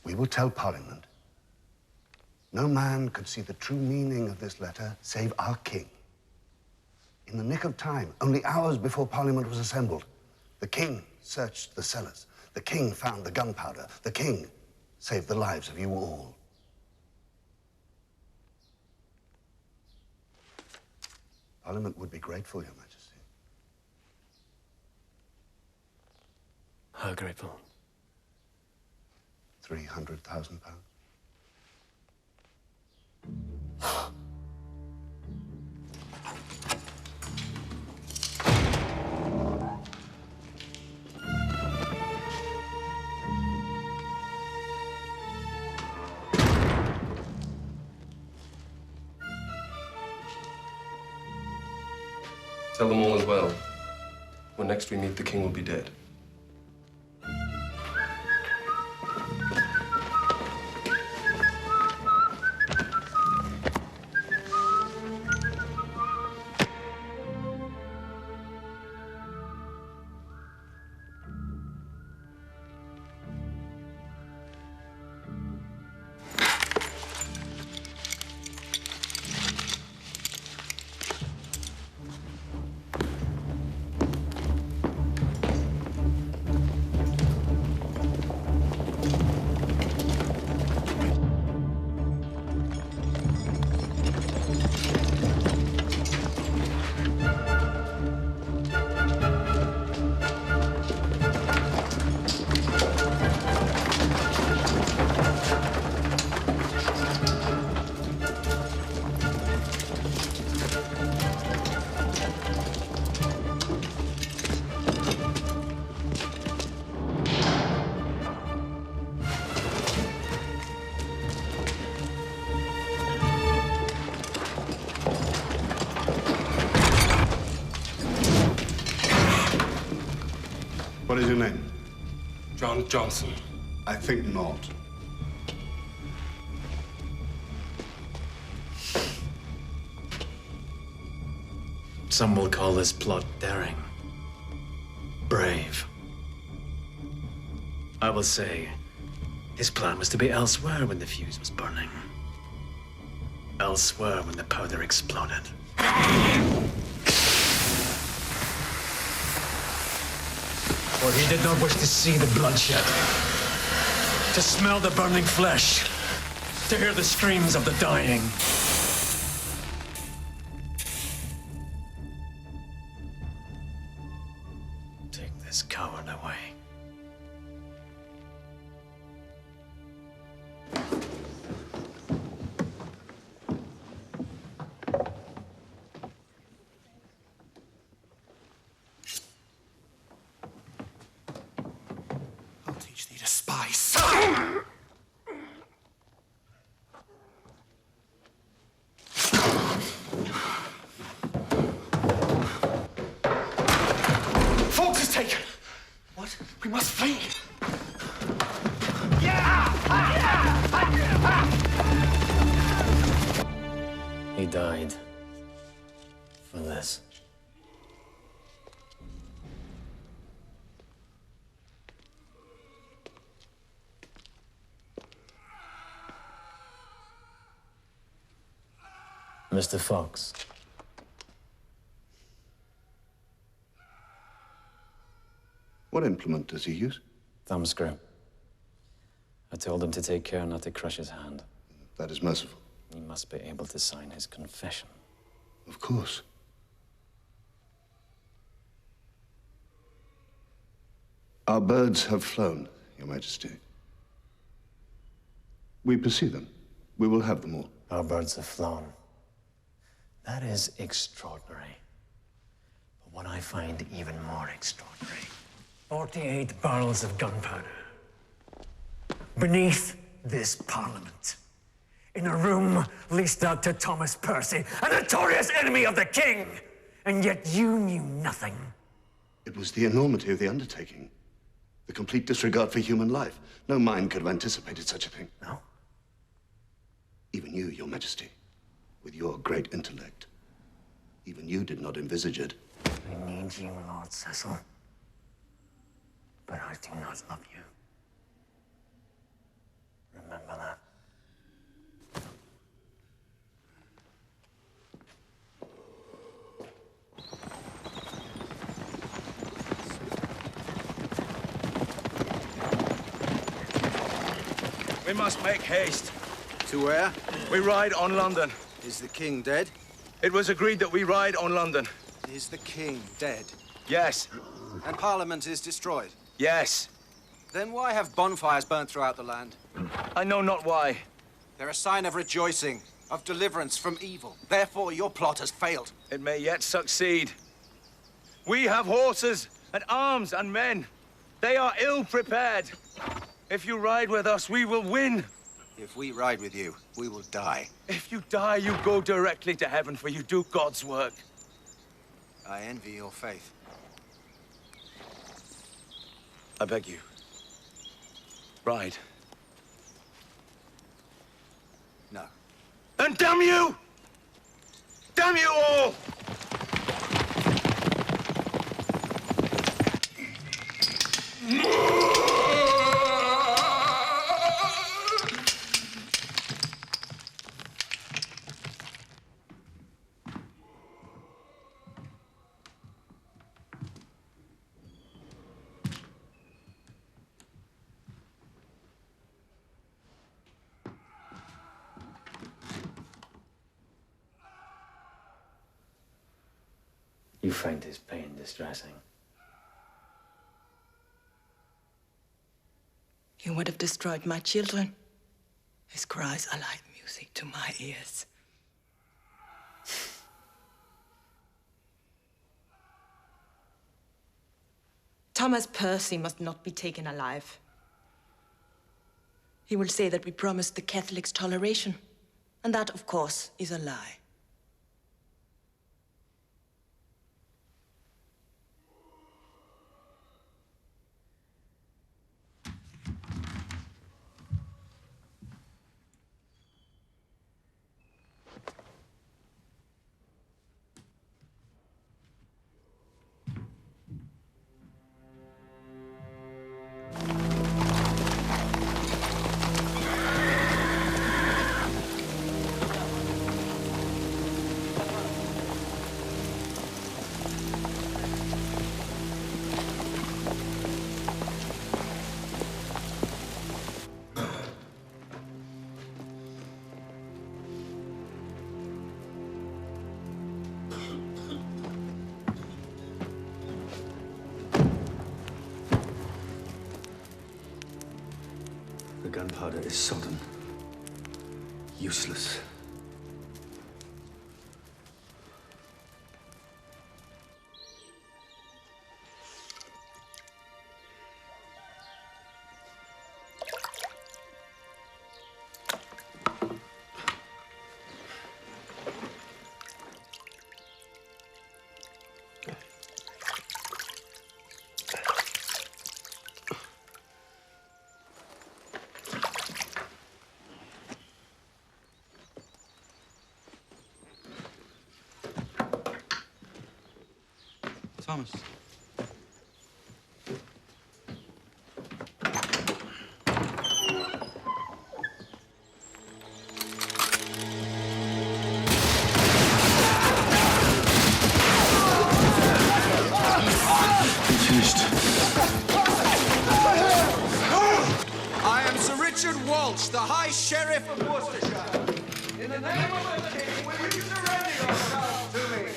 We will tell Parliament. No man could see the true meaning of this letter save our king. In the nick of time, only hours before Parliament was assembled, the king searched the cellars. The king found the gunpowder. The king saved the lives of you all. Parliament would be grateful, Your Majesty. How grateful? £300,000. Tell them all as well. When next we meet, the king will be dead. What is your name? John Johnson. I think not. Some will call this plot daring, brave. I will say, his plan was to be elsewhere when the fuse was burning. Elsewhere when the powder exploded. For he did not wish to see the bloodshed, to smell the burning flesh, to hear the screams of the dying. Take this coward away. I'll teach thee to spy, son! Fawkes is taken! What? We must flee! He died for this. Mr. Fox. What implement does he use? Thumbscrew. I told him to take care not to crush his hand. That is merciful. He must be able to sign his confession. Of course. Our birds have flown, Your Majesty. We pursue them. We will have them all. Our birds have flown. That is extraordinary. But what I find even more extraordinary, 48 barrels of gunpowder beneath this Parliament, in a room leased out to Thomas Percy, a notorious enemy of the king, and yet you knew nothing. It was the enormity of the undertaking. The complete disregard for human life. No mind could have anticipated such a thing. No? Even you, Your Majesty, with your great intellect. Even you did not envisage it. I need you, Lord Cecil. But I do not love you. Remember that. We must make haste. To where? We ride on London. Is the king dead? It was agreed that we ride on London. Is the king dead? Yes. And Parliament is destroyed? Yes. Then why have bonfires burned throughout the land? I know not why. They're a sign of rejoicing, of deliverance from evil. Therefore, your plot has failed. It may yet succeed. We have horses and arms and men. They are ill prepared. If you ride with us, we will win. If we ride with you, we will die. If you die, you go directly to heaven, for you do God's work. I envy your faith. I beg you. Ride. No. And damn you! Damn you all! You find his pain distressing. You would have destroyed my children. His cries are like music to my ears. Thomas Percy must not be taken alive. He will say that we promised the Catholics toleration, and that, of course, is a lie. Gunpowder is sodden. Useless. Thomas. Finished. I am Sir Richard Walsh, the High Sheriff of Worcestershire. In the name of the King, will you surrender yourself to me?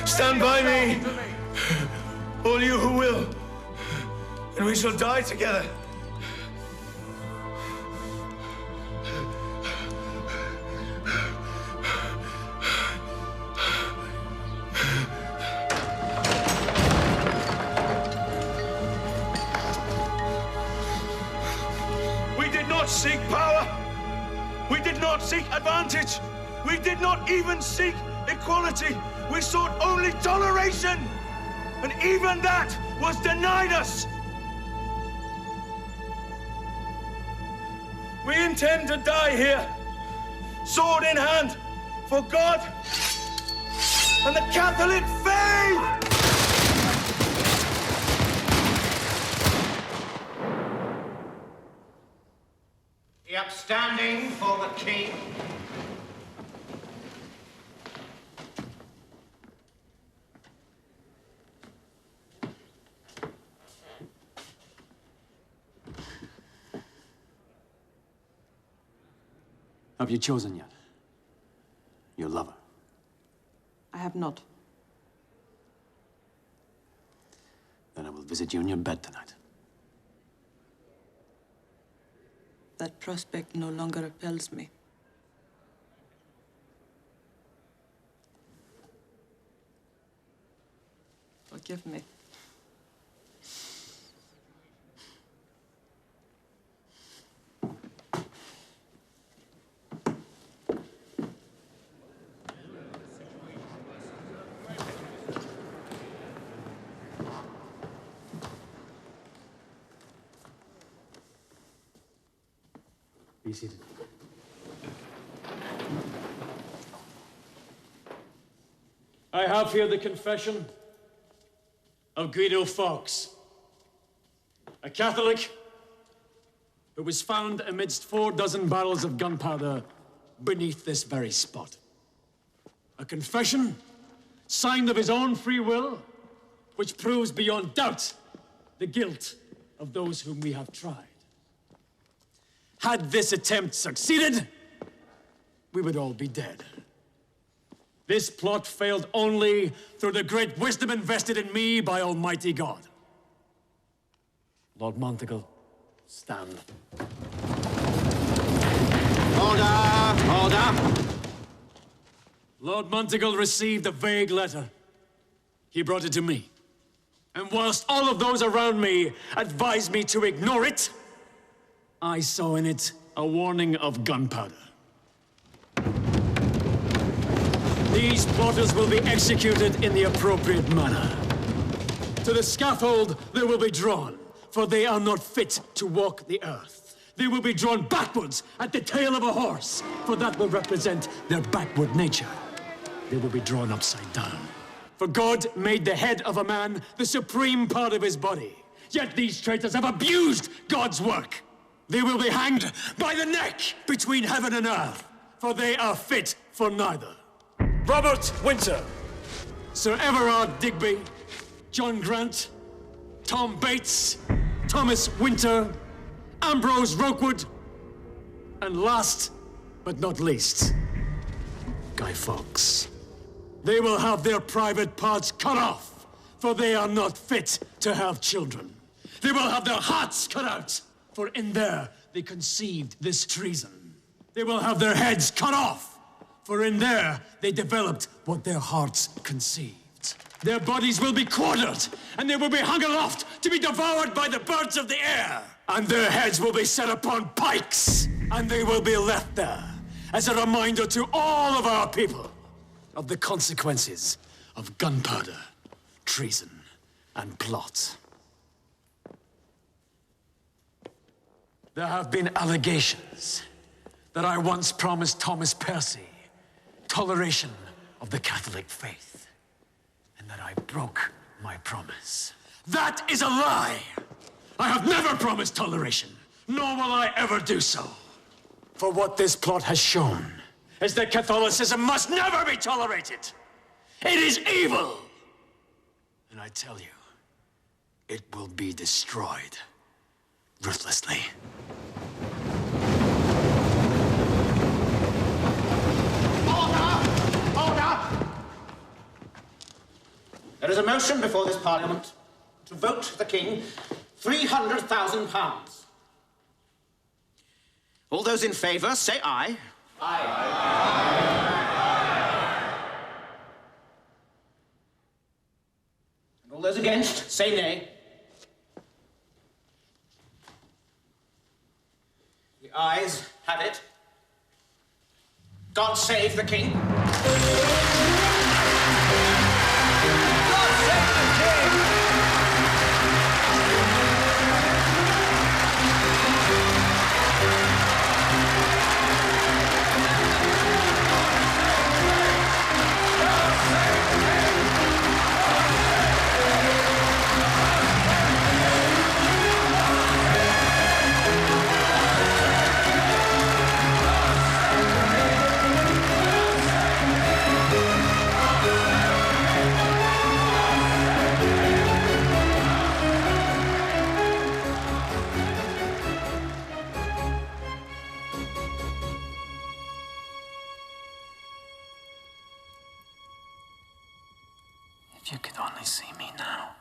Stand by me, all you who will, and we shall die together. We did not seek power. We did not seek advantage. We did not even seek equality. We sought only toleration, and even that was denied us. We intend to die here, sword in hand, for God and the Catholic faith! The upstanding for the King. Have you chosen yet? Your lover? I have not. Then I will visit you in your bed tonight. That prospect no longer repels me. Forgive me. Be seated. I have here the confession of Guido Fawkes, a Catholic who was found amidst 4 dozen barrels of gunpowder beneath this very spot. A confession signed of his own free will, which proves beyond doubt the guilt of those whom we have tried. Had this attempt succeeded, we would all be dead. This plot failed only through the great wisdom invested in me by Almighty God. Lord Monteagle, stand. Order! Lord Monteagle received a vague letter. He brought it to me. And whilst all of those around me advised me to ignore it, I saw in it a warning of gunpowder. These plotters will be executed in the appropriate manner. To the scaffold they will be drawn, for they are not fit to walk the earth. They will be drawn backwards at the tail of a horse, for that will represent their backward nature. They will be drawn upside down. For God made the head of a man the supreme part of his body. Yet these traitors have abused God's work. They will be hanged by the neck between heaven and earth, for they are fit for neither. Robert Winter, Sir Everard Digby, John Grant, Tom Bates, Thomas Winter, Ambrose Rokewood, And last, but not least, Guy Fawkes. They will have their private parts cut off, for they are not fit to have children. They will have their hearts cut out, for in there they conceived this treason. They will have their heads cut off, for in there they developed what their hearts conceived. Their bodies will be quartered, and they will be hung aloft to be devoured by the birds of the air. And their heads will be set upon pikes, and they will be left there as a reminder to all of our people of the consequences of gunpowder, treason, and plot. There have been allegations that I once promised Thomas Percy toleration of the Catholic faith, and that I broke my promise. That is a lie! I have never promised toleration, nor will I ever do so. For what this plot has shown is that Catholicism must never be tolerated. It is evil! And I tell you, it will be destroyed ruthlessly. There is a motion before this Parliament to vote the King £300,000. All those in favour, say aye. Aye. And all those against, say nay. The ayes have it. God save the King. If you could only see me now.